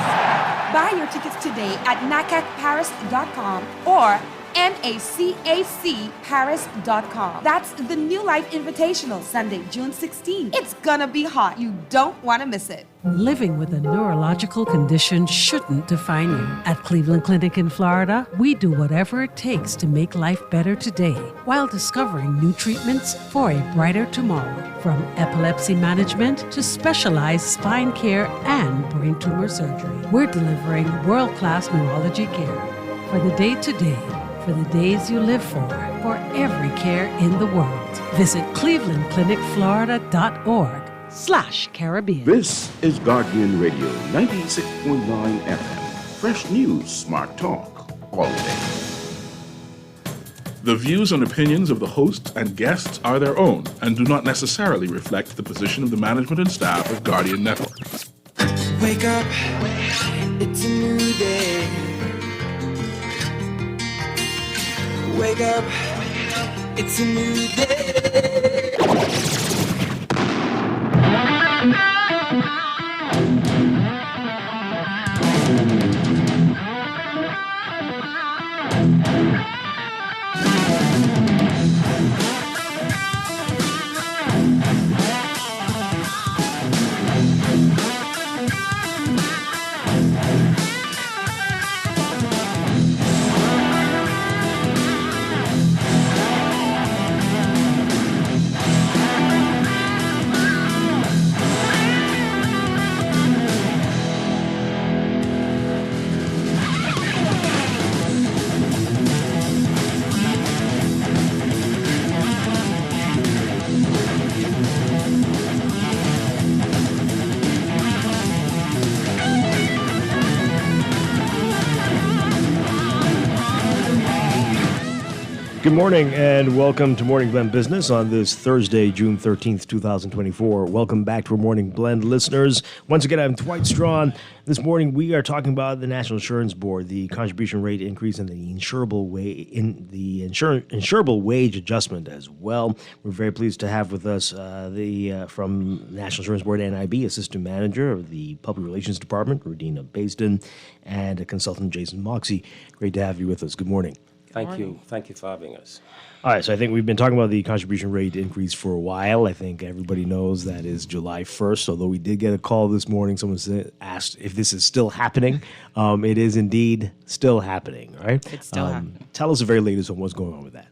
Buy your tickets today at nacacparis.com or NACACparis.com. That's the New Life Invitational, Sunday, June 16th. It's gonna be hot. You don't want to miss it. Living with a neurological condition shouldn't define you. At Cleveland Clinic in Florida, we do whatever it takes to make life better today while discovering new treatments for a brighter tomorrow. From epilepsy management to specialized spine care and brain tumor surgery, we're delivering world-class neurology care for the day-to-day, for the days you live for every care in the world. Visit clevelandclinicflorida.org/Caribbean. This is Guardian Radio, 96.9 FM. Fresh news, smart talk, all day. The views and opinions of the hosts and guests are their own and do not necessarily reflect the position of the management and staff of Guardian Network. Wake up, it's a new day. Wake up, it's a new day. Good morning and welcome to Morning Blend Business on this Thursday, June 13th, 2024. Welcome back to our Morning Blend listeners. Once again, I'm Dwight Strachan. This morning we are talking about the National Insurance Board, the contribution rate increase and the insurable wage adjustment as well. We're very pleased to have with us from National Insurance Board NIB, Assistant Manager of the Public Relations Department, Rudina Baisden, and a consultant, Jason Moxie. Great to have you with us. Good morning. Thank you. Thank you for having us. All right, so I think we've been talking about the contribution rate increase for a while. I think everybody knows that is July 1st, although we did get a call this morning. Someone asked if this is still happening. It is indeed still happening, right? It's still happening. Tell us the very latest on what's going on with that.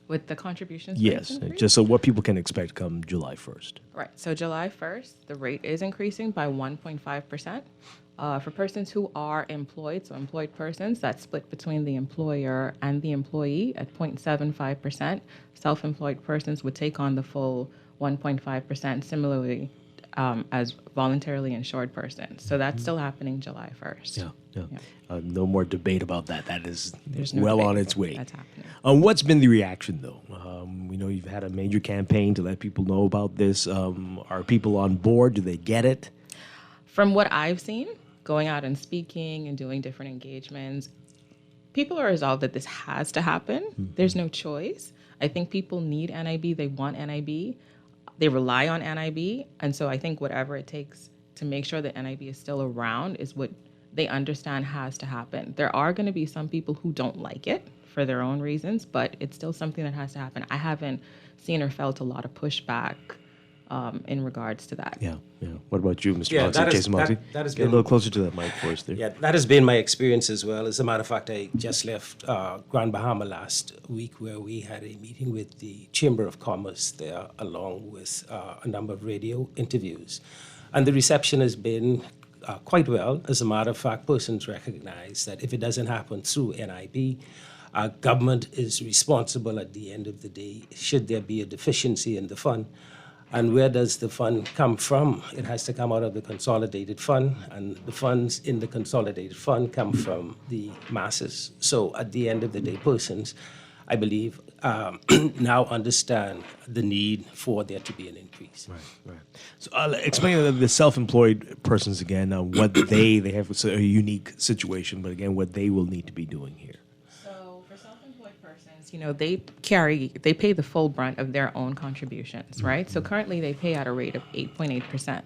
With the contributions? Yes, increase? just so what people can expect come July 1st. Right, so July 1st, the rate is increasing by 1.5%. For persons who are employed, so employed persons, that's split between the employer and the employee at 0.75%. Self-employed persons would take on the full 1.5%, similarly as voluntarily insured persons. So that's still happening July 1st. Yeah. No more debate about that. That is no well debate. on its way. That's happening. What's been the reaction, though? We know you've had a major campaign to let people know about this. Are people on board? Do they get it? From what I've seen, going out and speaking and doing different engagements, people are resolved that this has to happen. There's no choice. I think people need NIB. They want NIB. They rely on NIB. And so I think whatever it takes to make sure that NIB is still around is what they understand has to happen. There are going to be some people who don't like it for their own reasons, but it's still something that has to happen. I haven't seen or felt a lot of pushback in regards to that. Yeah. What about you, Mr. Yeah, Moxie? Jason Moxie? that has Get a been- little closer to that mic for us there. Yeah, that has been my experience as well. As a matter of fact, I just left Grand Bahama last week where we had a meeting with the Chamber of Commerce there along with a number of radio interviews. And the reception has been quite well. As a matter of fact, persons recognize that if it doesn't happen through NIB, government is responsible at the end of the day should there be a deficiency in the fund. And where does the fund come from? It has to come out of the consolidated fund, and the funds in the consolidated fund come from the masses. So at the end of the day, persons, I believe, now understand the need for there to be an increase. Right. So explain the self-employed persons again, what they have a unique situation, but again, what they will need to be doing here. They pay the full brunt of their own contributions, right? So currently they pay at a rate of 8.8%.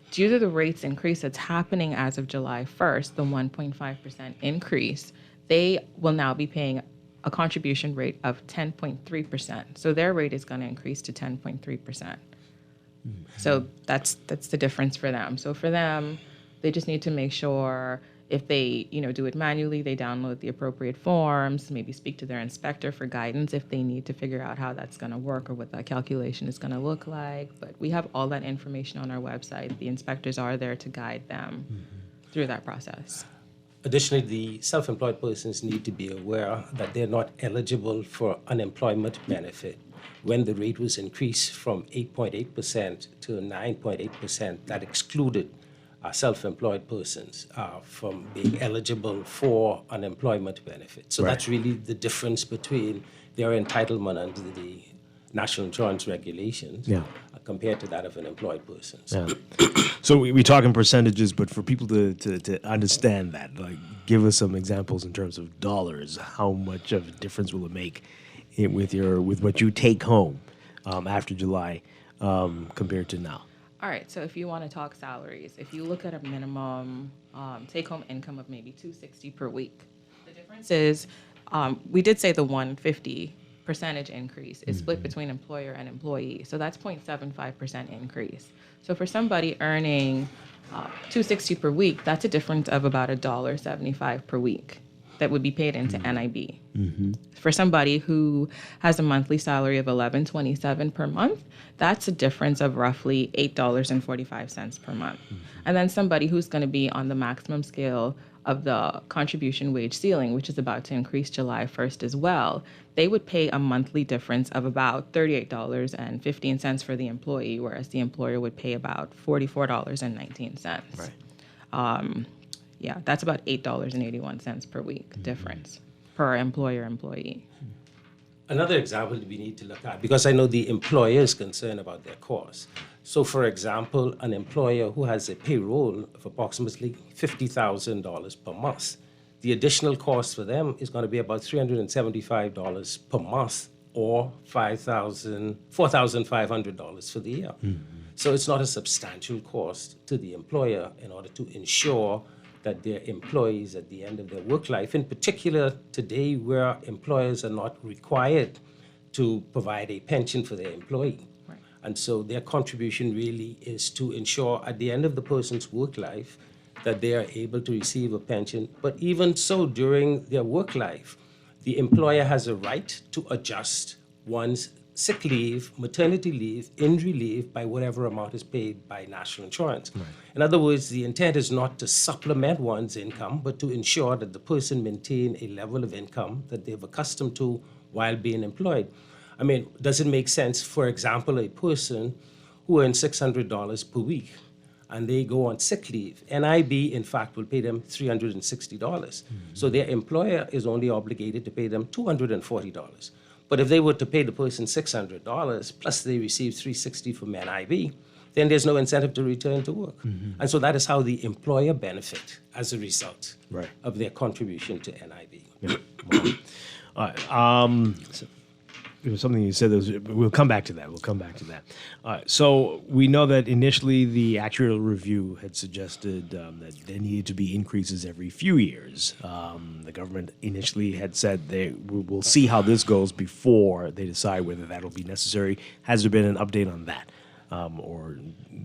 Due to the rates increase that's happening as of July 1st, the 1.5% increase, they will now be paying a contribution rate of 10.3%. So their rate is going to increase to 10.3%. So that's the difference for them. So for them, they just need to make sure if they, do it manually, they download the appropriate forms, maybe speak to their inspector for guidance if they need to figure out how that's going to work or what that calculation is going to look like. But we have all that information on our website. The inspectors are there to guide them through that process. Additionally, the self-employed persons need to be aware that they're not eligible for unemployment benefit. When the rate was increased from 8.8% to 9.8%, that excluded self-employed persons from being eligible for unemployment benefit. So that's really the difference between their entitlement under the national insurance regulations compared to that of an employed person. So we talk in percentages, but for people to understand that, like, give us some examples in terms of dollars. How much of a difference will it make with what you take home after July compared to now? All right, so if you want to talk salaries, if you look at a minimum take-home income of maybe $260 per week, the difference is we did say the 150 percentage increase is split between employer and employee, so that's 0.75% increase. So for somebody earning $260 per week, that's a difference of about $1.75 per week that would be paid into NIB. For somebody who has a monthly salary of $11.27 per month, that's a difference of roughly $8.45 per month. And then somebody who's going to be on the maximum scale of the contribution wage ceiling, which is about to increase July 1st as well, they would pay a monthly difference of about $38.15 for the employee, whereas the employer would pay about $44.19. Yeah, that's about $8.81 per week difference per employer-employee. Another example we need to look at, because I know the employer is concerned about their costs. So, for example, an employer who has a payroll of approximately $50,000 per month, the additional cost for them is going to be about $375 per month or $4,500 for the year. So it's not a substantial cost to the employer in order to ensure that their employees at the end of their work life, in particular today where employers are not required to provide a pension for their employee. Right. And so their contribution really is to ensure at the end of the person's work life that they are able to receive a pension. But even so, during their work life, the employer has a right to adjust one's sick leave, maternity leave, injury leave by whatever amount is paid by national insurance. Right. In other words, the intent is not to supplement one's income, but to ensure that the person maintain a level of income that they've accustomed to while being employed. I mean, does it make sense, for example, a person who earns $600 per week and they go on sick leave, NIB, in fact, will pay them $360. So their employer is only obligated to pay them $240. But if they were to pay the person $600 plus they receive $360 from NIB, then there's no incentive to return to work. And so that is how the employer benefit as a result of their contribution to NIB. Yeah. All right. So there was something you said. We'll come back to that. So we know that initially the actuarial review had suggested that there needed to be increases every few years. The government initially had said we'll see how this goes before they decide whether that'll be necessary. Has there been an update on that? Or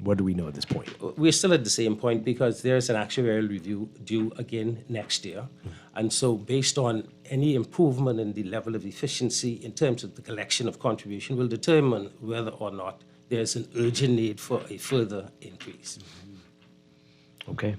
what do we know at this point? We're still at the same point because there's an actuarial review due again next year. And so based on any improvement in the level of efficiency in terms of the collection of contribution will determine whether or not there's an urgent need for a further increase. Okay.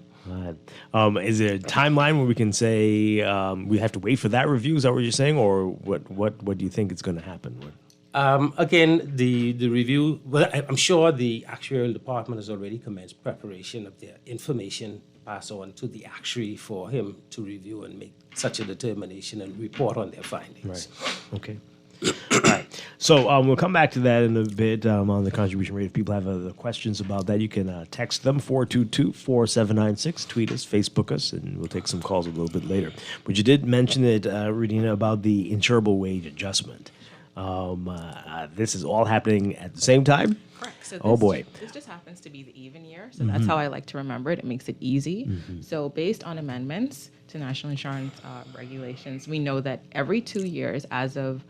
Is there a timeline where we can say we have to wait for that review? Is that what you're saying? Or what do you think is going to happen? Again, the review, well, I'm sure the actuarial department has already commenced preparation of their information pass on to the actuary for him to review and make such a determination and report on their findings. Right. Okay. All right. So we'll come back to that in a bit on the contribution rate. If people have other questions about that, you can text them 422-4796, tweet us, Facebook us, and we'll take some calls a little bit later. But you did mention it, Regina, about the insurable wage adjustment. This is all happening at the same time? Correct. So oh boy. This just happens to be the even year, so that's how I like to remember it. It makes it easy. So based on amendments to national insurance regulations, we know that every 2 years the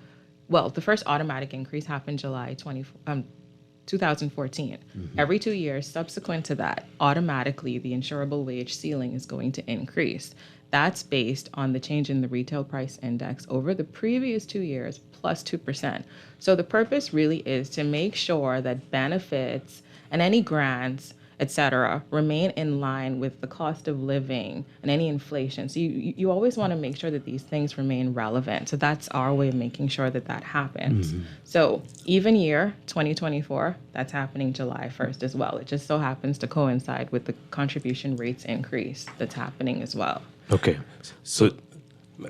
first automatic increase happened July 2014. Every 2 years subsequent to that, automatically the insurable wage ceiling is going to increase. That's based on the change in the retail price index over the previous 2 years plus 2%. So the purpose really is to make sure that benefits and any grants, et cetera, remain in line with the cost of living and any inflation. So you always want to make sure that these things remain relevant. So that's our way of making sure that that happens. So even year 2024, that's happening July 1st as well. It just so happens to coincide with the contribution rates increase that's happening as well. Okay. So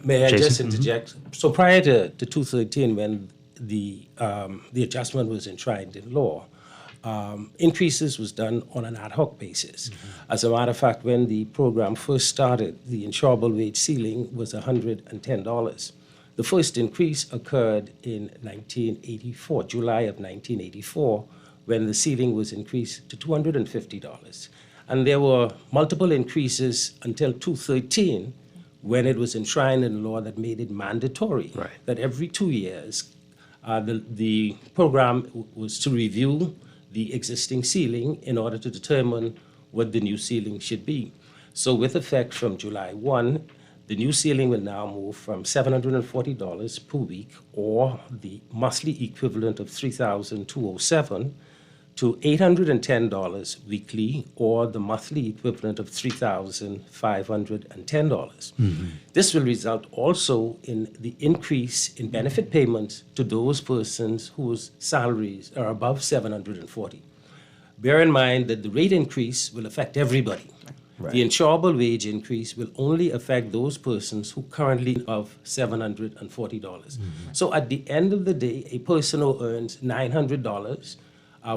may I Jason? just interject? So prior to 2013, when the adjustment was enshrined in law, increases was done on an ad hoc basis. As a matter of fact, when the program first started, the insurable wage ceiling was $110. The first increase occurred in 1984, July of 1984, when the ceiling was increased to $250. And there were multiple increases until 2013, when it was enshrined in law that made it mandatory that every 2 years the program was to review the existing ceiling in order to determine what the new ceiling should be. So with effect from July 1, the new ceiling will now move from $740 per week, or the monthly equivalent of $3,207, to $810 weekly, or the monthly equivalent of $3,510. This will result also in the increase in benefit payments to those persons whose salaries are above $740. Bear in mind that the rate increase will affect everybody. The insurable wage increase will only affect those persons who currently above $740. So at the end of the day, a person who earns $900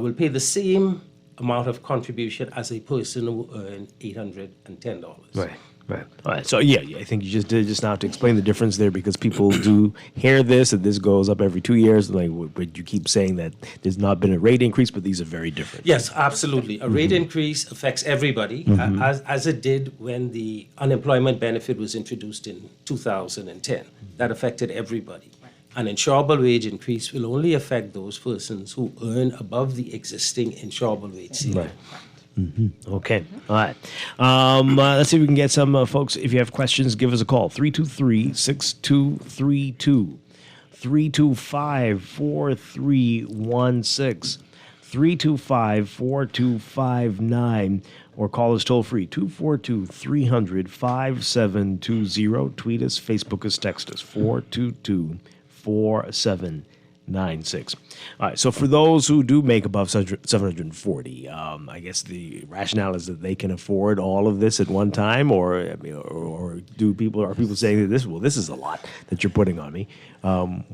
will pay the same amount of contribution as a person who earned $810. Right. Right. All right. So yeah, I think you just did just now to explain the difference there because people do hear this and this goes up every 2 years. Like, but you keep saying that there's not been a rate increase, but these are very different. Yes, absolutely. A rate increase affects everybody, as it did when the unemployment benefit was introduced in 2010. That affected everybody. An insurable wage increase will only affect those persons who earn above the existing insurable wage ceiling. Right. Okay. All right. Let's see if we can get some folks. If you have questions, give us a call. 323-6232. 325-4316. 325-4259. Or call us toll free. 242-300-5720. Tweet us, Facebook us, text us. 422-4796. All right, so for those who do make above 740, I guess the rationale is that they can afford all of this at one time, or do people are people saying that this is a lot that you're putting on me? How do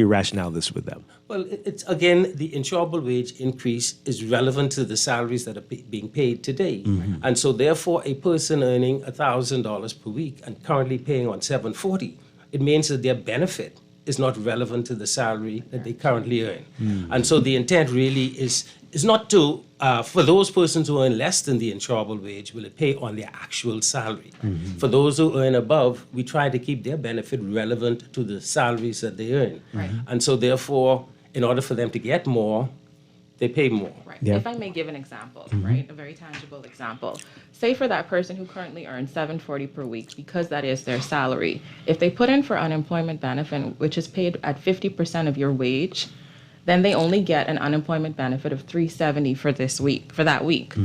you rationale this with them? Well, it's again, the insurable wage increase is relevant to the salaries that are being paid today. And so therefore, a person earning $1,000 per week and currently paying on $740, it means that their benefit is not relevant to the salary that they currently earn. And so the intent really is not to, for those persons who earn less than the insurable wage, will it pay on their actual salary. For those who earn above, we try to keep their benefit relevant to the salaries that they earn. And so therefore, in order for them to get more, they pay more. Right. Yeah. If I may give an example, right, a very tangible example. Say for that person who currently earns $740 per week, because that is their salary, if they put in for unemployment benefit, which is paid at 50% of your wage, then they only get an unemployment benefit of $370 for that week.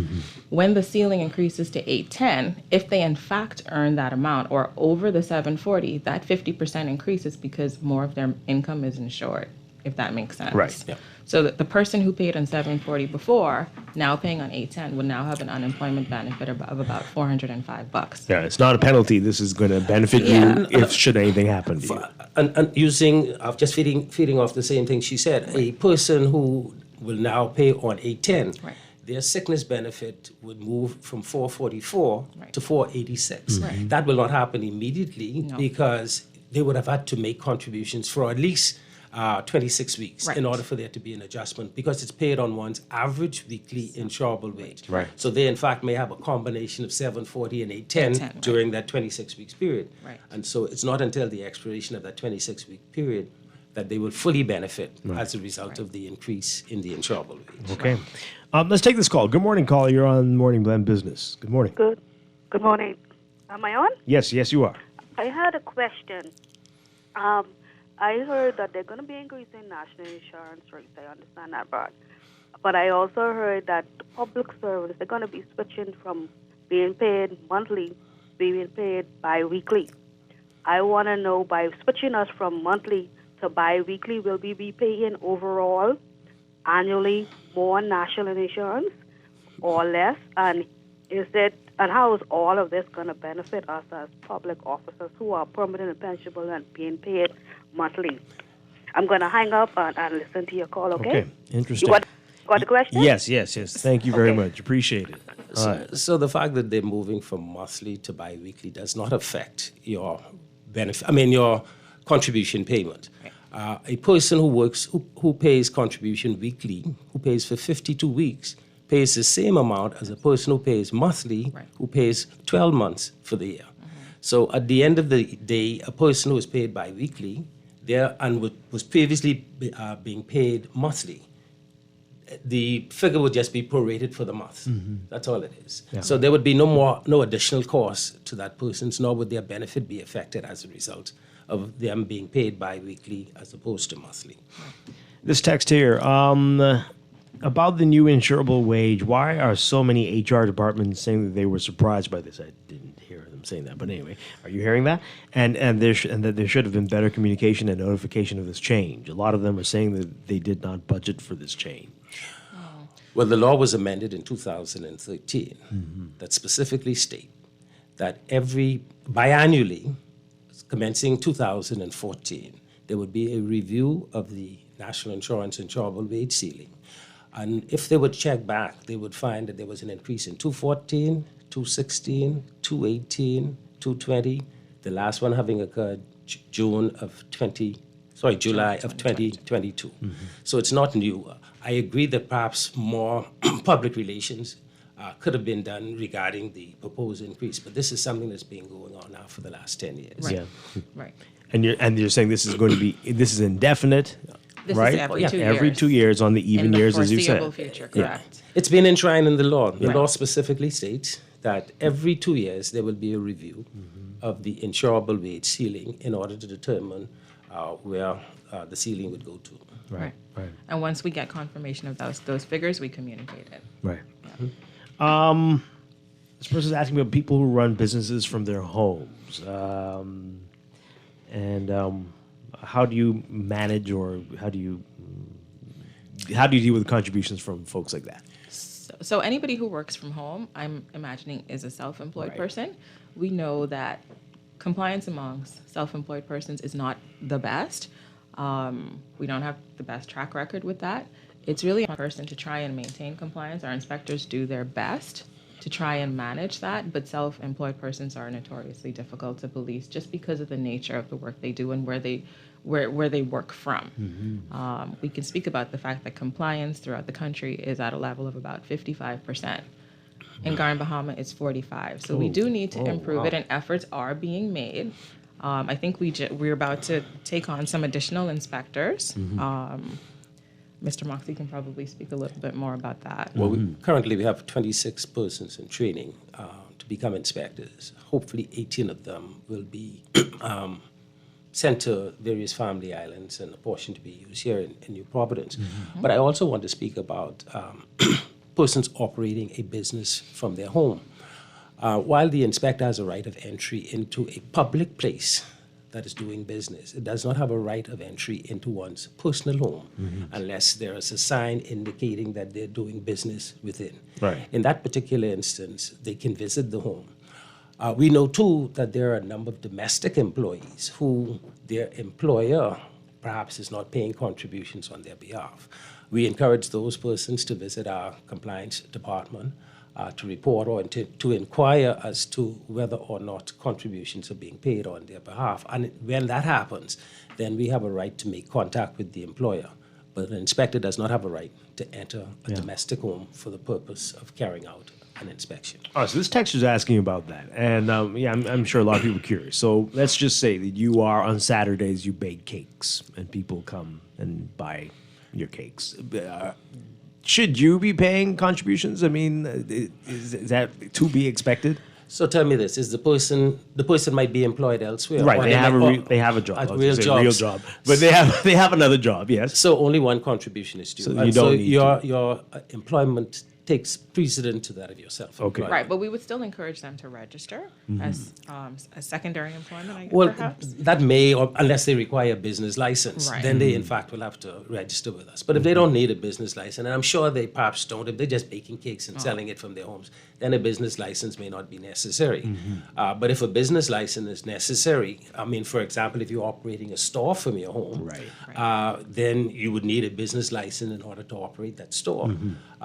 When the ceiling increases to $810, if they in fact earn that amount or over the $740, that 50% increases because more of their income is insured, if that makes sense. Right. Yeah. So that the person who paid on $740 before, now paying on $810, would now have an unemployment benefit of about $405. Yeah, it's not a penalty. This is going to benefit you if should anything happen to you. And using, just feeding off the same thing she said, a person who will now pay on $810, their sickness benefit would move from $444 to $486. That will not happen immediately because they would have had to make contributions for at least 26 weeks in order for there to be an adjustment because it's paid on one's average weekly insurable wage. So they in fact may have a combination of $740 and $810 during that 26 weeks period. And so it's not until the expiration of that 26-week period that they will fully benefit as a result of the increase in the insurable wage. Okay. Let's take this call. Good morning, caller. You're on Morning Blend Business. Good morning. Good morning. Am I on? Yes, you are. I had a question. I heard that they're going to be increasing national insurance rates. I understand that part. But I also heard that the public service, they're going to be switching from being paid monthly to being paid bi-weekly. I want to know, by switching us from monthly to bi-weekly, will we be paying overall, annually, more national insurance or less? And how is all of this going to benefit us as public officers who are permanent and pensionable and being paid monthly? I'm going to hang up and listen to your call, okay? Okay, interesting. You got the question? Yes. Thank you very much. Appreciate it. So the fact that they're moving from monthly to bi-weekly does not affect your your contribution payment. A person who works, who pays contribution weekly, who pays for 52 weeks, pays the same amount as a person who pays monthly, who pays 12 months for the year. So at the end of the day, a person who is paid bi-weekly and was previously being paid monthly, the figure would just be prorated for the month. That's all it is. Yeah. So there would be no additional cost to that person, nor would their benefit be affected as a result of them being paid bi-weekly as opposed to monthly. This text here, about the new insurable wage, why are so many HR departments saying that they were surprised by this? I didn't hear them saying that, but anyway, are you hearing that? And that there should have been better communication and notification of this change. A lot of them are saying that they did not budget for this change. Well, the law was amended in 2013 that specifically state that biannually, commencing 2014, there would be a review of the National Insurance insurable wage ceiling. And if they would check back, they would find that there was an increase in 214, 216, 218, 220, the last one having occurred July of 2022. So it's not new. I agree that perhaps more public relations could have been done regarding the proposed increase, but this is something that's been going on now for the last 10 years. Right. Yeah. Right. And you're saying this is going to be indefinite, This right? is every 2 years. Every 2 years on the even In the years, as you said. foreseeable future, correct. It's been enshrined in the law. The Right. law specifically states that every 2 years there will be a review of the insurable wage ceiling in order to determine where the ceiling would go to. Right. And once we get confirmation of those figures, we communicate it. Right. This person's asking about people who run businesses from their homes. How do you manage, or how do you deal with contributions from folks like that? So anybody who works from home, I'm imagining, is a self-employed person. We know that compliance amongst self-employed persons is not the best. We don't have the best track record with that. It's really a person to try and maintain compliance. Our inspectors do their best to try and manage that, but self-employed persons are notoriously difficult to police just because of the nature of the work they do and where they work from. We can speak about the fact that compliance throughout the country is at a level of about 55%. In Bahama, it's 45%. So we do need to improve it, and efforts are being made. I think we're about to take on some additional inspectors. Mr. Moxie can probably speak a little bit more about that. Well, currently we have 26 persons in training to become inspectors. Hopefully 18 of them will be sent to various family islands and a portion to be used here in New Providence. But I also want to speak about persons operating a business from their home. While the inspector has a right of entry into a public place that is doing business, it does not have a right of entry into one's personal home unless there is a sign indicating that they're doing business within. Right. In that particular instance, they can visit the home. We know, too, that there are a number of domestic employees who their employer perhaps is not paying contributions on their behalf. We encourage those persons to visit our compliance department to report or to inquire as to whether or not contributions are being paid on their behalf. And when that happens, then we have a right to make contact with the employer. But an inspector does not have a right to enter a domestic home for the purpose of carrying out an inspection. All right, so this texter's asking about that. And I'm sure a lot of people are curious. So let's just say that you are, on Saturdays, you bake cakes and people come and buy your cakes. Should you be paying contributions? I mean, is that to be expected? So tell me this: is the person might be employed elsewhere? Right, they have a job, real job, but they have another job. Yes. So only one contribution is due. So you don't need your employment takes precedent to that of yourself. Okay. Right, but we would still encourage them to register as secondary employment, I guess, Well, perhaps. that may, or unless they require a business license, Right. then they in fact will have to register with us. But if they don't need a business license, and I'm sure they perhaps don't, if they're just baking cakes and selling it from their homes, then a business license may not be necessary. But if a business license is necessary, I mean, for example, if you're operating a store from your home, then you would need a business license in order to operate that store.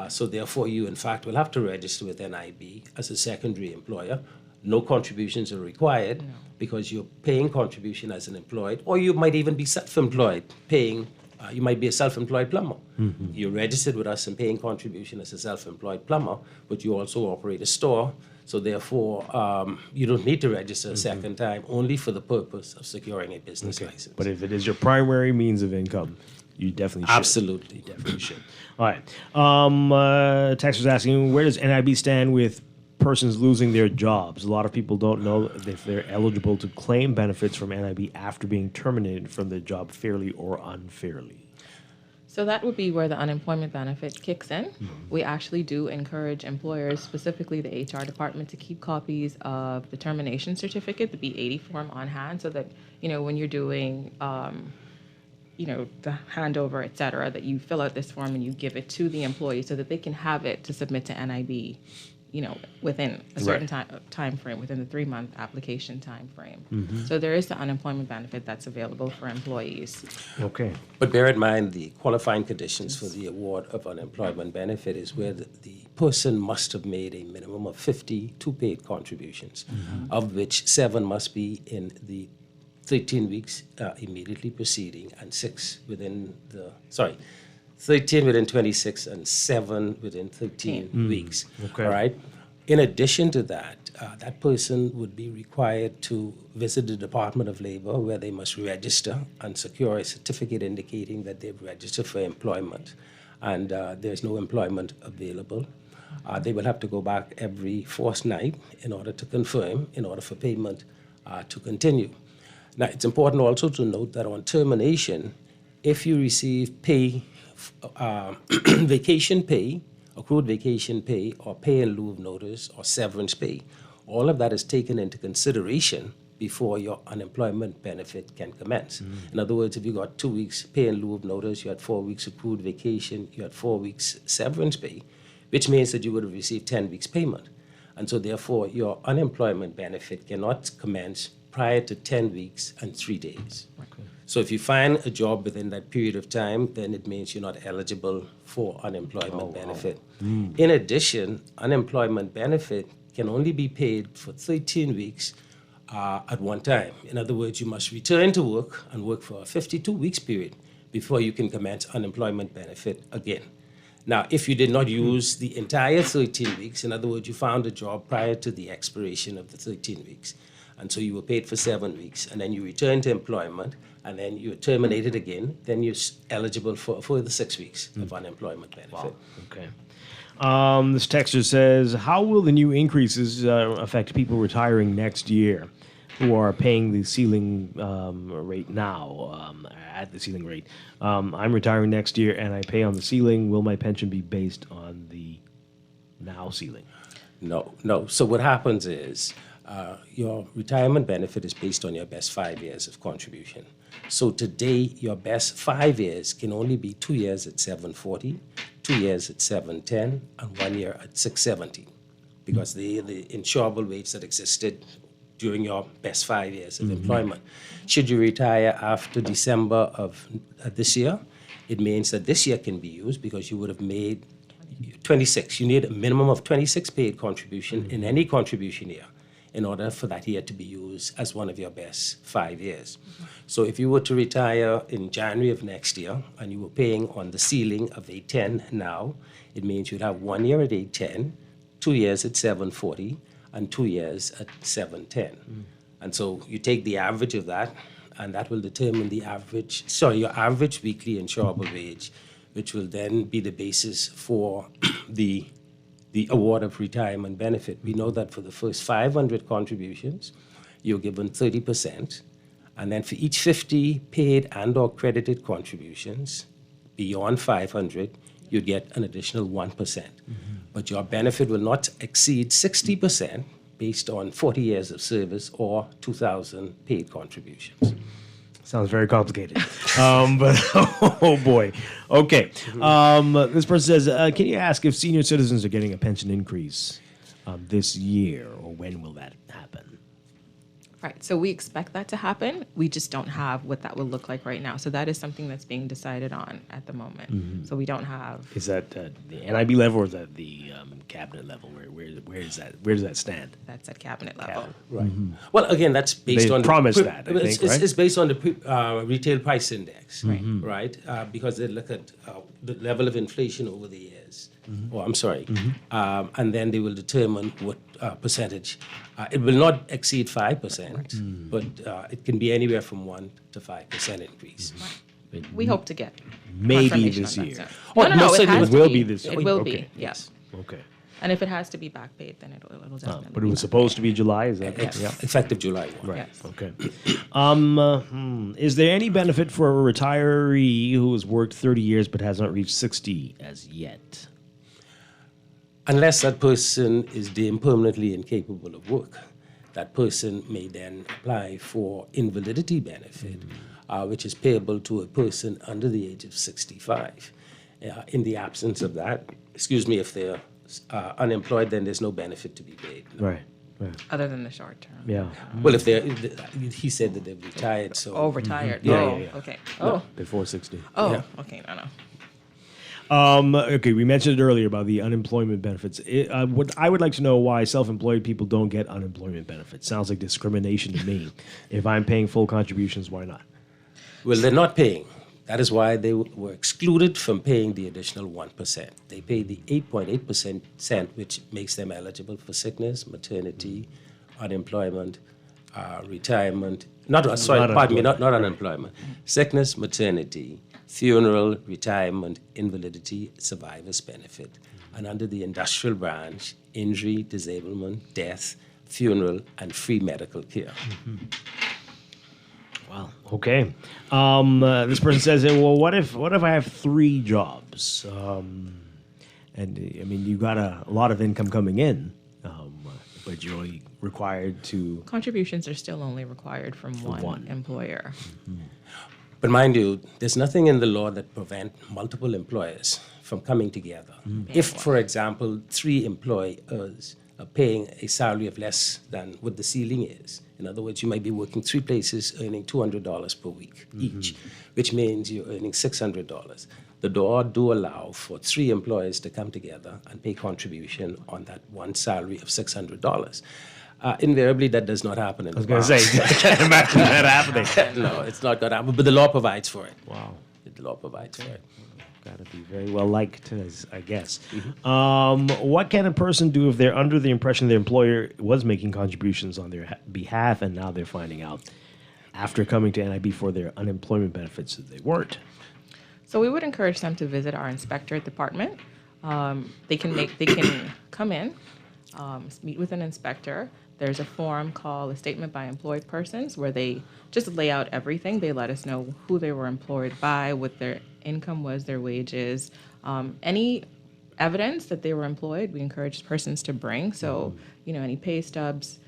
So therefore, you in fact will have to register with NIB as a secondary employer. No contributions are required because you're paying contribution as an employed, or you might even be self-employed, paying. You might be a self-employed plumber. You're registered with us and paying contribution as a self-employed plumber, but you also operate a store. So therefore, you don't need to register a second time, only for the purpose of securing a business license. But if it is your primary means of income, you definitely should. Absolutely. You definitely should. All right. Tex was asking, where does NIB stand with persons losing their jobs? A lot of people don't know if they're eligible to claim benefits from NIB after being terminated from their job fairly or unfairly. So that would be where the unemployment benefit kicks in. We actually do encourage employers, specifically the HR department, to keep copies of the termination certificate, the B80 form on hand, so that, when you're doing, the handover, et cetera, that you fill out this form and you give it to the employee so that they can have it to submit to NIB, within a certain time frame, within the 3-month application time frame. Mhm. So there is the unemployment benefit that's available for employees. Okay. But bear in mind the qualifying conditions for the award of unemployment benefit is where the person must have made a minimum of 52 paid contributions, of which 7 must be in the 13 weeks immediately preceding and 13 within 26 and 7 within 13 weeks. Okay. All right. In addition to that, that person would be required to visit the Department of Labor, where they must register and secure a certificate indicating that they've registered for employment and there's no employment available. They will have to go back every fortnight in order to confirm, in order for payment to continue. Now, it's important also to note that on termination, if you receive pay, vacation pay, accrued vacation pay, or pay in lieu of notice, or severance pay, all of that is taken into consideration before your unemployment benefit can commence. In other words, if you got 2 weeks pay in lieu of notice, you had 4 weeks accrued vacation, you had 4 weeks severance pay, which means that you would have received 10 weeks payment. And so therefore, your unemployment benefit cannot commence prior to 10 weeks and 3 days. So if you find a job within that period of time, then it means you're not eligible for unemployment benefit. In addition, unemployment benefit can only be paid for 13 weeks at one time. In other words, you must return to work and work for a 52 weeks period before you can commence unemployment benefit again. Now, if you did not use the entire 13 weeks, in other words, you found a job prior to the expiration of the 13 weeks, and so you were paid for 7 weeks, and then you return to employment, and then you're terminated again, then you're eligible for the 6 weeks of unemployment benefit. Okay. This texter says, how will the new increases affect people retiring next year who are paying the ceiling rate now, at the ceiling rate? I'm retiring next year and I pay on the ceiling. Will my pension be based on the now ceiling? No. So what happens is your retirement benefit is based on your best 5 years of contribution. So today, your best 5 years can only be 2 years at 740, 2 years at 710, and 1 year at 670, because the insurable rates that existed during your best 5 years of employment. Should you retire after December of this year, it means that this year can be used because you would have made 26. You need a minimum of 26 paid contribution in any contribution year in order for that year to be used as one of your best 5 years. So if you were to retire in January of next year and you were paying on the ceiling of 810 now, it means you'd have 1 year at 810, 2 years at 740, and 2 years at 710. And so you take the average of that, and that will determine your average weekly insurable wage, which will then be the basis for the award of retirement benefit. We know that for the first 500 contributions, you're given 30%. And then for each 50 paid and or credited contributions beyond 500, you'd get an additional 1%. But your benefit will not exceed 60% based on 40 years of service or 2,000 paid contributions. Sounds very complicated. But, oh boy. Okay. This person says, can you ask if senior citizens are getting a pension increase this year, or when will that happen? Right, so we expect that to happen. We just don't have what that will look like right now. So that is something that's being decided on at the moment. So we don't have. Is that the NIB level, or is that the cabinet level? Where is that? Where does that stand? That's at cabinet level. Right. Well, again, that's based They on promised that, I think, right? It's based on the retail price index, right? Because they look at the level of inflation over the years. And then they will determine what percentage. It will not exceed 5%, but it can be anywhere from 1 to 5% increase. We hope to get maybe confirmation this on that year. soon. No, it will be this year. It will Okay. be, yes. Okay. And if it has to be back paid, then it'll definitely. But it was supposed to be July, is that Yes. yeah. Effective July 1. Right. Yes. Okay. Is there any benefit for a retiree who has worked 30 years but has not reached 60 as yet? Unless that person is deemed permanently incapable of work, that person may then apply for invalidity benefit, which is payable to a person under the age of 65. In the absence of that, if they're unemployed, then there's no benefit to be paid. Right. Other than the short term. Yeah. Well, he said that they've retired, so. Oh, retired. Yeah. Okay. No, before 60. Oh, Yeah. okay. No. Okay, we mentioned it earlier about the unemployment benefits. What I would like to know why self-employed people don't get unemployment benefits. Sounds like discrimination to me. If I'm paying full contributions, why not? Well, they're not paying. That is why they were excluded from paying the additional 1%. They pay the 8.8%, which makes them eligible for sickness, maternity, unemployment, retirement. Not unemployment. Sickness, maternity, funeral, retirement, invalidity, survivor's benefit. And under the industrial branch, injury, disablement, death, funeral, and free medical care. Wow. Okay. This person says, well, what if I have 3 jobs? And I mean, you got a lot of income coming in, but you're only required to. Contributions are still only required from one employer. But mind you, there's nothing in the law that prevents multiple employers from coming together. If, for example, 3 employers are paying a salary of less than what the ceiling is, in other words, you might be working 3 places earning $200 per week each, which means you're earning $600. The law do allow for 3 employers to come together and pay contribution on that one salary of $600. Invariably, that does not happen in the I was going to say, I can't imagine that happening. No, it's not going to happen, but the law provides for it. Wow. The law provides for it. Got to be very well liked, I guess. What can a person do if they're under the impression their employer was making contributions on their behalf and now they're finding out after coming to NIB for their unemployment benefits that they weren't? So we would encourage them to visit our inspector department. They can come in, meet with an inspector. There's a form called a statement by employed persons where they just lay out everything. They let us know who they were employed by, what their income was, their wages, any evidence that they were employed. We encourage persons to bring. So, any pay stubs,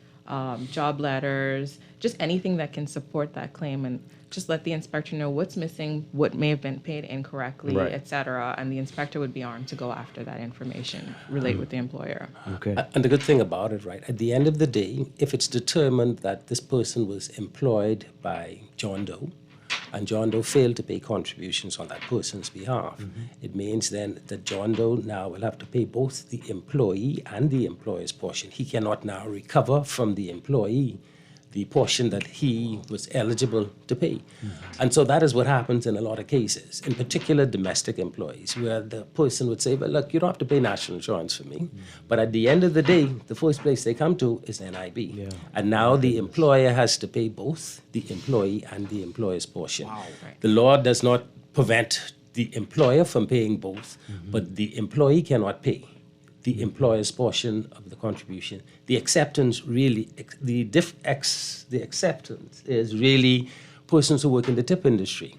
job letters, just anything that can support that claim, and just let the inspector know what's missing, what may have been paid incorrectly, et cetera. And the inspector would be armed to go after that information, relate with the employer. Okay. And the good thing about it, right, at the end of the day, if it's determined that this person was employed by John Doe, and John Doe failed to pay contributions on that person's behalf, it means then that John Doe now will have to pay both the employee and the employer's portion. He cannot now recover from the employee the portion that he was eligible to pay. And so that is what happens in a lot of cases, in particular domestic employees, where the person would say, well, look, you don't have to pay national insurance for me. But at the end of the day, the first place they come to is NIB. Yeah. And now the employer has to pay both the employee and the employer's portion. Wow. Right. The law does not prevent the employer from paying both, but the employee cannot pay the employer's portion of the contribution. The acceptance really, the acceptance is really persons who work in the tip industry.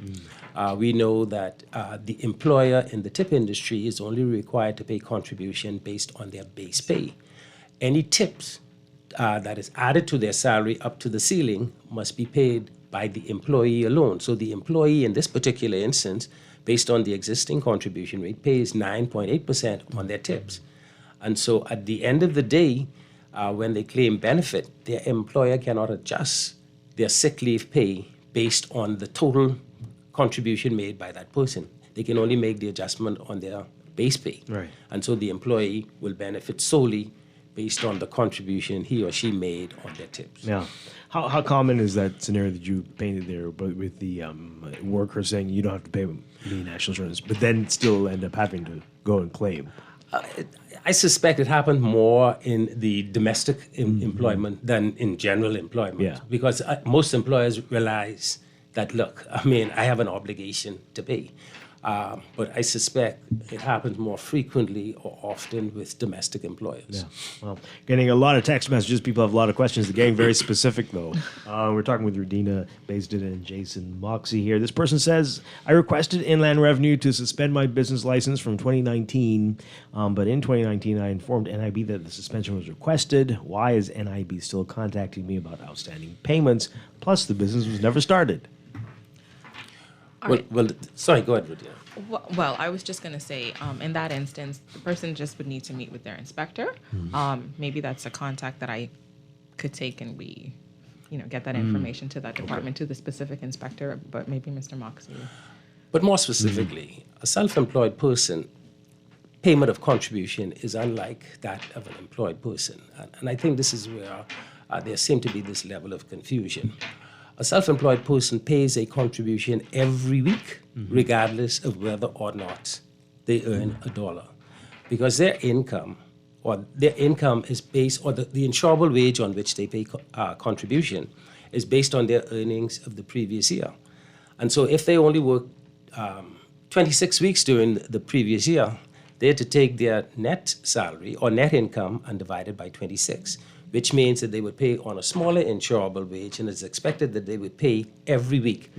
We know that the employer in the tip industry is only required to pay contribution based on their base pay. Any tips that is added to their salary up to the ceiling must be paid by the employee alone. So the employee in this particular instance, based on the existing contribution rate, pays 9.8% on their tips. And so at the end of the day, when they claim benefit, their employer cannot adjust their sick leave pay based on the total contribution made by that person. They can only make the adjustment on their base pay. Right. And so the employee will benefit solely based on the contribution he or she made on their tips. Yeah. How common is that scenario that you painted there, but with the worker saying you don't have to pay me national insurance, but then still end up having to go and claim? I suspect it happened more in the domestic employment than in general employment, because most employers realize that, look, I mean, I have an obligation to pay. But I suspect it happens more frequently or often with domestic employers. Yeah. Well, getting a lot of text messages. People have a lot of questions. They're getting very specific, though. We're talking with Radina Baisden and Jason Moxie here. This person says, I requested Inland Revenue to suspend my business license from 2019, but in 2019, I informed NIB that the suspension was requested. Why is NIB still contacting me about outstanding payments? Plus, the business was never started. Sorry, go ahead, Rudia. Well, I was just going to say, in that instance, the person just would need to meet with their inspector. Maybe that's a contact that I could take, and we, get that information to that department, to the specific inspector. But maybe Mr. Moxley. But more specifically, a self-employed person, payment of contribution is unlike that of an employed person. And I think this is where there seems to be this level of confusion. A self-employed person pays a contribution every week, regardless of whether or not they earn $1. Because their income is based, or the insurable wage on which they pay contribution is based on their earnings of the previous year. And so if they only work 26 weeks during the previous year, they had to take their net salary or net income and divide it by 26, which means that they would pay on a smaller insurable wage, and it's expected that they would pay every week.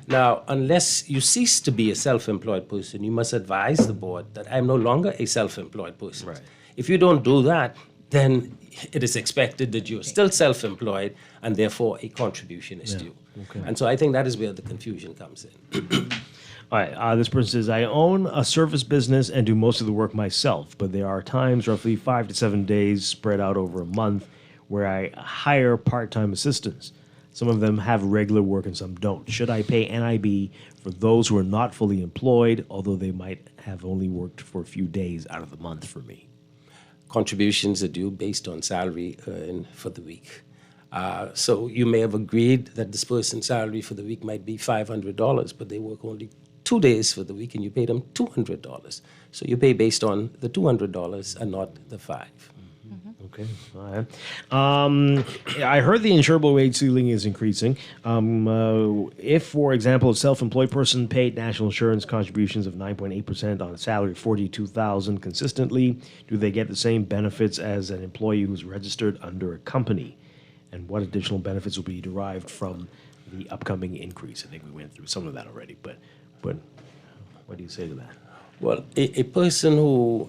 Now, unless you cease to be a self-employed person, you must advise the board that I'm no longer a self-employed person. Right. If you don't do that, then it is expected that you're still self-employed, and therefore a contribution is due. Okay. And so I think that is where the confusion comes in. All right, this person says, I own a service business and do most of the work myself, but there are times, roughly 5 to 7 days spread out over a month, where I hire part-time assistants. Some of them have regular work and some don't. Should I pay NIB for those who are not fully employed, although they might have only worked for a few days out of the month for me? Contributions are due based on salary earned for the week. So you may have agreed that this person's salary for the week might be $500, but they work only 2 days for the week, and you pay them $200. So you pay based on the $200 and not the $5. Okay, all right. I heard the insurable wage ceiling is increasing. If, for example, a self-employed person paid national insurance contributions of 9.8% on a salary of $42,000 consistently, do they get the same benefits as an employee who's registered under a company? And what additional benefits will be derived from the upcoming increase? I think we went through some of that already, but what do you say to that? Well, a person who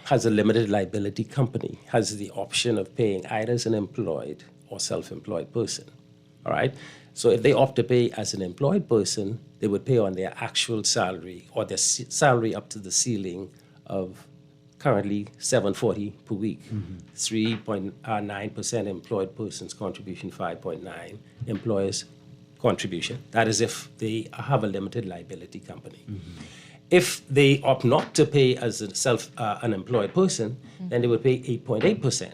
has a limited liability company has the option of paying either as an employed or self-employed person, all right? So if they opt to pay as an employed person, they would pay on their actual salary or their salary up to the ceiling of currently $740 per week. 3.9% employed person's contribution, 5.9 employers' contribution. That is if they have a limited liability company. If they opt not to pay as an employed person, then they would pay 8.8%,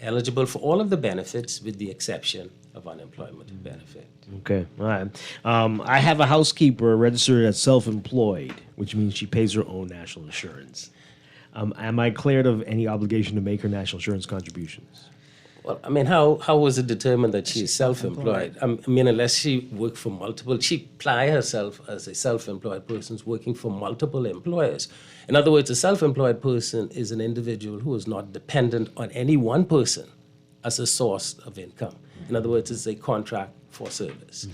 eligible for all of the benefits with the exception of unemployment benefit. Okay, all right. I have a housekeeper registered as self-employed, which means she pays her own national insurance. Am I cleared of any obligation to make her national insurance contributions? Well, I mean, how was it determined that she is self-employed? I mean, unless she worked for multiple, she ply herself as a self-employed person working for multiple employers. In other words, a self-employed person is an individual who is not dependent on any one person as a source of income. In other words, it's a contract for service.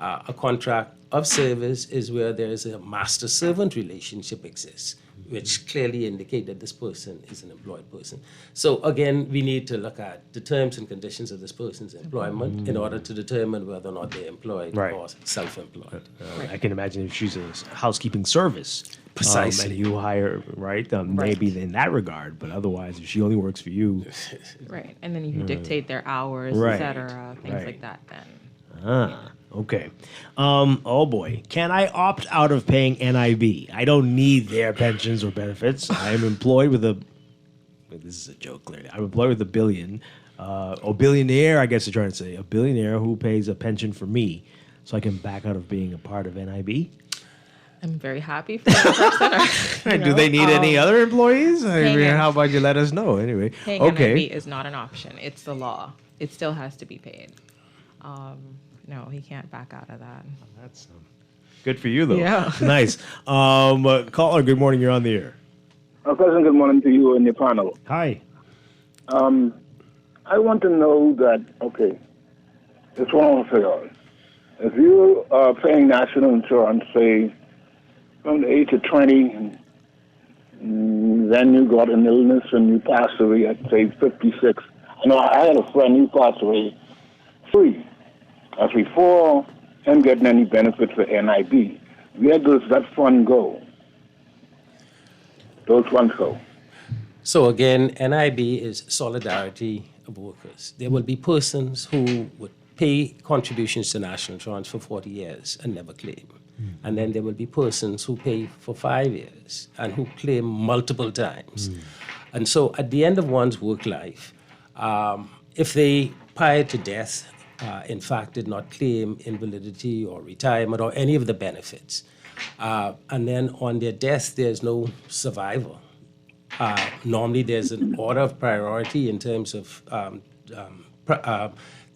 A contract of service is where there is a master-servant relationship exists, which clearly indicate that this person is an employed person. So again, we need to look at the terms and conditions of this person's employment in order to determine whether or not they're employed or self-employed. I can imagine if she's a housekeeping service. Precisely. And you hire, maybe in that regard, but otherwise, if she only works for you. Right, and then you dictate their hours, et cetera, things like that then. Okay. Oh boy. Can I opt out of paying NIB? I don't need their pensions or benefits. I am employed with a. This is a joke, clearly. I'm employed with a billionaire, I guess you're trying to say. A billionaire who pays a pension for me so I can back out of being a part of NIB? I'm very happy for that person. Do they need any other employees? I mean, how about you let us know anyway? Paying NIB is not an option. It's the law. It still has to be paid. No, he can't back out of that. That's good for you, though. Yeah. Nice. Caller, good morning. You're on the air. Cousin, good morning to you and your panel. Hi. I want to know that, it's one of the if you are paying national insurance, say, from the age of 20, and then you got an illness and you passed away at, say, 56. I know I had a friend who passed away free. That's before him getting any benefit for NIB. Where does that fund go? Those funds go. So again, NIB is solidarity of workers. There will be persons who would pay contributions to national insurance for 40 years and never claim. And then there will be persons who pay for 5 years and who claim multiple times. And so at the end of one's work life, if they, prior to death, in fact, did not claim invalidity or retirement or any of the benefits, and then on their death, there's no survivor. Normally, there's an order of priority in terms of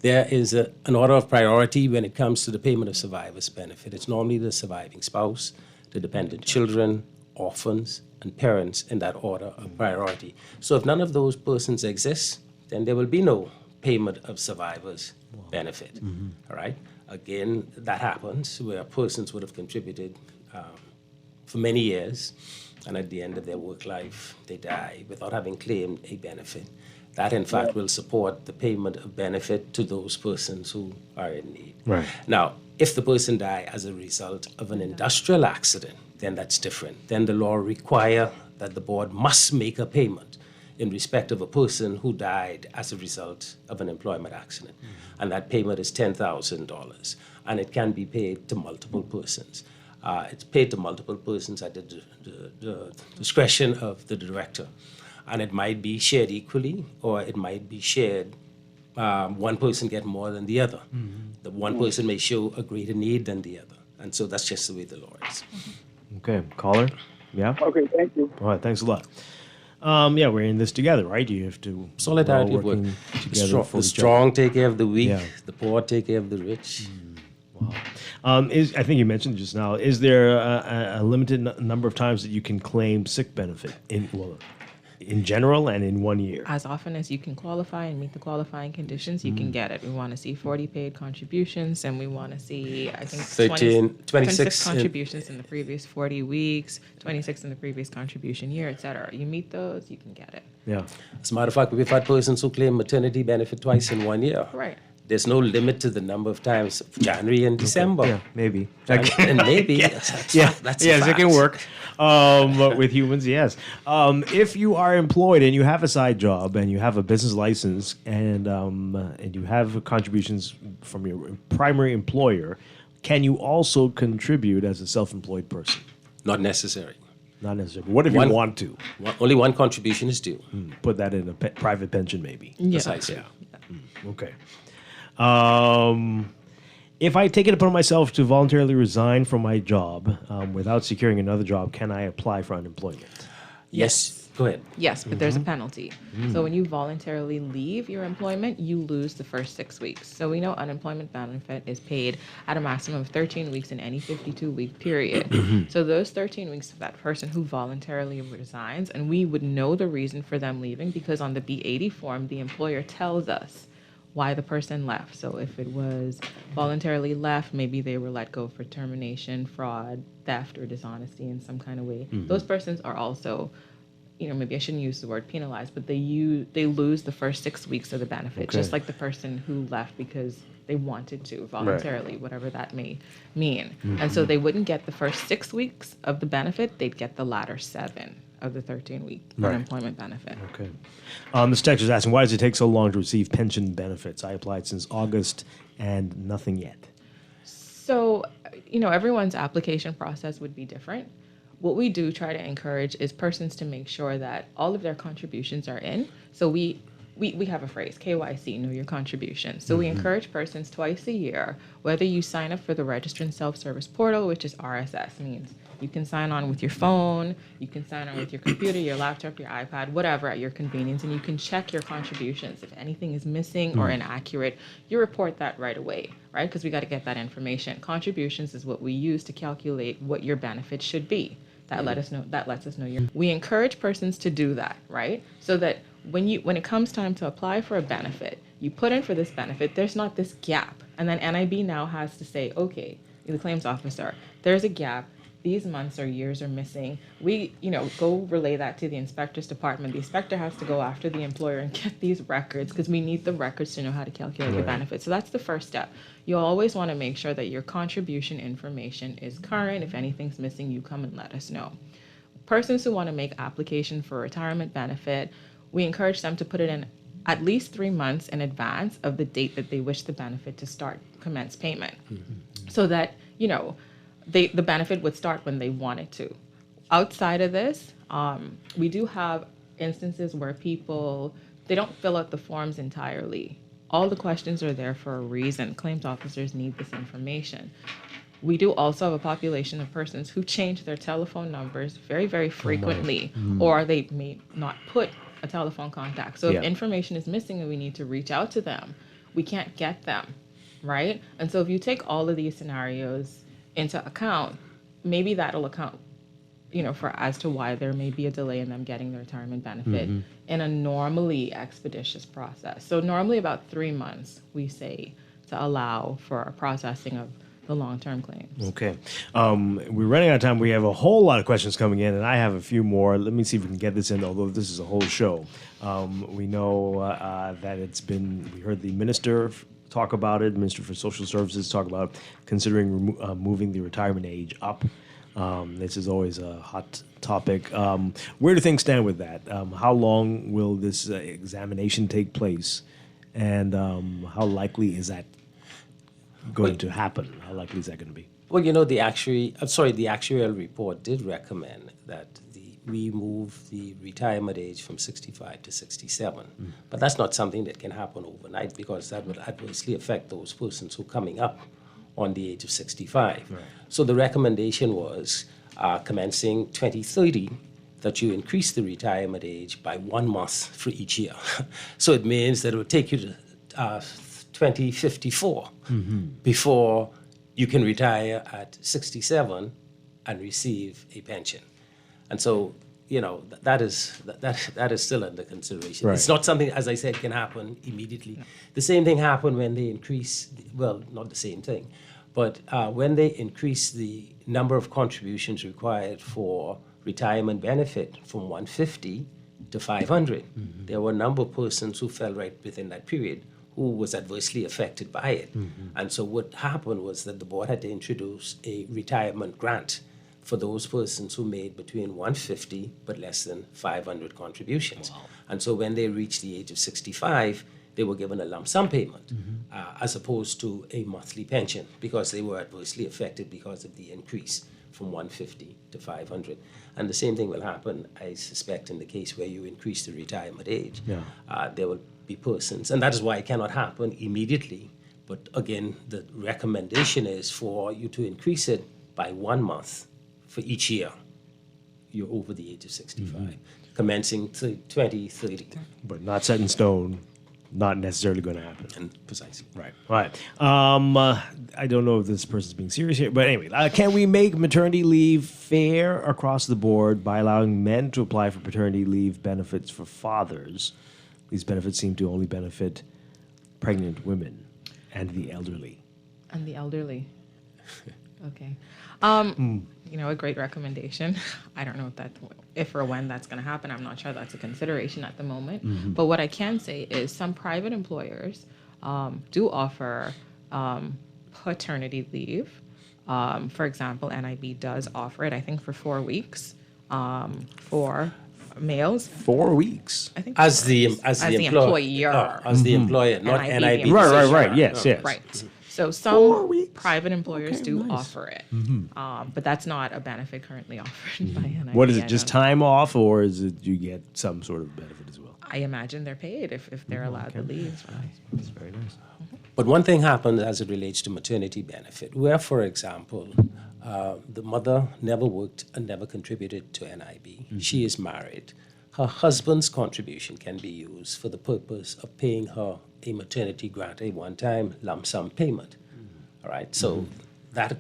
there is an order of priority when it comes to the payment of survivor's benefit. It's normally the surviving spouse, the dependent children, orphans, and parents in that order of priority. So if none of those persons exist, then there will be no payment of survivor's benefit. All right? Again, that happens where persons would have contributed for many years, and at the end of their work life, they die without having claimed a benefit. That, in fact, will support the payment of benefit to those persons who are in need. Right. Now, if the person die as a result of an industrial accident, then that's different. Then the law require that the board must make a payment in respect of a person who died as a result of an employment accident. And that payment is $10,000. And it can be paid to multiple persons. It's paid to multiple persons at the discretion of the director. And it might be shared equally, or it might be shared, one person get more than the other. The one person may show a greater need than the other. And so that's just the way the law is. Okay, caller? Yeah? Okay, thank you. All right, thanks a lot. Yeah, we're in this together, right? You have to... Solidarity of work. The strong take care of the weak, the poor take care of the rich. Wow. I think you mentioned just now, is there a limited number of times that you can claim sick benefit in general and in 1 year? As often as you can qualify and meet the qualifying conditions, you can get it. We want to see 40 paid contributions, and we want to see, I think, 26 contributions in the previous 40 weeks, 26 in the previous contribution year, et cetera. You meet those, you can get it. Yeah. As a matter of fact, we've had persons who claim maternity benefit twice in 1 year. Right. There's no limit to the number of times, January and December. Yeah, maybe. And maybe. Yes, it can work. But with humans, yes. If you are employed and you have a side job and you have a business license and you have contributions from your primary employer, can you also contribute as a self-employed person? Not necessary. Not necessary. But what if you want to? Only one contribution is due. Put that in a private pension, maybe. Precisely. Yeah. Okay. If I take it upon myself to voluntarily resign from my job without securing another job, can I apply for unemployment? Yes. Go ahead. Yes, but there's a penalty. So when you voluntarily leave your employment, you lose the first 6 weeks. So we know unemployment benefit is paid at a maximum of 13 weeks in any 52-week period. So those 13 weeks of that person who voluntarily resigns, and we would know the reason for them leaving because on the B80 form, the employer tells us why the person left. So if it was voluntarily left, maybe they were let go for termination, fraud, theft, or dishonesty in some kind of way. Those persons are also, maybe I shouldn't use the word penalized, but they lose the first 6 weeks of the benefit, just like the person who left because they wanted to voluntarily, whatever that may mean. And so they wouldn't get the first 6 weeks of the benefit, they'd get the latter 7 of the 13-week unemployment benefit. Okay. This text is asking, why does it take so long to receive pension benefits? I applied since August and nothing yet. So, everyone's application process would be different. What we do try to encourage is persons to make sure that all of their contributions are in. So we have a phrase, KYC, know your contributions. So we encourage persons twice a year, whether you sign up for the Registrant Self-Service Portal, which is RSS, means you can sign on with your phone, you can sign on with your computer, your laptop, your iPad, whatever at your convenience, and you can check your contributions. If anything is missing or inaccurate, you report that right away, right? Because we got to get that information. Contributions is what we use to calculate what your benefit should be. That lets us know your. We encourage persons to do that, right? So that when it comes time to apply for a benefit, you put in for this benefit, there's not this gap. And then NIB now has to say, okay, the claims officer, there's a gap. these months or years are missing, we, go relay that to the inspector's department. The inspector has to go after the employer and get these records because we need the records to know how to calculate the benefits. So that's the first step. You always want to make sure that your contribution information is current. If anything's missing, you come and let us know. Persons who want to make application for retirement benefit, we encourage them to put it in at least 3 months in advance of the date that they wish the benefit to commence payment. So that, the benefit would start when they want it to. Outside of this, we do have instances where they don't fill out the forms entirely. All the questions are there for a reason. Claims officers need this information. We do also have a population of persons who change their telephone numbers very, very frequently, or they may not put a telephone contact. So if information is missing and we need to reach out to them, we can't get them, right? And so if you take all of these scenarios into account, maybe that'll account, for as to why there may be a delay in them getting their retirement benefit in a normally expeditious process. So normally about 3 months, we say, to allow for a processing of the long-term claims. Okay. We're running out of time. We have a whole lot of questions coming in, and I have a few more. Let me see if we can get this in, although this is a whole show. We know that we heard the minister talk about it, Minister for Social Services talk about considering moving the retirement age up. This is always a hot topic. Where do things stand with that? How long will this examination take place? And how likely is that going to happen? How likely is that going to be? Well, the actuarial report did recommend that we move the retirement age from 65 to 67. But that's not something that can happen overnight because that would adversely affect those persons who are coming up on the age of 65. Right. So the recommendation was commencing 2030 that you increase the retirement age by 1 month for each year. So it means that it would take you to 2054 before you can retire at 67 and receive a pension. And so, that is still under consideration. Right. It's not something, as I said, can happen immediately. No. The same thing happened when they not the same thing, but when they increased the number of contributions required for retirement benefit from 150 to 500, there were a number of persons who fell right within that period who was adversely affected by it. And so what happened was that the board had to introduce a retirement grant for those persons who made between 150 but less than 500 contributions. Wow. And so when they reached the age of 65, they were given a lump sum payment as opposed to a monthly pension because they were adversely affected because of the increase from 150 to 500. And the same thing will happen, I suspect, in the case where you increase the retirement age. Yeah. There will be persons, and that is why it cannot happen immediately. But again, the recommendation is for you to increase it by 1 month for each year you're over the age of 65, commencing 2030. But not set in stone, not necessarily going to happen. And precisely. Right. Right. I don't know if this person's being serious here, but anyway, can we make maternity leave fair across the board by allowing men to apply for paternity leave benefits for fathers? These benefits seem to only benefit pregnant women and the elderly. And the elderly. Okay. A great recommendation. I don't know if or when that's going to happen. I'm not sure that's a consideration at the moment. But what I can say is some private employers do offer paternity leave. For example, NIB does offer it, I think, for 4 weeks for males. 4 weeks? I think as the employer. As the employer, not NIB. Right. Yes. Right. So some private employers do offer it, but that's not a benefit currently offered by NIB. What is it, just time off, or is it you get some sort of benefit as well? I imagine they're paid if they're allowed to leave. That's very nice. But one thing happened as it relates to maternity benefit, where, for example, the mother never worked and never contributed to NIB. She is married. Her husband's contribution can be used for the purpose of paying her a maternity grant, a one-time lump sum payment. All right, so that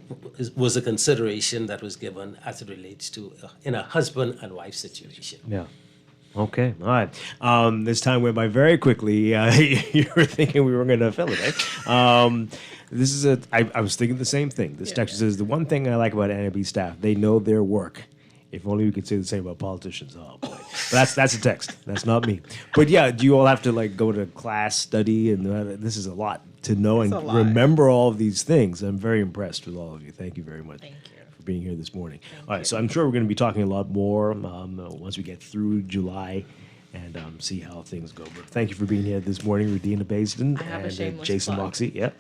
was a consideration that was given as it relates to in a husband and wife situation. Yeah. Okay, all right. This time went by very quickly. You were thinking we were going to fill it, eh? This is I was thinking the same thing. This text says, the one thing I like about NIB staff, they know their work. If only we could say the same about politicians. Oh, boy. But that's a text. That's not me. But yeah, do you all have to like go to class, study? And this is a lot to know and remember all of these things. I'm very impressed with all of you. Thank you very much. Thank you. For being here this morning. All right, so I'm sure we're going to be talking a lot more once we get through July and see how things go. But thank you for being here this morning, Radina Baisden and Jason Moxie. Yep.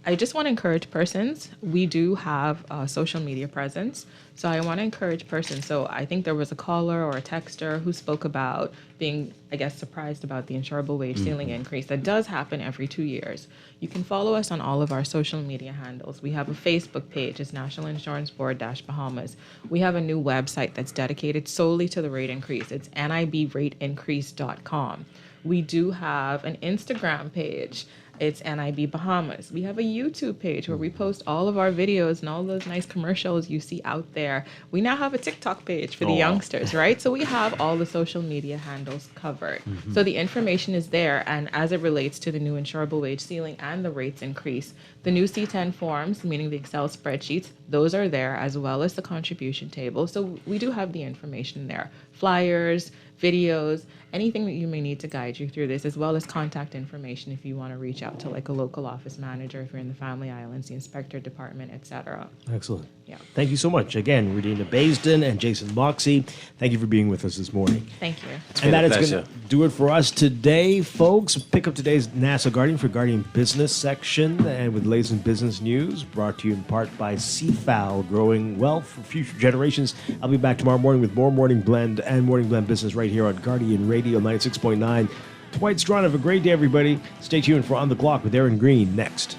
I just want to encourage persons. We do have a social media presence. So I want to encourage persons. So I think there was a caller or a texter who spoke about being, I guess, surprised about the insurable wage ceiling increase. That does happen every 2 years. You can follow us on all of our social media handles. We have a Facebook page. It's National Insurance Board-Bahamas. We have a new website that's dedicated solely to the rate increase. It's nibrateincrease.com. We do have an Instagram page. It's NIB Bahamas. We have a YouTube page where we post all of our videos and all those nice commercials you see out there. We now have a TikTok page for the youngsters, right? So we have all the social media handles covered. So the information is there. And as it relates to the new insurable wage ceiling and the rates increase, the new C10 forms, meaning the Excel spreadsheets, those are there, as well as the contribution table. So we do have the information there. Flyers, videos, anything that you may need to guide you through this, as well as contact information if you want to reach out to like a local office manager, if you're in the Family Islands, the Inspector Department, etc. Excellent. Yeah. Thank you so much. Again, Radina Baisden and Jason Moxie, thank you for being with us this morning. Thank you. And that is going to do it for us today, folks. Pick up today's NASA Guardian for Guardian Business section and with latest in business news, brought to you in part by CFAL, growing wealth for future generations. I'll be back tomorrow morning with more Morning Blend and Morning Blend Business right here on Guardian Radio 96.9. Dwight Strachan, have a great day, everybody. Stay tuned for On the Clock with Aaron Green next.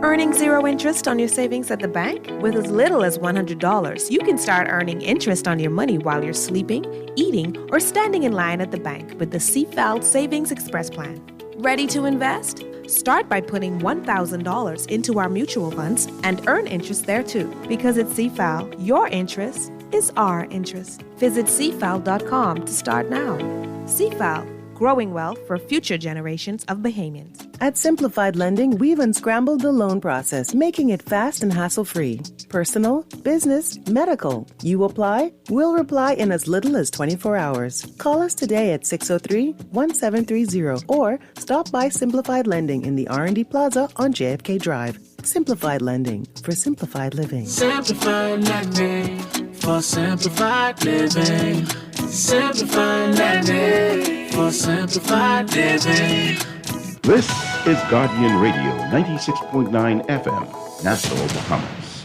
Earning zero interest on your savings at the bank? With as little as $100, you can start earning interest on your money while you're sleeping, eating, or standing in line at the bank with the CFAL Savings Express Plan. Ready to invest? Start by putting $1,000 into our mutual funds and earn interest there too. Because at CFAL, your interest is our interest. Visit CFAL.com to start now. CFAL, growing wealth for future generations of Bahamians. At Simplified Lending, we've unscrambled the loan process, making it fast and hassle-free. Personal, business, medical. You apply, we'll reply in as little as 24 hours. Call us today at 603-1730 or stop by Simplified Lending in the R&D Plaza on JFK Drive. Simplified Lending for simplified living. Simplified lending for simplified living. Simplified lending for simplified living. This is Guardian Radio 96.9 FM, Nassau, Bahamas.